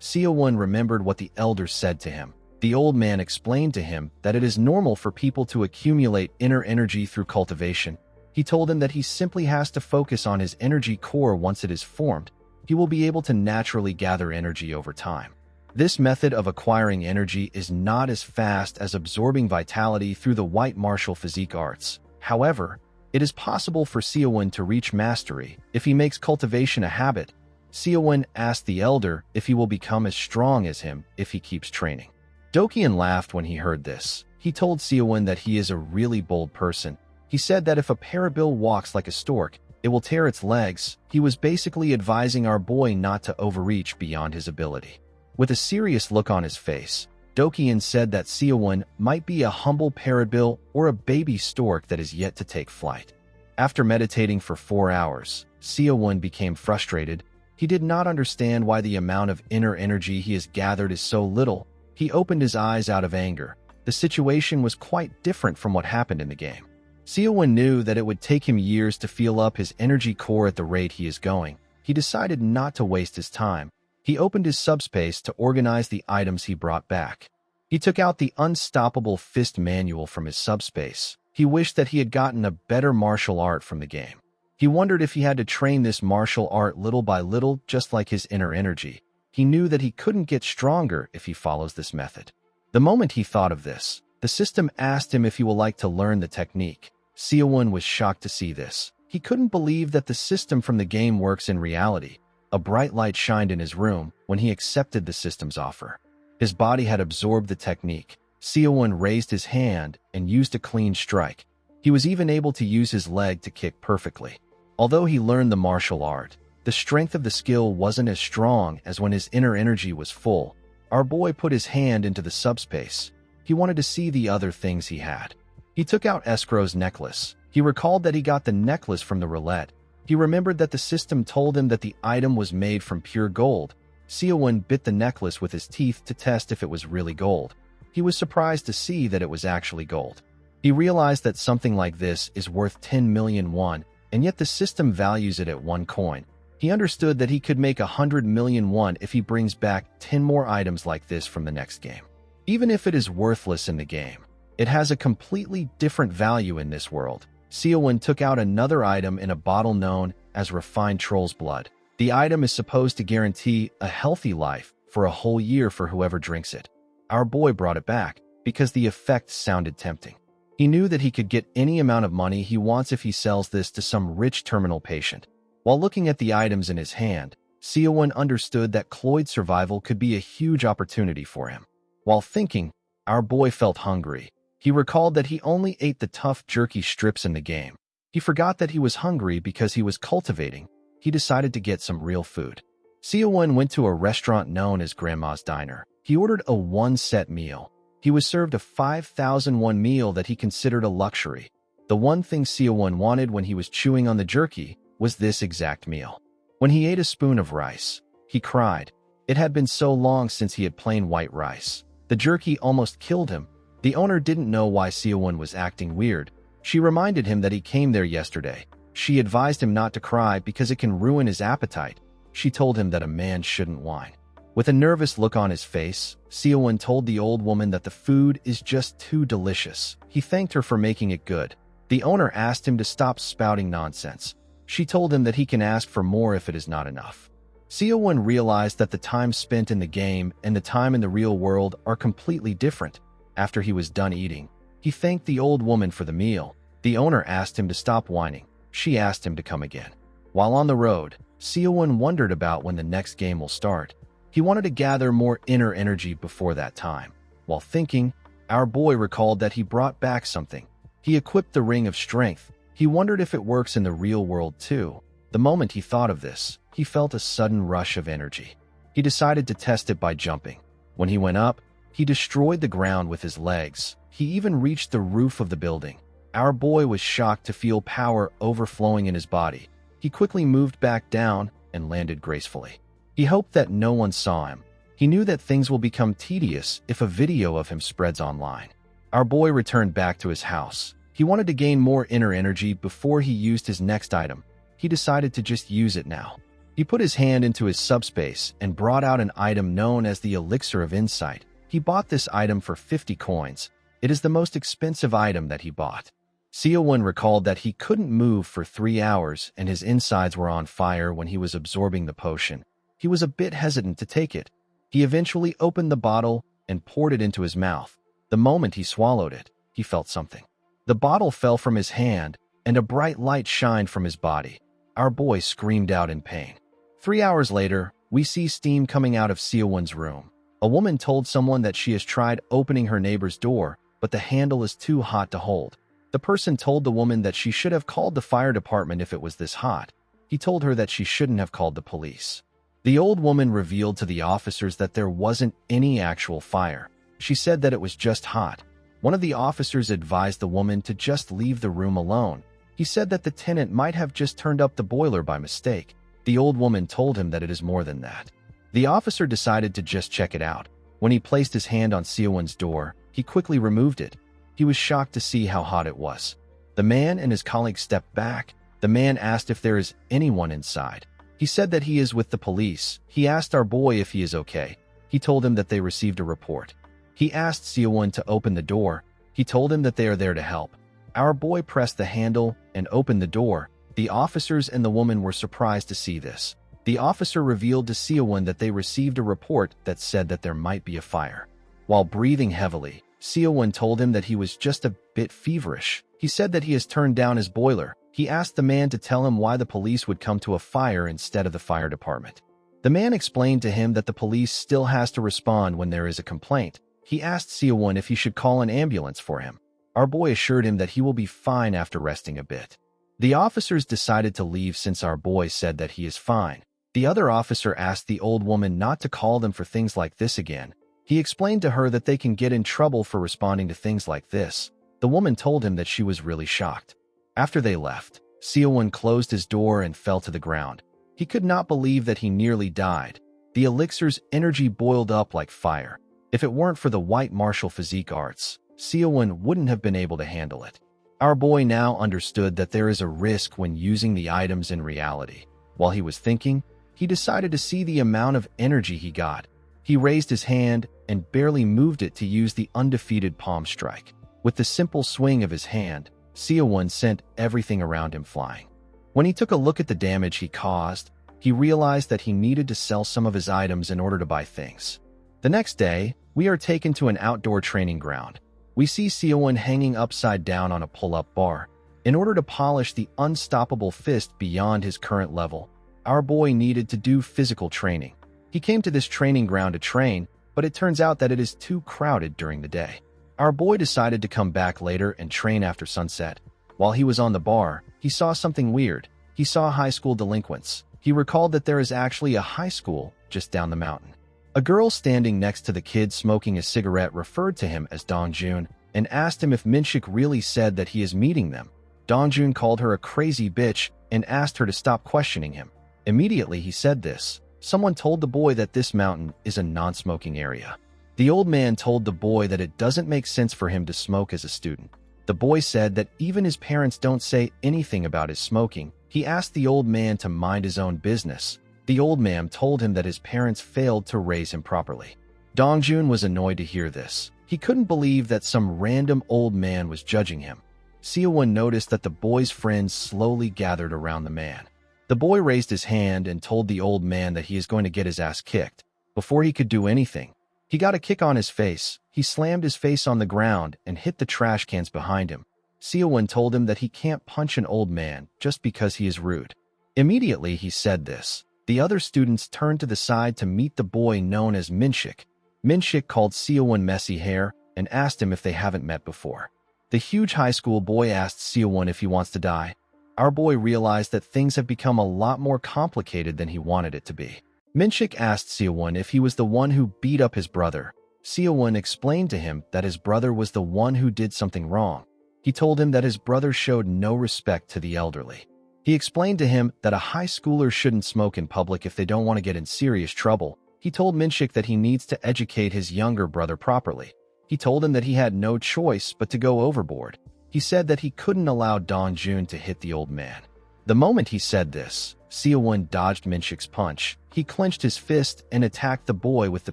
Seowon remembered what the elder said to him. The old man explained to him that it is normal for people to accumulate inner energy through cultivation. He told him that he simply has to focus on his energy core. Once it is formed, he will be able to naturally gather energy over time. This method of acquiring energy is not as fast as absorbing vitality through the white martial physique arts. However, it is possible for Seowon to reach mastery if he makes cultivation a habit. Seowon asked the elder if he will become as strong as him if he keeps training. Dokyeon laughed when he heard this. He told Seowon that he is a really bold person. He said that if a parabil walks like a stork, it will tear its legs. He was basically advising our boy not to overreach beyond his ability. With a serious look on his face, Dokyeon said that Seowon might be a humble parabil or a baby stork that is yet to take flight. After meditating for 4 hours, Seowon became frustrated. He did not understand why the amount of inner energy he has gathered is so little. He opened his eyes out of anger. The situation was quite different from what happened in the game. Seowon knew that it would take him years to feel up his energy core at the rate he is going. He decided not to waste his time. He opened his subspace to organize the items he brought back. He took out the Unstoppable Fist manual from his subspace. He wished that he had gotten a better martial art from the game. He wondered if he had to train this martial art little by little, just like his inner energy. He knew that he couldn't get stronger if he follows this method. The moment he thought of this, the system asked him if he would like to learn the technique. Seowon was shocked to see this. He couldn't believe that the system from the game works in reality. A bright light shined in his room when he accepted the system's offer. His body had absorbed the technique. Seowon raised his hand and used a clean strike. He was even able to use his leg to kick perfectly. Although he learned the martial art, the strength of the skill wasn't as strong as when his inner energy was full. Our boy put his hand into the subspace. He wanted to see the other things he had. He took out Escrow's necklace. He recalled that he got the necklace from the roulette. He remembered that the system told him that the item was made from pure gold. Seowon bit the necklace with his teeth to test if it was really gold. He was surprised to see that it was actually gold. He realized that something like this is worth 10 million won, and yet the system values it at 1 coin. He understood that he could make 100 million won if he brings back 10 more items like this from the next game. Even if it is worthless in the game, it has a completely different value in this world. Seowon took out another item in a bottle known as refined troll's blood. The item is supposed to guarantee a healthy life for a whole year for whoever drinks it. Our boy brought it back because the effect sounded tempting. He knew that he could get any amount of money he wants if he sells this to some rich terminal patient. While looking at the items in his hand, Seowon understood that Cloyd's survival could be a huge opportunity for him. While thinking, our boy felt hungry. He recalled that he only ate the tough jerky strips in the game. He forgot that he was hungry because he was cultivating. He decided to get some real food. Seowon went to a restaurant known as Grandma's Diner. He ordered a one-set meal. He was served a 5,001 meal that he considered a luxury. The one thing Seowon wanted when he was chewing on the jerky was this exact meal. When he ate a spoon of rice, he cried. It had been so long since he had plain white rice. The jerky almost killed him. The owner didn't know why Seowon was acting weird. She reminded him that he came there yesterday. She advised him not to cry because it can ruin his appetite. She told him that a man shouldn't whine. With a nervous look on his face, Seowon told the old woman that the food is just too delicious. He thanked her for making it good. The owner asked him to stop spouting nonsense. She told him that he can ask for more if it is not enough. Seowon realized that the time spent in the game and the time in the real world are completely different. After he was done eating, he thanked the old woman for the meal. The owner asked him to stop whining. She asked him to come again. While on the road, Seowon wondered about when the next game will start. He wanted to gather more inner energy before that time. While thinking, our boy recalled that he brought back something. He equipped the Ring of Strength. He wondered if it works in the real world too. The moment he thought of this, he felt a sudden rush of energy. He decided to test it by jumping. When he went up, he destroyed the ground with his legs. He even reached the roof of the building. Our boy was shocked to feel power overflowing in his body. He quickly moved back down and landed gracefully. He hoped that no one saw him. He knew that things will become tedious if a video of him spreads online. Our boy returned back to his house. He wanted to gain more inner energy before he used his next item. He decided to just use it now. He put his hand into his subspace and brought out an item known as the Elixir of Insight. He bought this item for 50 coins. It is the most expensive item that he bought. Seo-won recalled that he couldn't move for 3 hours and his insides were on fire when he was absorbing the potion. He was a bit hesitant to take it. He eventually opened the bottle and poured it into his mouth. The moment he swallowed it, he felt something. The bottle fell from his hand and a bright light shined from his body. Our boy screamed out in pain. 3 hours later, we see steam coming out of Seo-won's room. A woman told someone that she has tried opening her neighbor's door, but the handle is too hot to hold. The person told the woman that she should have called the fire department if it was this hot. He told her that she shouldn't have called the police. The old woman revealed to the officers that there wasn't any actual fire. She said that it was just hot. One of the officers advised the woman to just leave the room alone. He said that the tenant might have just turned up the boiler by mistake. The old woman told him that it is more than that. The officer decided to just check it out. When he placed his hand on Seo-won's door, he quickly removed it. He was shocked to see how hot it was. The man and his colleague stepped back. The man asked if there is anyone inside. He said that he is with the police. He asked our boy if he is okay. He told him that they received a report. He asked Seo-won to open the door. He told him that they are there to help. Our boy pressed the handle and opened the door. The officers and the woman were surprised to see this. The officer revealed to Seo-won that they received a report that said that there might be a fire. While breathing heavily, Seo-won told him that he was just a bit feverish. He said that he has turned down his boiler. He asked the man to tell him why the police would come to a fire instead of the fire department. The man explained to him that the police still has to respond when there is a complaint. He asked Seo-won if he should call an ambulance for him. Our boy assured him that he will be fine after resting a bit. The officers decided to leave since our boy said that he is fine. The other officer asked the old woman not to call them for things like this again. He explained to her that they can get in trouble for responding to things like this. The woman told him that she was really shocked. After they left, Seo-won closed his door and fell to the ground. He could not believe that he nearly died. The elixir's energy boiled up like fire. If it weren't for the white martial physique arts, Seo-won wouldn't have been able to handle it. Our boy now understood that there is a risk when using the items in reality. While he was thinking, he decided to see the amount of energy he got. He raised his hand and barely moved it to use the undefeated palm strike. With the simple swing of his hand, Seo-won sent everything around him flying. When he took a look at the damage he caused, he realized that he needed to sell some of his items in order to buy things. The next day, we are taken to an outdoor training ground. We see Seo-won hanging upside down on a pull-up bar. In order to polish the unstoppable fist beyond his current level, our boy needed to do physical training. He came to this training ground to train, but it turns out that it is too crowded during the day. Our boy decided to come back later and train after sunset. While he was on the bar, he saw something weird. He saw high school delinquents. He recalled that there is actually a high school just down the mountain. A girl standing next to the kid smoking a cigarette referred to him as Dongjun and asked him if Minshik really said that he is meeting them. Dongjun called her a crazy bitch and asked her to stop questioning him. Immediately he said this. Someone told the boy that this mountain is a non-smoking area. The old man told the boy that it doesn't make sense for him to smoke as a student. The boy said that even his parents don't say anything about his smoking. He asked the old man to mind his own business. The old man told him that his parents failed to raise him properly. Dongjun was annoyed to hear this. He couldn't believe that some random old man was judging him. Seo-won noticed that the boy's friends slowly gathered around the man. The boy raised his hand and told the old man that he is going to get his ass kicked. Before he could do anything, he got a kick on his face. He slammed his face on the ground and hit the trash cans behind him. Seo-won told him that he can't punch an old man just because he is rude. Immediately he said this. The other students turned to the side to meet the boy known as Minshik. Minshik called Seo-won messy hair and asked him if they haven't met before. The huge high school boy asked Seo-won if he wants to die. Our boy realized that things have become a lot more complicated than he wanted it to be. Minshik asked Seo-won if he was the one who beat up his brother. Seowon explained to him that his brother was the one who did something wrong. He told him that his brother showed no respect to the elderly. He explained to him that a high schooler shouldn't smoke in public if they don't want to get in serious trouble. He told Minshik that he needs to educate his younger brother properly. He told him that he had no choice but to go overboard. He said that he couldn't allow Dongjun to hit the old man. The moment he said this, Seowon dodged Minshik's punch. He clenched his fist and attacked the boy with the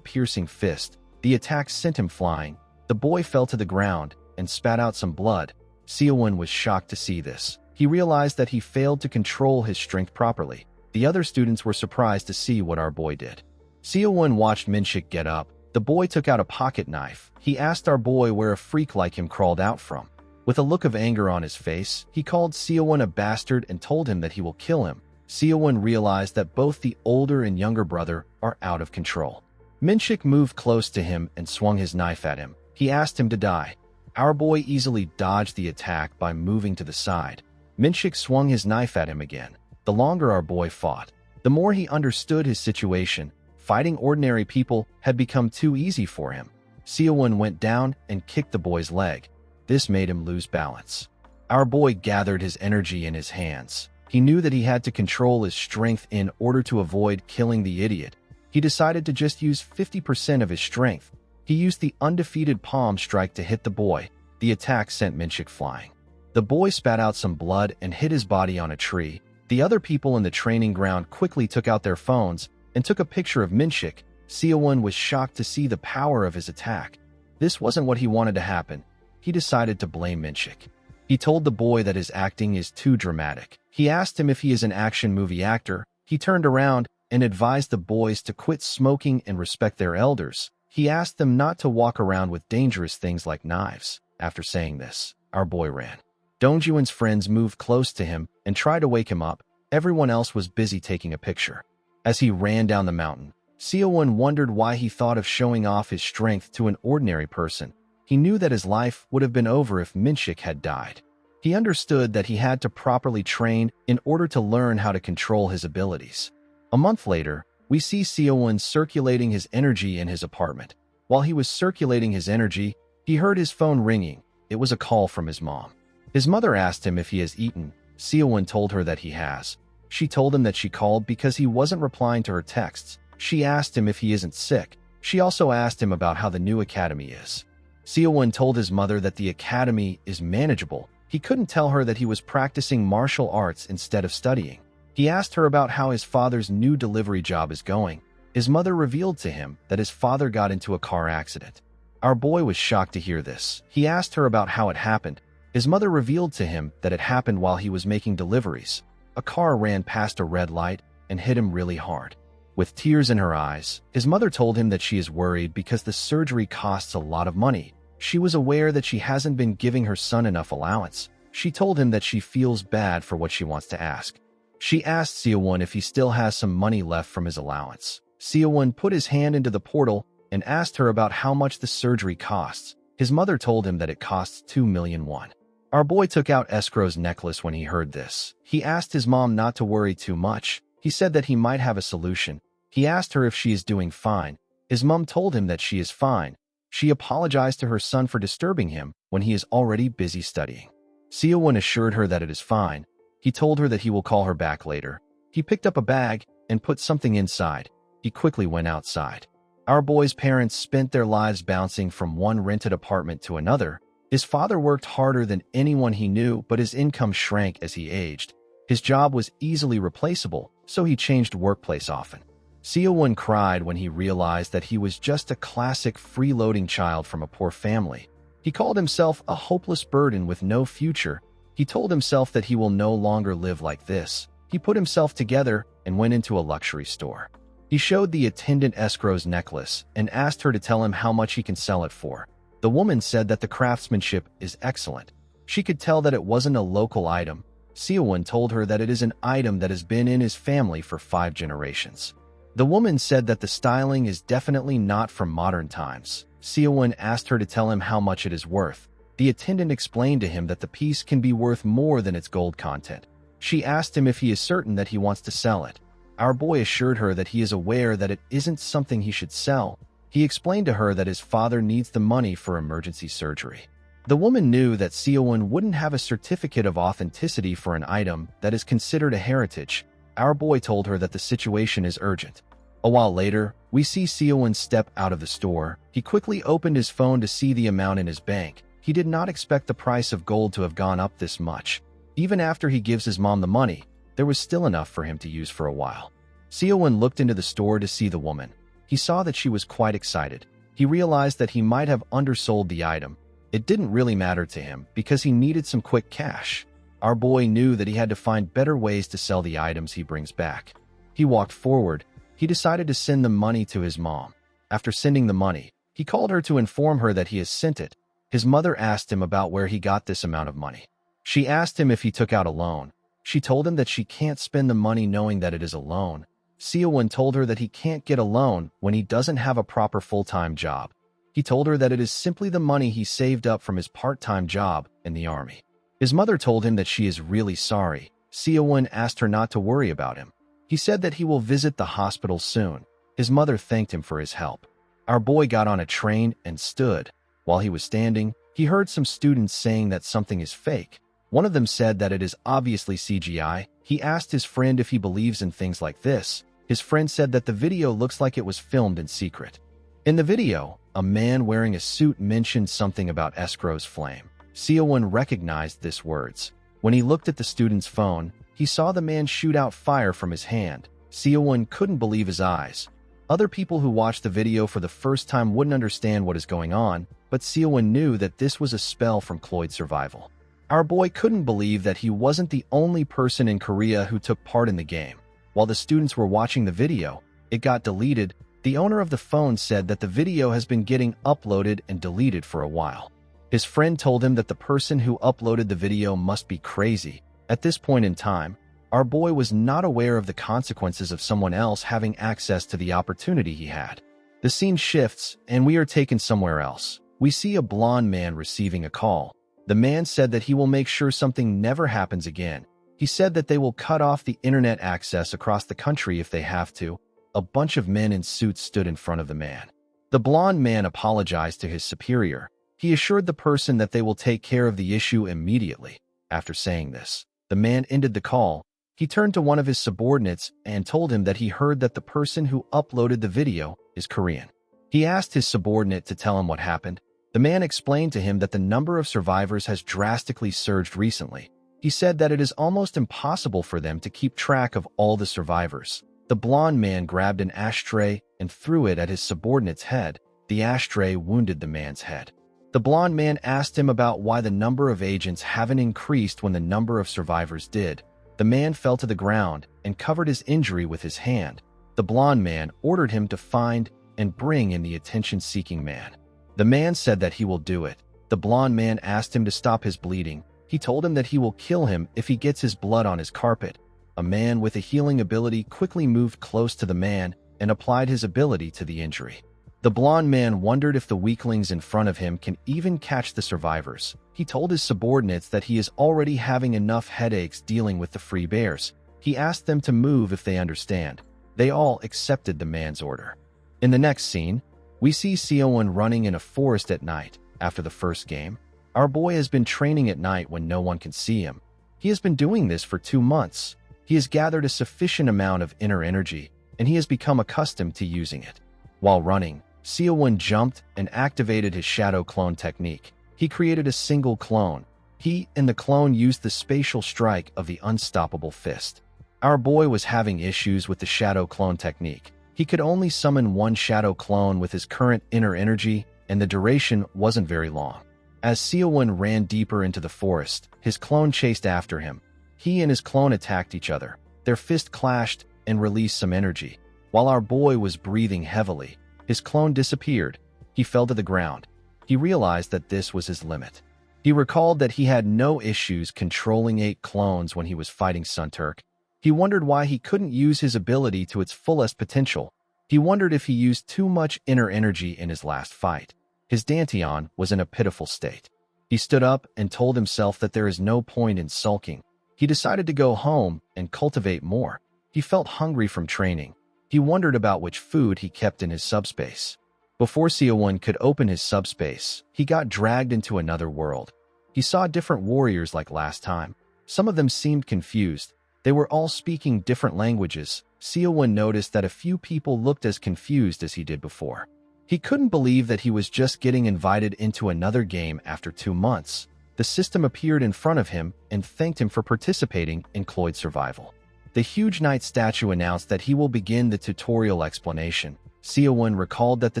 piercing fist. The attack sent him flying. The boy fell to the ground and spat out some blood. Seowon was shocked to see this. He realized that he failed to control his strength properly. The other students were surprised to see what our boy did. Seowon watched Minshik get up. The boy took out a pocket knife. He asked our boy where a freak like him crawled out from. With a look of anger on his face, he called Seowon a bastard and told him that he will kill him. Seowon realized that both the older and younger brother are out of control. Minshik moved close to him and swung his knife at him. He asked him to die. Our boy easily dodged the attack by moving to the side. Minshik swung his knife at him again. The longer our boy fought, the more he understood his situation. Fighting ordinary people had become too easy for him. Seowon went down and kicked the boy's leg. This made him lose balance. Our boy gathered his energy in his hands. He knew that he had to control his strength in order to avoid killing the idiot. He decided to just use 50% of his strength. He used the undefeated palm strike to hit the boy. The attack sent Minshik flying. The boy spat out some blood and hit his body on a tree. The other people in the training ground quickly took out their phones and took a picture of Minshik. Seowon was shocked to see the power of his attack. This wasn't what he wanted to happen. He decided to blame Minshik. He told the boy that his acting is too dramatic. He asked him if he is an action movie actor. He turned around and advised the boys to quit smoking and respect their elders. He asked them not to walk around with dangerous things like knives. After saying this, our boy ran. Dongjun's friends moved close to him and tried to wake him up. Everyone else was busy taking a picture. As he ran down the mountain, Seowon wondered why he thought of showing off his strength to an ordinary person. He knew that his life would have been over if Minshik had died. He understood that he had to properly train in order to learn how to control his abilities. A month later, we see Seowon circulating his energy in his apartment. While he was circulating his energy, he heard his phone ringing. It was a call from his mom. His mother asked him if he has eaten. Seowon told her that he has. She told him that she called because he wasn't replying to her texts. She asked him if he isn't sick. She also asked him about how the new academy is. Seowon told his mother that the academy is manageable. He couldn't tell her that he was practicing martial arts instead of studying. He asked her about how his father's new delivery job is going. His mother revealed to him that his father got into a car accident. Our boy was shocked to hear this. He asked her about how it happened. His mother revealed to him that it happened while he was making deliveries. A car ran past a red light and hit him really hard. With tears in her eyes, his mother told him that she is worried because the surgery costs a lot of money. She was aware that she hasn't been giving her son enough allowance. She told him that she feels bad for what she wants to ask. She asked Seowon if he still has some money left from his allowance. Seowon put his hand into the portal and asked her about how much the surgery costs. His mother told him that it costs 2 million won. Our boy took out Escrow's necklace when he heard this. He asked his mom not to worry too much. He said that he might have a solution. He asked her if she is doing fine. His mom told him that she is fine. She apologized to her son for disturbing him when he is already busy studying. Seowon assured her that it is fine. He told her that he will call her back later. He picked up a bag and put something inside. He quickly went outside. Our boy's parents spent their lives bouncing from one rented apartment to another. His father worked harder than anyone he knew, but his income shrank as he aged. His job was easily replaceable, so he changed workplace often. Seowon cried when he realized that he was just a classic freeloading child from a poor family. He called himself a hopeless burden with no future. He told himself that he will no longer live like this. He put himself together and went into a luxury store. He showed the attendant Escrow's necklace and asked her to tell him how much he can sell it for. The woman said that the craftsmanship is excellent. She could tell that it wasn't a local item. Seowon told her that it is an item that has been in his family for 5 generations. The woman said that the styling is definitely not from modern times. Seowon asked her to tell him how much it is worth. The attendant explained to him that the piece can be worth more than its gold content. She asked him if he is certain that he wants to sell it. Our boy assured her that he is aware that it isn't something he should sell. He explained to her that his father needs the money for emergency surgery. The woman knew that Seowon wouldn't have a certificate of authenticity for an item that is considered a heritage. Our boy told her that the situation is urgent. A while later, we see Seowon step out of the store. He quickly opened his phone to see the amount in his bank. He did not expect the price of gold to have gone up this much. Even after he gives his mom the money, there was still enough for him to use for a while. Seowon looked into the store to see the woman. He saw that she was quite excited. He realized that he might have undersold the item. It didn't really matter to him because he needed some quick cash. Our boy knew that he had to find better ways to sell the items he brings back. He walked forward. He decided to send the money to his mom. After sending the money, he called her to inform her that he has sent it. His mother asked him about where he got this amount of money. She asked him if he took out a loan. She told him that she can't spend the money knowing that it is a loan. Seowon told her that he can't get a loan when he doesn't have a proper full-time job. He told her that it is simply the money he saved up from his part-time job in the army. His mother told him that she is really sorry. Seowon asked her not to worry about him. He said that he will visit the hospital soon. His mother thanked him for his help. Our boy got on a train and stood. While he was standing, he heard some students saying that something is fake. One of them said that it is obviously CGI. He asked his friend if he believes in things like this. His friend said that the video looks like it was filmed in secret. In the video, a man wearing a suit mentioned something about escrow's flame. Seowon recognized these words. When he looked at the student's phone, he saw the man shoot out fire from his hand. Seowon couldn't believe his eyes. Other people who watched the video for the first time wouldn't understand what is going on, but Seowon knew that this was a spell from Cloyd's survival. Our boy couldn't believe that he wasn't the only person in Korea who took part in the game. While the students were watching the video, it got deleted. The owner of the phone said that the video has been getting uploaded and deleted for a while. His friend told him that the person who uploaded the video must be crazy. At this point in time, our boy was not aware of the consequences of someone else having access to the opportunity he had. The scene shifts, and we are taken somewhere else. We see a blonde man receiving a call. The man said that he will make sure something never happens again. He said that they will cut off the internet access across the country if they have to. A bunch of men in suits stood in front of the man. The blonde man apologized to his superior. He assured the person that they will take care of the issue immediately. After saying this, the man ended the call. He turned to one of his subordinates and told him that he heard that the person who uploaded the video is Korean. He asked his subordinate to tell him what happened. The man explained to him that the number of survivors has drastically surged recently. He said that it is almost impossible for them to keep track of all the survivors. The blonde man grabbed an ashtray and threw it at his subordinate's head. The ashtray wounded the man's head. The blonde man asked him about why the number of agents haven't increased when the number of survivors did. The man fell to the ground and covered his injury with his hand. The blonde man ordered him to find and bring in the attention-seeking man. The man said that he will do it. The blonde man asked him to stop his bleeding. He told him that he will kill him if he gets his blood on his carpet. A man with a healing ability quickly moved close to the man and applied his ability to the injury. The blonde man wondered if the weaklings in front of him can even catch the survivors. He told his subordinates that he is already having enough headaches dealing with the free bears. He asked them to move if they understand. They all accepted the man's order. In the next scene, we see Seowon running in a forest at night. After the first game, our boy has been training at night when no one can see him. He has been doing this for 2 months. He has gathered a sufficient amount of inner energy, and he has become accustomed to using it. While running, Seowon jumped and activated his shadow clone technique. He created a single clone. He and the clone used the spatial strike of the unstoppable fist. Our boy was having issues with the shadow clone technique. He could only summon one shadow clone with his current inner energy, and the duration wasn't very long. As Seowon ran deeper into the forest, his clone chased after him. He and his clone attacked each other. Their fists clashed and released some energy. While our boy was breathing heavily, his clone disappeared. He fell to the ground. He realized that this was his limit. He recalled that he had no issues controlling 8 clones when he was fighting Sunturk. He wondered why he couldn't use his ability to its fullest potential. He wondered if he used too much inner energy in his last fight. His Dantian was in a pitiful state. He stood up and told himself that there is no point in sulking. He decided to go home and cultivate more. He felt hungry from training. He wondered about which food he kept in his subspace. Before Seo-won could open his subspace, he got dragged into another world. He saw different warriors like last time. Some of them seemed confused. They were all speaking different languages. Seo-won noticed that a few people looked as confused as he did before. He couldn't believe that he was just getting invited into another game after 2 months. The system appeared in front of him and thanked him for participating in Cloyd Survival. The huge knight statue announced that he will begin the tutorial explanation. Seo-won recalled that the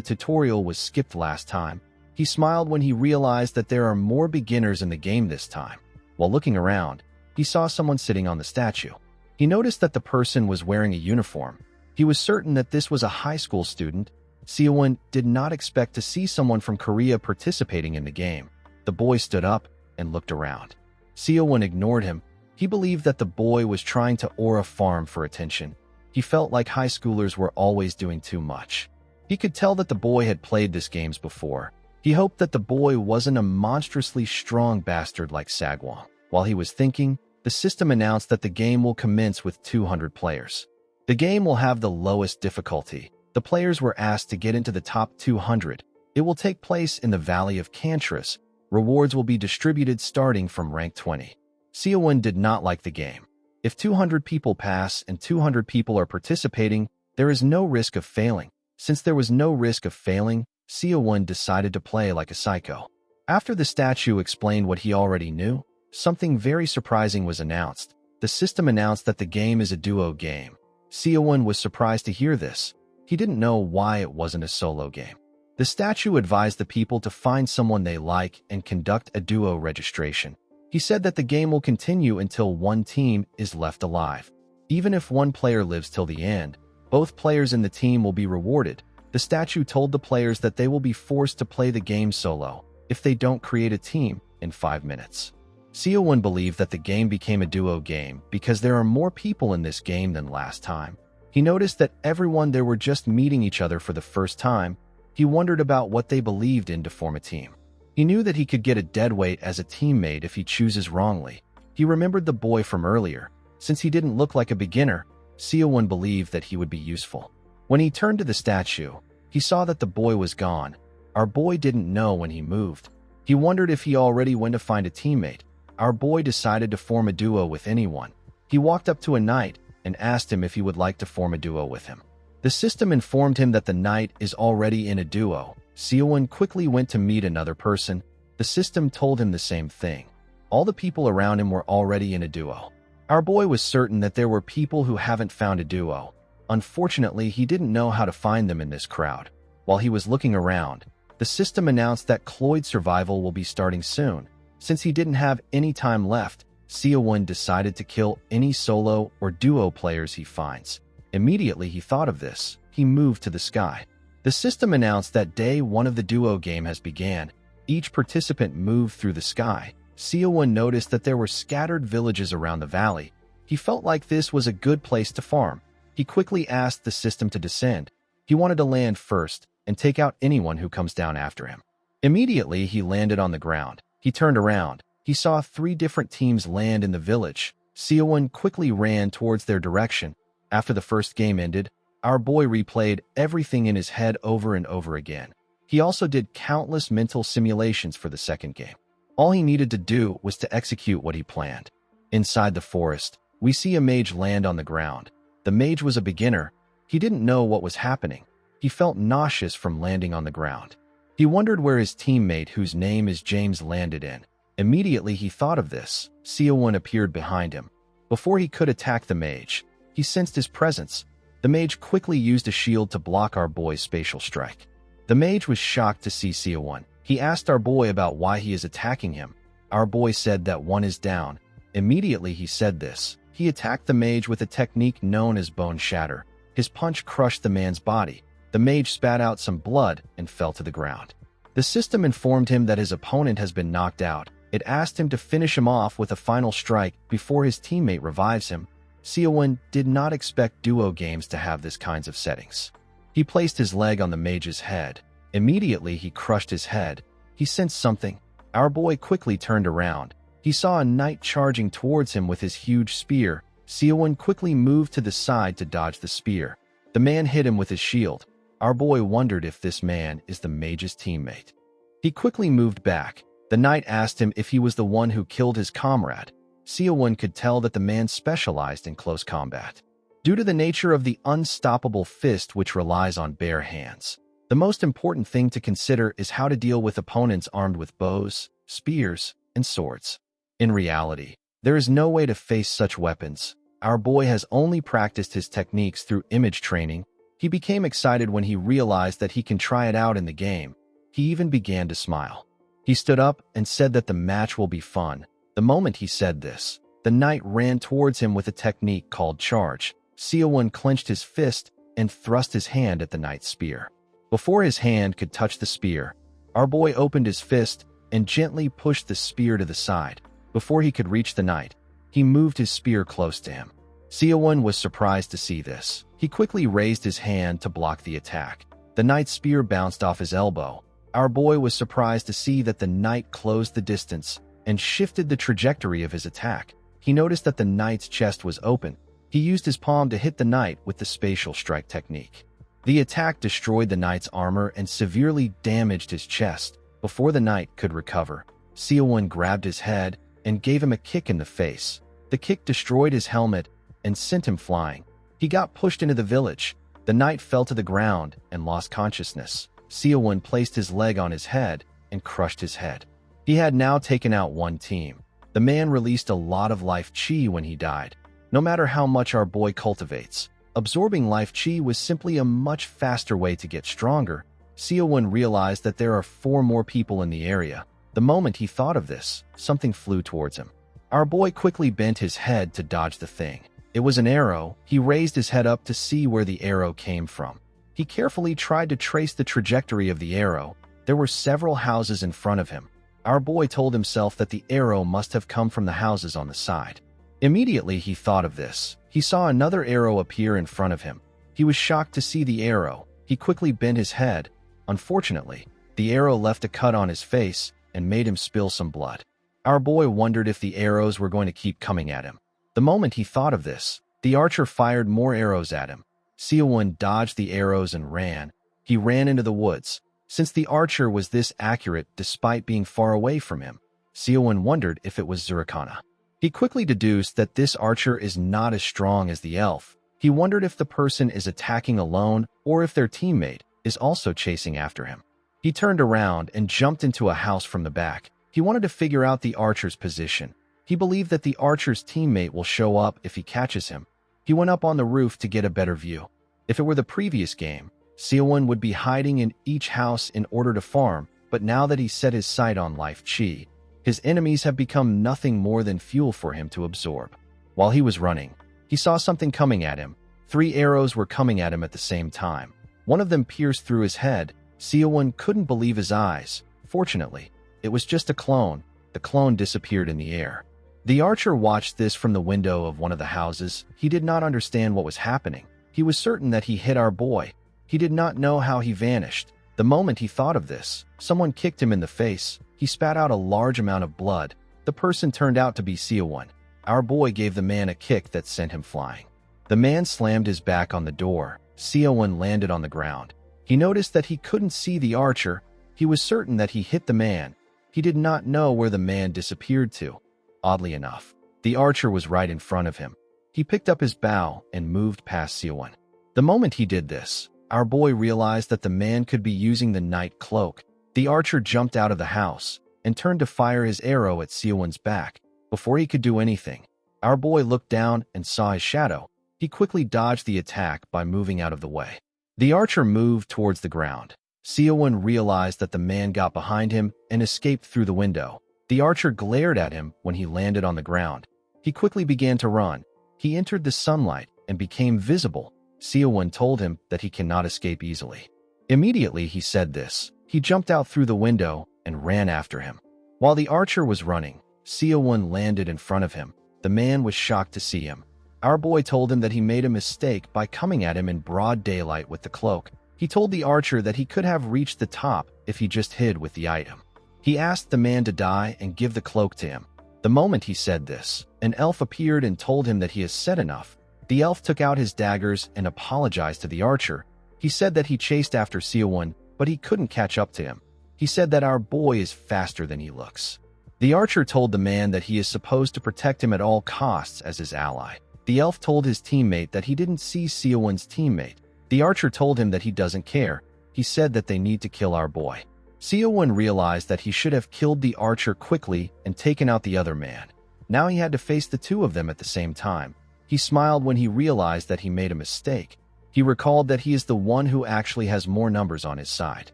tutorial was skipped last time. He smiled when he realized that there are more beginners in the game this time. While looking around, he saw someone sitting on the statue. He noticed that the person was wearing a uniform. He was certain that this was a high school student. Seo-won did not expect to see someone from Korea participating in the game. The boy stood up and looked around. Seo-won ignored him. He believed that the boy was trying to aura farm for attention. He felt like high schoolers were always doing too much. He could tell that the boy had played this games before. He hoped that the boy wasn't a monstrously strong bastard like Sagwon. While he was thinking, the system announced that the game will commence with 200 players. The game will have the lowest difficulty. The players were asked to get into the top 200. It will take place in the Valley of Cantris. Rewards will be distributed starting from rank 20. Seo-won did not like the game. If 200 people pass and 200 people are participating, there is no risk of failing. Since there was no risk of failing, Seo-won decided to play like a psycho. After the statue explained what he already knew, something very surprising was announced. The system announced that the game is a duo game. Seo-won was surprised to hear this. He didn't know why it wasn't a solo game. The statue advised the people to find someone they like and conduct a duo registration. He said that the game will continue until one team is left alive. Even if one player lives till the end, both players in the team will be rewarded. The statue told the players that they will be forced to play the game solo if they don't create a team in 5 minutes. Seo-won believed that the game became a duo game because there are more people in this game than last time. He noticed that everyone there were just meeting each other for the first time. He wondered about what they believed in to form a team. He knew that he could get a deadweight as a teammate if he chooses wrongly. He remembered the boy from earlier. Since he didn't look like a beginner, Seo-won believed that he would be useful. When he turned to the statue, he saw that the boy was gone. Our boy didn't know when he moved. He wondered if he already went to find a teammate. Our boy decided to form a duo with anyone. He walked up to a knight and asked him if he would like to form a duo with him. The system informed him that the knight is already in a duo. Seo-won quickly went to meet another person. The system told him the same thing. All the people around him were already in a duo. Our boy was certain that there were people who haven't found a duo. Unfortunately, he didn't know how to find them in this crowd. While he was looking around, the system announced that Cloyd Survival will be starting soon. Since he didn't have any time left, Seo-won decided to kill any solo or duo players he finds. Immediately he thought of this. He moved to the sky. The system announced that day 1 of the duo game has began. Each participant moved through the sky. Seo-won noticed that there were scattered villages around the valley. He felt like this was a good place to farm. He quickly asked the system to descend. He wanted to land first and take out anyone who comes down after him. Immediately he landed on the ground. He turned around. He saw 3 different teams land in the village. Seo-won quickly ran towards their direction. After the first game ended, our boy replayed everything in his head over and over again. He also did countless mental simulations for the second game. All he needed to do was to execute what he planned. Inside the forest, we see a mage land on the ground. The mage was a beginner. He didn't know what was happening. He felt nauseous from landing on the ground. He wondered where his teammate, whose name is James, landed in. Immediately he thought of this. Seo-won appeared behind him. Before he could attack the mage, he sensed his presence. The mage quickly used a shield to block our boy's spatial strike. The mage was shocked to see Seo-won. He asked our boy about why he is attacking him. Our boy said that one is down. Immediately he said this. He attacked the mage with a technique known as bone shatter. His punch crushed the man's body. The mage spat out some blood and fell to the ground. The system informed him that his opponent has been knocked out. It asked him to finish him off with a final strike before his teammate revives him. Seo-won did not expect duo games to have this kinds of settings. He placed his leg on the mage's head. Immediately he crushed his head. He sensed something. Our boy quickly turned around. He saw a knight charging towards him with his huge spear. Seo-won quickly moved to the side to dodge the spear. The man hit him with his shield. Our boy wondered if this man is the mage's teammate. He quickly moved back. The knight asked him if he was the one who killed his comrade. Seo-won could tell that the man specialized in close combat. Due to the nature of the unstoppable fist which relies on bare hands, the most important thing to consider is how to deal with opponents armed with bows, spears, and swords. In reality, there is no way to face such weapons. Our boy has only practiced his techniques through image training. He became excited when he realized that he can try it out in the game. He even began to smile. He stood up and said that the match will be fun. The moment he said this, the knight ran towards him with a technique called charge. Seo-won clenched his fist and thrust his hand at the knight's spear. Before his hand could touch the spear, our boy opened his fist and gently pushed the spear to the side. Before he could reach the knight, he moved his spear close to him. Seo-won was surprised to see this. He quickly raised his hand to block the attack. The knight's spear bounced off his elbow. Our boy was surprised to see that the knight closed the distance and shifted the trajectory of his attack. He noticed that the knight's chest was open. He used his palm to hit the knight with the spatial strike technique. The attack destroyed the knight's armor and severely damaged his chest. Before the knight could recover, Seo-won grabbed his head and gave him a kick in the face. The kick destroyed his helmet and sent him flying. He got pushed into the village. The knight fell to the ground and lost consciousness. Seo-won placed his leg on his head and crushed his head. He had now taken out one team. The man released a lot of life chi when he died. No matter how much our boy cultivates, absorbing life chi was simply a much faster way to get stronger. Seo-won realized that there are 4 more people in the area. The moment he thought of this, something flew towards him. Our boy quickly bent his head to dodge the thing. It was an arrow. He raised his head up to see where the arrow came from. He carefully tried to trace the trajectory of the arrow. There were several houses in front of him. Our boy told himself that the arrow must have come from the houses on the side. Immediately he thought of this. He saw another arrow appear in front of him. He was shocked to see the arrow. He quickly bent his head. Unfortunately, the arrow left a cut on his face and made him spill some blood. Our boy wondered if the arrows were going to keep coming at him. The moment he thought of this, the archer fired more arrows at him. Seo-won dodged the arrows and ran. He ran into the woods. Since the archer was this accurate despite being far away from him, Seo-won wondered if it was Zurikana. He quickly deduced that this archer is not as strong as the elf. He wondered if the person is attacking alone or if their teammate is also chasing after him. He turned around and jumped into a house from the back. He wanted to figure out the archer's position. He believed that the archer's teammate will show up if he catches him. He went up on the roof to get a better view. If it were the previous game, Seo-won would be hiding in each house in order to farm, but now that he set his sight on life chi, his enemies have become nothing more than fuel for him to absorb. While he was running, he saw something coming at him. 3 arrows were coming at him at the same time. One of them pierced through his head. Seo-won couldn't believe his eyes. Fortunately, it was just a clone. The clone disappeared in the air. The archer watched this from the window of one of the houses. He did not understand what was happening. He was certain that he hit our boy. He did not know how he vanished. The moment he thought of this, someone kicked him in the face. He spat out a large amount of blood. The person turned out to be Seo-won. Our boy gave the man a kick that sent him flying. The man slammed his back on the door. Seo-won landed on the ground. He noticed that he couldn't see the archer. He was certain that he hit the man. He did not know where the man disappeared to. Oddly enough, the archer was right in front of him. He picked up his bow and moved past Seo-won. The moment he did this, our boy realized that the man could be using the night cloak. The archer jumped out of the house and turned to fire his arrow at Seo-won's back. Before he could do anything, our boy looked down and saw his shadow. He quickly dodged the attack by moving out of the way. The archer moved towards the ground. Seo-won realized that the man got behind him and escaped through the window. The archer glared at him when he landed on the ground. He quickly began to run. He entered the sunlight and became visible. Seo-won told him that he cannot escape easily. Immediately he said this. He jumped out through the window and ran after him. While the archer was running, Seo-won landed in front of him. The man was shocked to see him. Our boy told him that he made a mistake by coming at him in broad daylight with the cloak. He told the archer that he could have reached the top if he just hid with the item. He asked the man to die and give the cloak to him. The moment he said this, an elf appeared and told him that he has said enough. The elf took out his daggers and apologized to the archer. He said that he chased after Seowon, but he couldn't catch up to him. He said that our boy is faster than he looks. The archer told the man that he is supposed to protect him at all costs as his ally. The elf told his teammate that he didn't see Seowon's teammate. The archer told him that he doesn't care. He said that they need to kill our boy. Seowon realized that he should have killed the archer quickly and taken out the other man. Now he had to face the two of them at the same time. He smiled when he realized that he made a mistake. He recalled that he is the one who actually has more numbers on his side.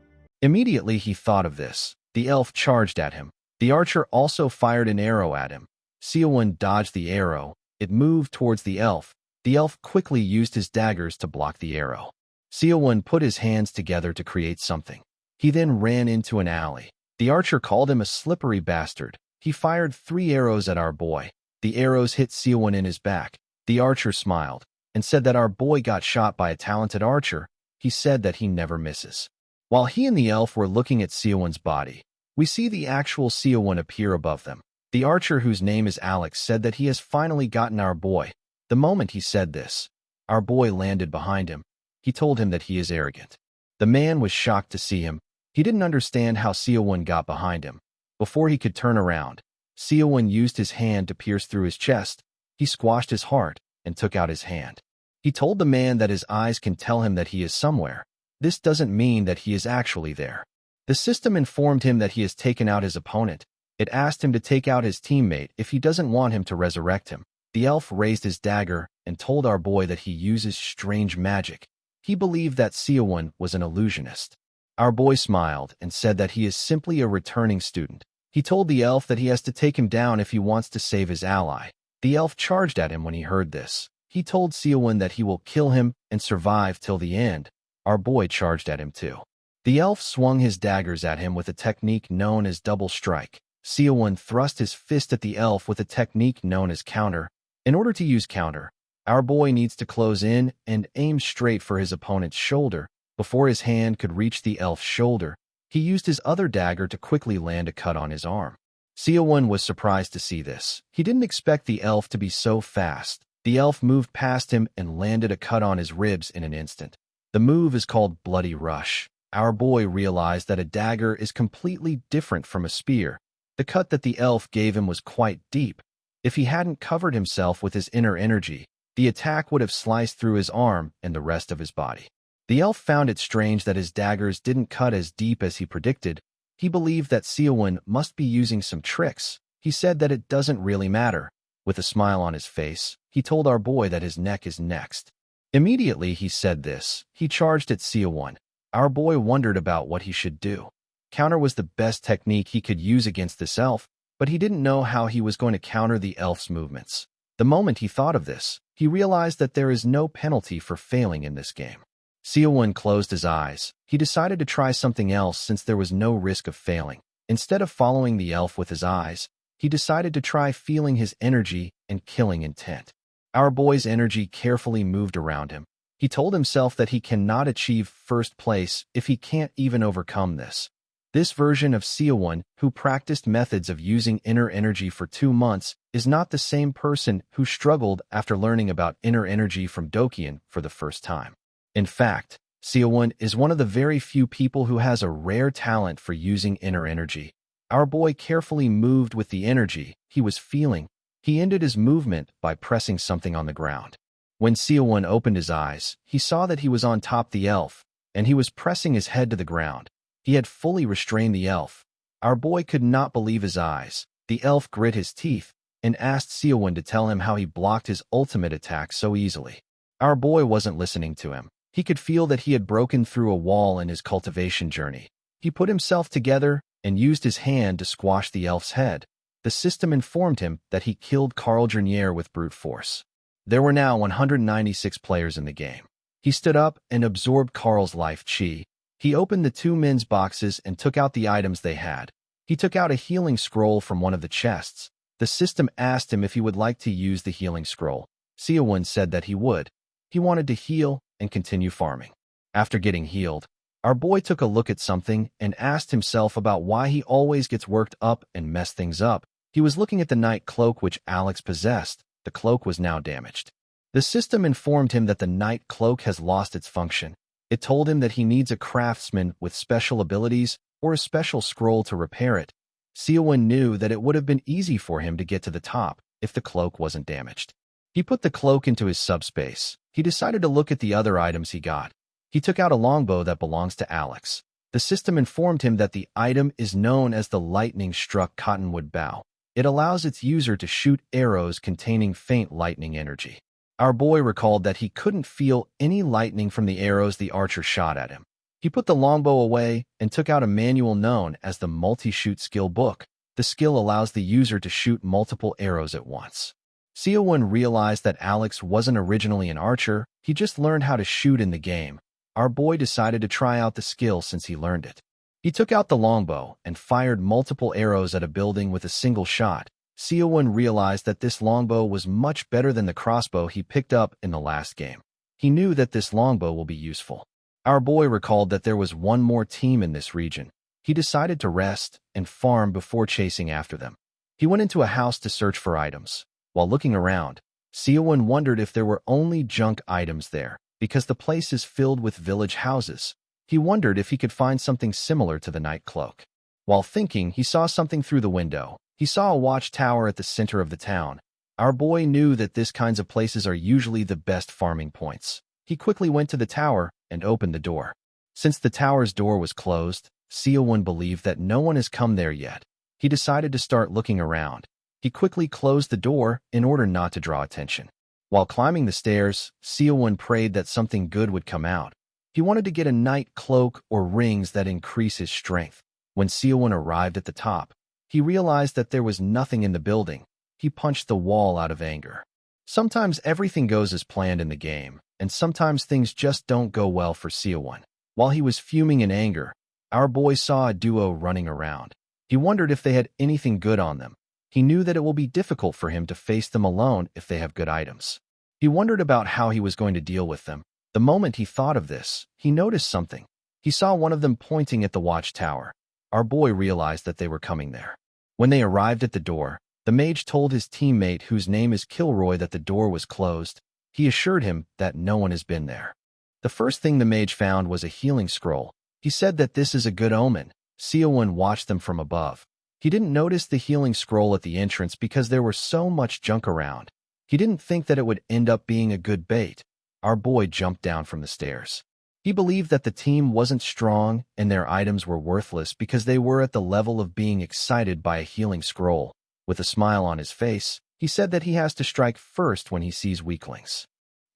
Immediately he thought of this. The elf charged at him. The archer also fired an arrow at him. Seowon dodged the arrow. It moved towards the elf. The elf quickly used his daggers to block the arrow. Seowon put his hands together to create something. He then ran into an alley. The archer called him a slippery bastard. He fired 3 arrows at our boy. The arrows hit Seowon in his back. The archer smiled and said that our boy got shot by a talented archer. He said that he never misses. While he and the elf were looking at Seowon's body, we see the actual Seowon appear above them. The archer, whose name is Alex, said that he has finally gotten our boy. The moment he said this, our boy landed behind him. He told him that he is arrogant. The man was shocked to see him. He didn't understand how Seowon got behind him. Before he could turn around, Seowon used his hand to pierce through his chest. He squashed his heart and took out his hand. He told the man that his eyes can tell him that he is somewhere. This doesn't mean that he is actually there. The system informed him that he has taken out his opponent. It asked him to take out his teammate if he doesn't want him to resurrect him. The elf raised his dagger and told our boy that he uses strange magic. He believed that Seowon was an illusionist. Our boy smiled and said that he is simply a returning student. He told the elf that he has to take him down if he wants to save his ally. The elf charged at him when he heard this. He told Seowon that he will kill him and survive till the end. Our boy charged at him too. The elf swung his daggers at him with a technique known as double strike. Seowon thrust his fist at the elf with a technique known as counter. In order to use counter, our boy needs to close in and aim straight for his opponent's shoulder. Before his hand could reach the elf's shoulder, he used his other dagger to quickly land a cut on his arm. Seowon was surprised to see this. He didn't expect the elf to be so fast. The elf moved past him and landed a cut on his ribs in an instant. The move is called Bloody Rush. Our boy realized that a dagger is completely different from a spear. The cut that the elf gave him was quite deep. If he hadn't covered himself with his inner energy, the attack would have sliced through his arm and the rest of his body. The elf found it strange that his daggers didn't cut as deep as he predicted. He believed that Seowon must be using some tricks. He said that it doesn't really matter. With a smile on his face, he told our boy that his neck is next. Immediately he said this, he charged at Seowon. Our boy wondered about what he should do. Counter was the best technique he could use against this elf, but he didn't know how he was going to counter the elf's movements. The moment he thought of this, he realized that there is no penalty for failing in this game. Seowon closed his eyes. He decided to try something else since there was no risk of failing. Instead of following the elf with his eyes, he decided to try feeling his energy and killing intent. Our boy's energy carefully moved around him. He told himself that he cannot achieve first place if he can't even overcome this. This version of Seowon, who practiced methods of using inner energy for 2 months, is not the same person who struggled after learning about inner energy from Dokkan for the first time. In fact, Seowon is one of the very few people who has a rare talent for using inner energy. Our boy carefully moved with the energy he was feeling. He ended his movement by pressing something on the ground. When Seowon opened his eyes, he saw that he was on top the elf, and he was pressing his head to the ground. He had fully restrained the elf. Our boy could not believe his eyes. The elf grit his teeth and asked Seowon to tell him how he blocked his ultimate attack so easily. Our boy wasn't listening to him. He could feel that he had broken through a wall in his cultivation journey. He put himself together and used his hand to squash the elf's head. The system informed him that he killed Carl Jr. with brute force. There were now 196 players in the game. He stood up and absorbed Carl's life chi. He opened the 2 men's boxes and took out the items they had. He took out a healing scroll from one of the chests. The system asked him if he would like to use the healing scroll. Seowon said that he would. He wanted to heal and continue farming. After getting healed, our boy took a look at something and asked himself about why he always gets worked up and messed things up. He was looking at the night cloak which Alex possessed. The cloak was now damaged. The system informed him that the night cloak has lost its function. It told him that he needs a craftsman with special abilities or a special scroll to repair it. Seowon knew that it would have been easy for him to get to the top if the cloak wasn't damaged. He put the cloak into his subspace. He decided to look at the other items he got. He took out a longbow that belongs to Alex. The system informed him that the item is known as the lightning-struck cottonwood bow. It allows its user to shoot arrows containing faint lightning energy. Our boy recalled that he couldn't feel any lightning from the arrows the archer shot at him. He put the longbow away and took out a manual known as the multi-shoot skill book. The skill allows the user to shoot multiple arrows at once. Seowon realized that Alex wasn't originally an archer, he just learned how to shoot in the game. Our boy decided to try out the skill since he learned it. He took out the longbow and fired multiple arrows at a building with a single shot. Seowon realized that this longbow was much better than the crossbow he picked up in the last game. He knew that this longbow will be useful. Our boy recalled that there was one more team in this region. He decided to rest and farm before chasing after them. He went into a house to search for items. While looking around, Seowon wondered if there were only junk items there, because the place is filled with village houses. He wondered if he could find something similar to the night cloak. While thinking, he saw something through the window. He saw a watchtower at the center of the town. Our boy knew that these kinds of places are usually the best farming points. He quickly went to the tower and opened the door. Since the tower's door was closed, Seowon believed that no one has come there yet. He decided to start looking around. He quickly closed the door in order not to draw attention. While climbing the stairs, Seowon prayed that something good would come out. He wanted to get a night cloak or rings that increase his strength. When Seowon arrived at the top, he realized that there was nothing in the building. He punched the wall out of anger. Sometimes everything goes as planned in the game, and sometimes things just don't go well for Seowon. While he was fuming in anger, our boy saw a duo running around. He wondered if they had anything good on them. He knew that it will be difficult for him to face them alone if they have good items. He wondered about how he was going to deal with them. The moment he thought of this, he noticed something. He saw one of them pointing at the watchtower. Our boy realized that they were coming there. When they arrived at the door, the mage told his teammate, whose name is Kilroy, that the door was closed. He assured him that no one has been there. The first thing the mage found was a healing scroll. He said that this is a good omen. Seowon watched them from above. He didn't notice the healing scroll at the entrance because there was so much junk around. He didn't think that it would end up being a good bait. Our boy jumped down from the stairs. He believed that the team wasn't strong and their items were worthless because they were at the level of being excited by a healing scroll. With a smile on his face, he said that he has to strike first when he sees weaklings.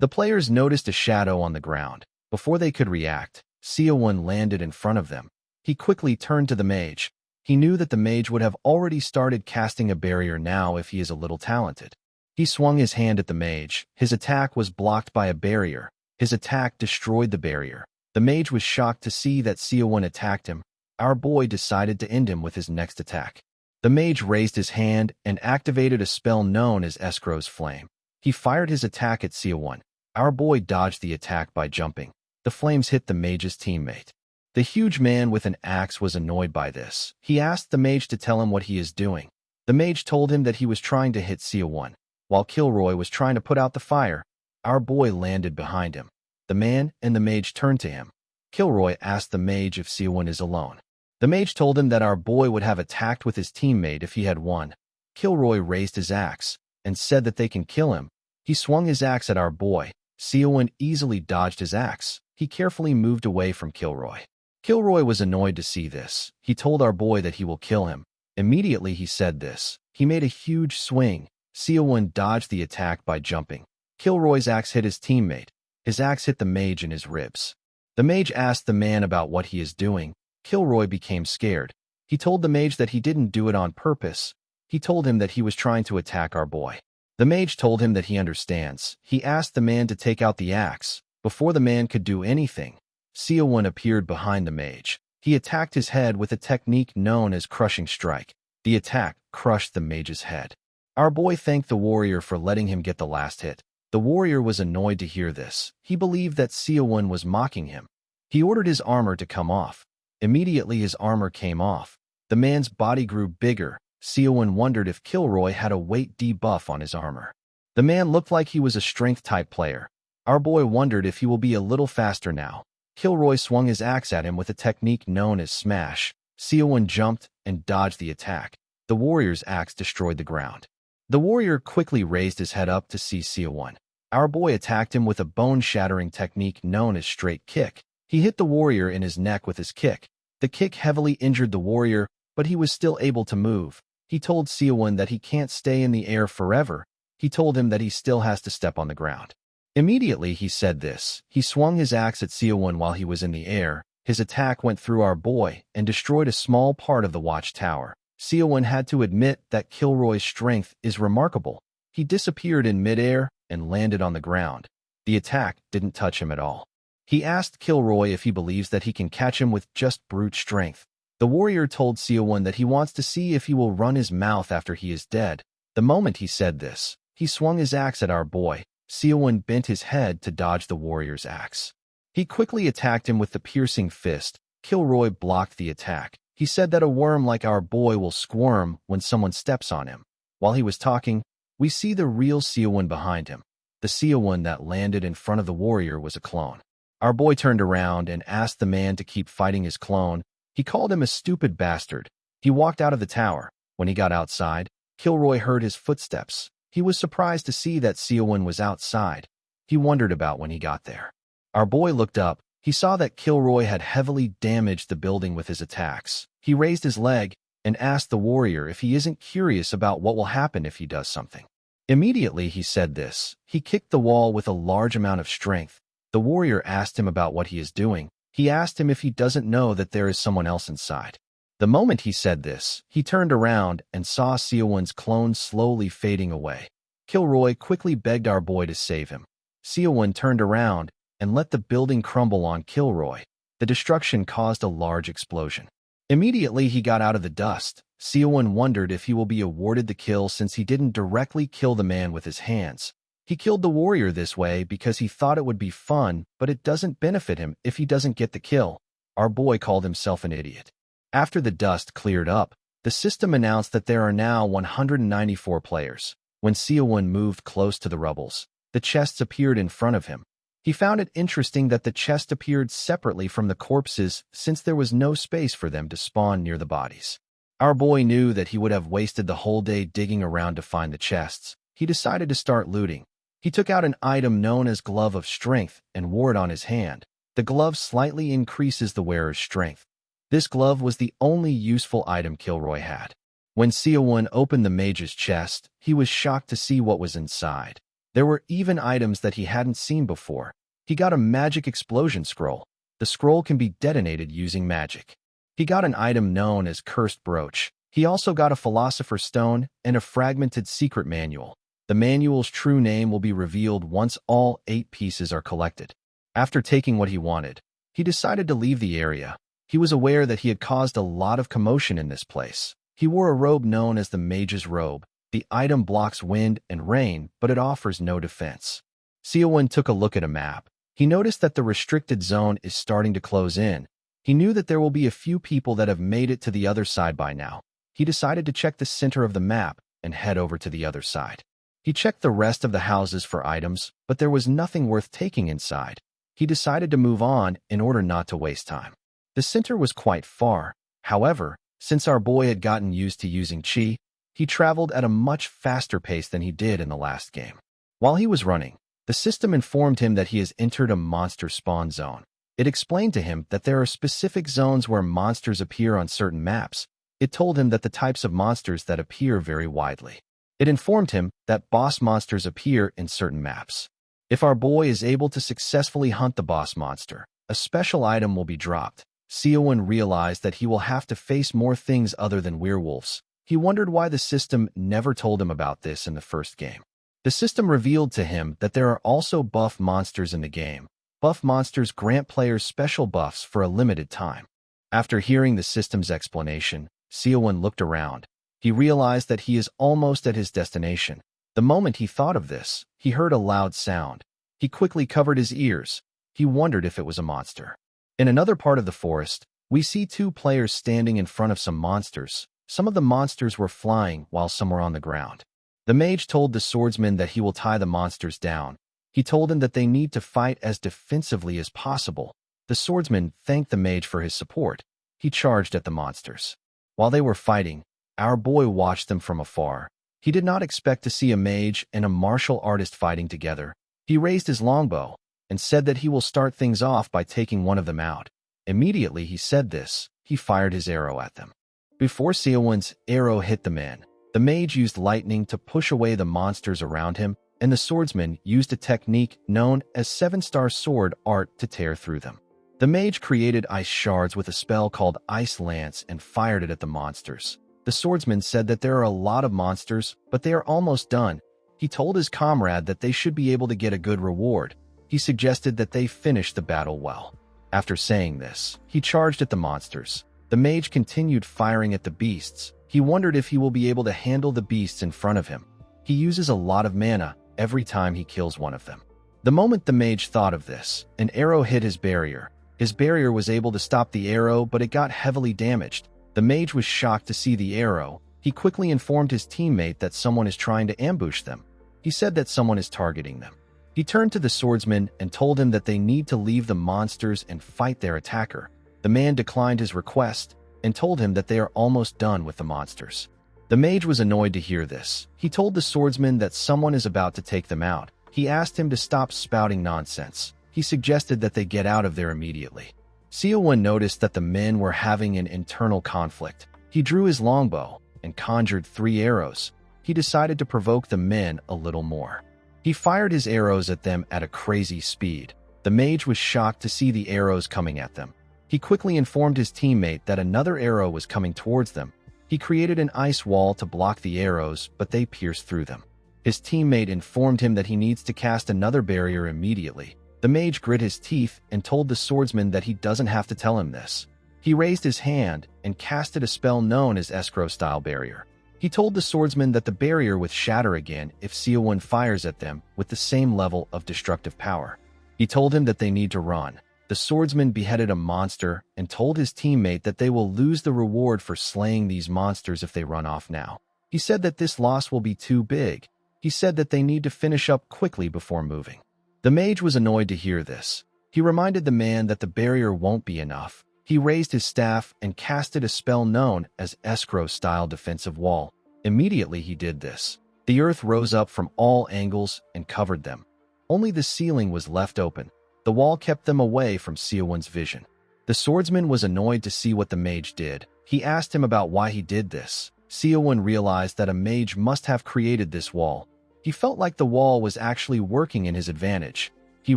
The players noticed a shadow on the ground. Before they could react, Seowon landed in front of them. He quickly turned to the mage. He knew that the mage would have already started casting a barrier now if he is a little talented. He swung his hand at the mage. His attack was blocked by a barrier. His attack destroyed the barrier. The mage was shocked to see that Seowon attacked him. Our boy decided to end him with his next attack. The mage raised his hand and activated a spell known as Escrow's Flame. He fired his attack at Seowon. Our boy dodged the attack by jumping. The flames hit the mage's teammate. The huge man with an axe was annoyed by this. He asked the mage to tell him what he is doing. The mage told him that he was trying to hit Seowon. While Kilroy was trying to put out the fire, our boy landed behind him. The man and the mage turned to him. Kilroy asked the mage if Seowon is alone. The mage told him that our boy would have attacked with his teammate if he had won. Kilroy raised his axe and said that they can kill him. He swung his axe at our boy. Seowon easily dodged his axe. He carefully moved away from Kilroy. Kilroy was annoyed to see this. He told our boy that he will kill him. Immediately he said this. He made a huge swing. Seowon dodged the attack by jumping. Kilroy's axe hit his teammate. His axe hit the mage in his ribs. The mage asked the man about what he is doing. Kilroy became scared. He told the mage that he didn't do it on purpose. He told him that he was trying to attack our boy. The mage told him that he understands. He asked the man to take out the axe. Before the man could do anything, Seowon appeared behind the mage. He attacked his head with a technique known as Crushing Strike. The attack crushed the mage's head. Our boy thanked the warrior for letting him get the last hit. The warrior was annoyed to hear this. He believed that Seowon was mocking him. He ordered his armor to come off. Immediately his armor came off. The man's body grew bigger. Seowon wondered if Kilroy had a weight debuff on his armor. The man looked like he was a strength-type player. Our boy wondered if he will be a little faster now. Kilroy swung his axe at him with a technique known as smash. Seowon jumped and dodged the attack. The warrior's axe destroyed the ground. The warrior quickly raised his head up to see Seowon. Our boy attacked him with a bone-shattering technique known as straight kick. He hit the warrior in his neck with his kick. The kick heavily injured the warrior, but he was still able to move. He told Seowon that he can't stay in the air forever. He told him that he still has to step on the ground. Immediately he said this. He swung his axe at Seowon while he was in the air. His attack went through our boy and destroyed a small part of the watchtower. Seowon had to admit that Kilroy's strength is remarkable. He disappeared in midair and landed on the ground. The attack didn't touch him at all. He asked Kilroy if he believes that he can catch him with just brute strength. The warrior told Seowon that he wants to see if he will run his mouth after he is dead. The moment he said this, he swung his axe at our boy. Seowon bent his head to dodge the warrior's axe. He quickly attacked him with the piercing fist. Kilroy blocked the attack. He said that a worm like our boy will squirm when someone steps on him. While he was talking, we see the real Seowon behind him. The Seowon that landed in front of the warrior was a clone. Our boy turned around and asked the man to keep fighting his clone. He called him a stupid bastard. He walked out of the tower. When he got outside, Kilroy heard his footsteps. He was surprised to see that Seowon was outside. He wondered about when he got there. Our boy looked up. He saw that Kilroy had heavily damaged the building with his attacks. He raised his leg and asked the warrior if he isn't curious about what will happen if he does something. Immediately he said this. He kicked the wall with a large amount of strength. The warrior asked him about what he is doing. He asked him if he doesn't know that there is someone else inside. The moment he said this, he turned around and saw Seowon's clone slowly fading away. Kilroy quickly begged our boy to save him. Seowon turned around and let the building crumble on Kilroy. The destruction caused a large explosion. Immediately he got out of the dust. Seowon wondered if he will be awarded the kill since he didn't directly kill the man with his hands. He killed the warrior this way because he thought it would be fun, but it doesn't benefit him if he doesn't get the kill. Our boy called himself an idiot. After the dust cleared up, the system announced that there are now 194 players. When Seowon moved close to the rubbles, the chests appeared in front of him. He found it interesting that the chest appeared separately from the corpses since there was no space for them to spawn near the bodies. Our boy knew that he would have wasted the whole day digging around to find the chests. He decided to start looting. He took out an item known as Glove of Strength and wore it on his hand. The glove slightly increases the wearer's strength. This glove was the only useful item Kilroy had. When Seowon opened the mage's chest, he was shocked to see what was inside. There were even items that he hadn't seen before. He got a magic explosion scroll. The scroll can be detonated using magic. He got an item known as Cursed Brooch. He also got a Philosopher's Stone and a fragmented secret manual. The manual's true name will be revealed once all 8 pieces are collected. After taking what he wanted, he decided to leave the area. He was aware that he had caused a lot of commotion in this place. He wore a robe known as the Mage's Robe. The item blocks wind and rain, but it offers no defense. Seowon took a look at a map. He noticed that the restricted zone is starting to close in. He knew that there will be a few people that have made it to the other side by now. He decided to check the center of the map and head over to the other side. He checked the rest of the houses for items, but there was nothing worth taking inside. He decided to move on in order not to waste time. The center was quite far. However, since our boy had gotten used to using chi, he traveled at a much faster pace than he did in the last game. While he was running, the system informed him that he has entered a monster spawn zone. It explained to him that there are specific zones where monsters appear on certain maps. It told him that the types of monsters that appear vary widely. It informed him that boss monsters appear in certain maps. If our boy is able to successfully hunt the boss monster, a special item will be dropped. Seowon realized that he will have to face more things other than werewolves. He wondered why the system never told him about this in the first game. The system revealed to him that there are also buff monsters in the game. Buff monsters grant players special buffs for a limited time. After hearing the system's explanation, Seowon looked around. He realized that he is almost at his destination. The moment he thought of this, he heard a loud sound. He quickly covered his ears. He wondered if it was a monster. In another part of the forest, we see 2 players standing in front of some monsters. Some of the monsters were flying while some were on the ground. The mage told the swordsman that he will tie the monsters down. He told him that they need to fight as defensively as possible. The The swordsman thanked the mage for his support. He charged at the monsters. While they were fighting, our boy watched them from afar. He did not expect to see a mage and a martial artist fighting together. He raised his longbow and said that he will start things off by taking one of them out. Immediately he said this, he fired his arrow at them. Before Seowon's arrow hit the man, the mage used lightning to push away the monsters around him, and the swordsman used a technique known as 7-star sword art to tear through them. The mage created ice shards with a spell called Ice Lance and fired it at the monsters. The swordsman said that there are a lot of monsters, but they are almost done. He told his comrade that they should be able to get a good reward. He suggested that they finish the battle well. After saying this, he charged at the monsters. The mage continued firing at the beasts. He wondered if he will be able to handle the beasts in front of him. He uses a lot of mana every time he kills one of them. The moment the mage thought of this, an arrow hit his barrier. His barrier was able to stop the arrow, but it got heavily damaged. The mage was shocked to see the arrow. He quickly informed his teammate that someone is trying to ambush them. He said that someone is targeting them. He turned to the swordsman and told him that they need to leave the monsters and fight their attacker. The man declined his request and told him that they are almost done with the monsters. The mage was annoyed to hear this. He told the swordsman that someone is about to take them out. He asked him to stop spouting nonsense. He suggested that they get out of there immediately. Seowon noticed that the men were having an internal conflict. He drew his longbow and conjured 3 arrows. He decided to provoke the men a little more. He fired his arrows at them at a crazy speed. The mage was shocked to see the arrows coming at them. He quickly informed his teammate that another arrow was coming towards them. He created an ice wall to block the arrows, but they pierced through them. His teammate informed him that he needs to cast another barrier immediately. The mage grit his teeth and told the swordsman that he doesn't have to tell him this. He raised his hand and casted a spell known as escrow-style barrier. He told the swordsman that the barrier would shatter again if Seowon fires at them with the same level of destructive power. He told him that they need to run. The swordsman beheaded a monster and told his teammate that they will lose the reward for slaying these monsters if they run off now. He said that this loss will be too big. He said that they need to finish up quickly before moving. The mage was annoyed to hear this. He reminded the man that the barrier won't be enough. He raised his staff and casted a spell known as escrow-style defensive wall. Immediately he did this. The earth rose up from all angles and covered them. Only the ceiling was left open. The wall kept them away from Seowon's vision. The swordsman was annoyed to see what the mage did. He asked him about why he did this. Seowon realized that a mage must have created this wall. He felt like the wall was actually working in his advantage. He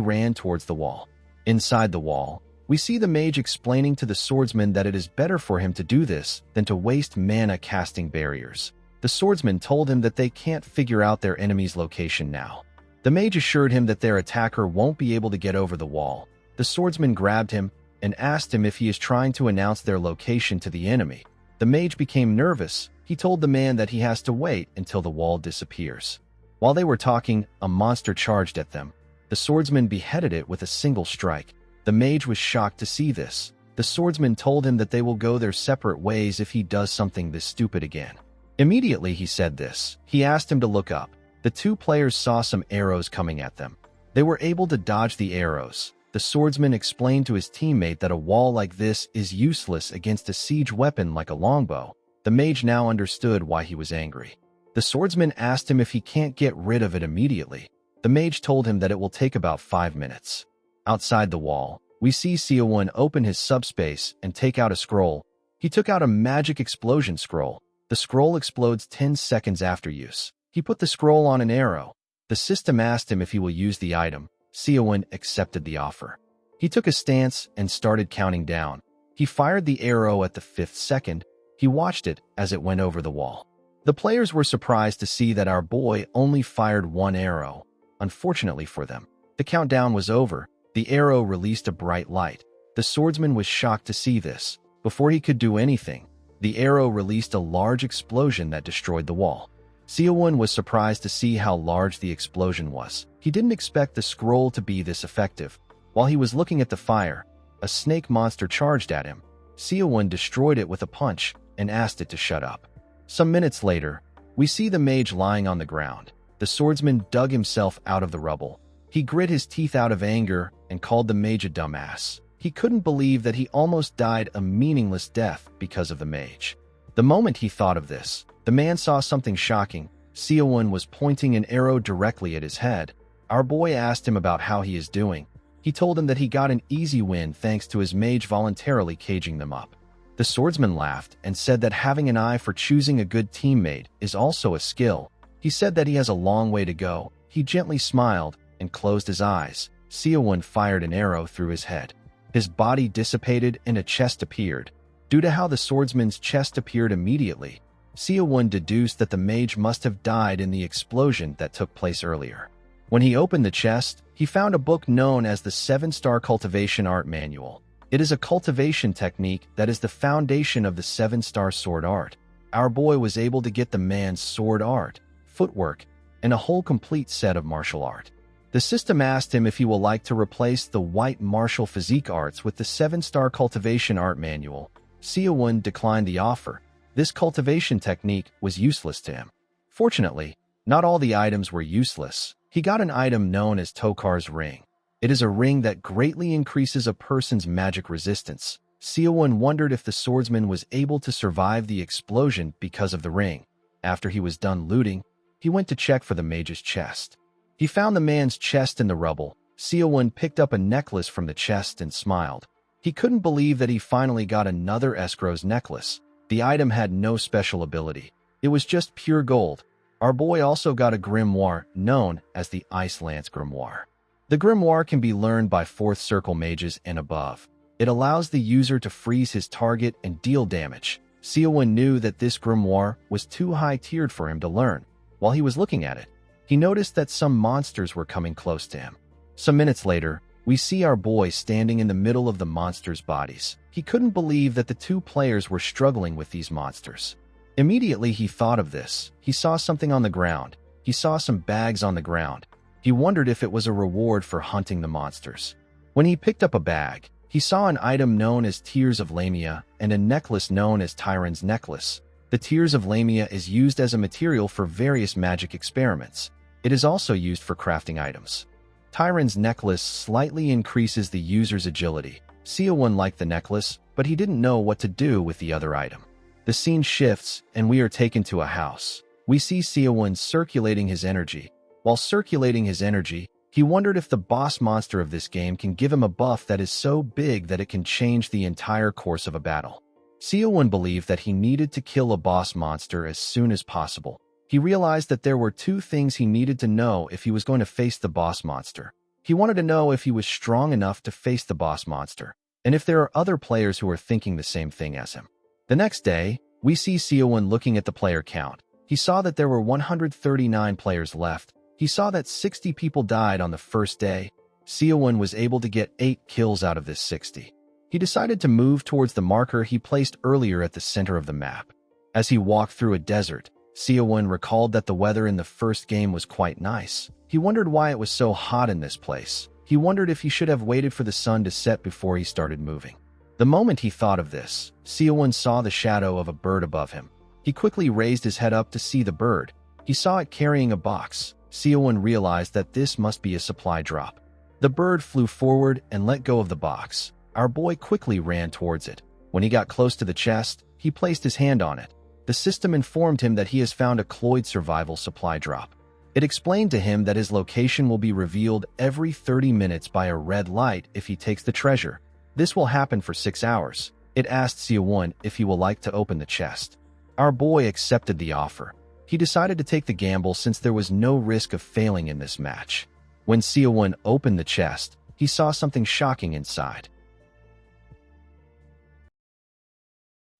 ran towards the wall. Inside the wall, we see the mage explaining to the swordsman that it is better for him to do this than to waste mana casting barriers. The swordsman told him that they can't figure out their enemy's location now. The mage assured him that their attacker won't be able to get over the wall. The swordsman grabbed him and asked him if he is trying to announce their location to the enemy. The mage became nervous. He told the man that he has to wait until the wall disappears. While they were talking, a monster charged at them. The swordsman beheaded it with a single strike. The mage was shocked to see this. The swordsman told him that they will go their separate ways if he does something this stupid again. Immediately he said this. He asked him to look up. The 2 players saw some arrows coming at them. They were able to dodge the arrows. The swordsman explained to his teammate that a wall like this is useless against a siege weapon like a longbow. The mage now understood why he was angry. The swordsman asked him if he can't get rid of it immediately. The mage told him that it will take about 5 minutes. Outside the wall, we see Seowon open his subspace and take out a scroll. He took out a magic explosion scroll. The scroll explodes 10 seconds after use. He put the scroll on an arrow. The system asked him if he will use the item. Seowon accepted the offer. He took a stance and started counting down. He fired the arrow at the 5th second. He watched it as it went over the wall. The players were surprised to see that our boy only fired 1 arrow. Unfortunately for them, the countdown was over. The arrow released a bright light. The swordsman was shocked to see this. Before he could do anything, the arrow released a large explosion that destroyed the wall. Seowon was surprised to see how large the explosion was. He didn't expect the scroll to be this effective. While he was looking at the fire, a snake monster charged at him. Seowon destroyed it with a punch and asked it to shut up. Some minutes later, we see the mage lying on the ground. The swordsman dug himself out of the rubble. He grit his teeth out of anger and called the mage a dumbass. He He couldn't believe that he almost died a meaningless death because of the mage. The moment he thought of this, the man saw something shocking. Seowon was pointing an arrow directly at his head. Our boy asked him about how he is doing. He told him that he got an easy win thanks to his mage voluntarily caging them up. The swordsman laughed and said that having an eye for choosing a good teammate is also a skill. He said that he has a long way to go. He gently smiled and closed his eyes. Seowon fired an arrow through his head. His body dissipated and a chest appeared. Due to how the swordsman's chest appeared immediately, Seowon deduced that the mage must have died in the explosion that took place earlier. When he opened the chest, he found a book known as the 7-Star Cultivation Art Manual. It is a cultivation technique that is the foundation of the 7-Star Sword Art. Our boy was able to get the man's sword art, footwork, and a whole complete set of martial art. The system asked him if he will like to replace the white martial physique arts with the 7-Star Cultivation Art Manual. Seowon declined the offer. This cultivation technique was useless to him. Fortunately, not all the items were useless. He got an item known as Tokar's Ring. It is a ring that greatly increases a person's magic resistance. Seowon wondered if the swordsman was able to survive the explosion because of the ring. After he was done looting, he went to check for the mage's chest. He found the man's chest in the rubble. Seowon picked up a necklace from the chest and smiled. He couldn't believe that he finally got another escrow's necklace. The item had no special ability. It was just pure gold. Our boy also got a grimoire known as the Ice Lance Grimoire. The grimoire can be learned by 4th circle mages and above. It allows the user to freeze his target and deal damage. Seowon knew that this grimoire was too high-tiered for him to learn. While he was looking at it, he noticed that some monsters were coming close to him. Some minutes later, we see our boy standing in the middle of the monsters' bodies. He couldn't believe that the two players were struggling with these monsters. Immediately he thought of this. He saw something on the ground. He saw some bags on the ground. He wondered if it was a reward for hunting the monsters. When he picked up a bag, he saw an item known as Tears of Lamia and a necklace known as Tyron's Necklace. The Tears of Lamia is used as a material for various magic experiments. It is also used for crafting items. Tyron's Necklace slightly increases the user's agility. Seowon liked the necklace, but he didn't know what to do with the other item. The scene shifts, and we are taken to a house. We see Seowon circulating his energy. While circulating his energy, he wondered if the boss monster of this game can give him a buff that is so big that it can change the entire course of a battle. Seowon believed that he needed to kill a boss monster as soon as possible. He realized that there were two things he needed to know if he was going to face the boss monster. He wanted to know if he was strong enough to face the boss monster, and if there are other players who are thinking the same thing as him. The next day, we see Seowon looking at the player count. He saw that there were 139 players left. He saw that 60 people died on the first day. Seowon was able to get 8 kills out of this 60. He decided to move towards the marker he placed earlier at the center of the map. As he walked through a desert, Seowon recalled that the weather in the first game was quite nice. He wondered why it was so hot in this place. He wondered if he should have waited for the sun to set before he started moving. The moment he thought of this, Seowon saw the shadow of a bird above him. He quickly raised his head up to see the bird. He saw it carrying a box. Seowon realized that this must be a supply drop. The bird flew forward and let go of the box. Our boy quickly ran towards it. When he got close to the chest, he placed his hand on it. The system informed him that he has found a Cloyd survival supply drop. It explained to him that his location will be revealed every 30 minutes by a red light if he takes the treasure. This will happen for 6 hours. It asked Seowon if he will like to open the chest. Our boy accepted the offer. He decided to take the gamble since there was no risk of failing in this match. When Seowon opened the chest, he saw something shocking inside.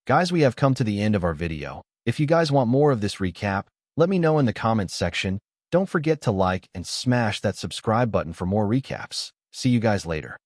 Guys, we have come to the end of our video. If you guys want more of this recap, let me know in the comments section. Don't forget to like and smash that subscribe button for more recaps. See you guys later.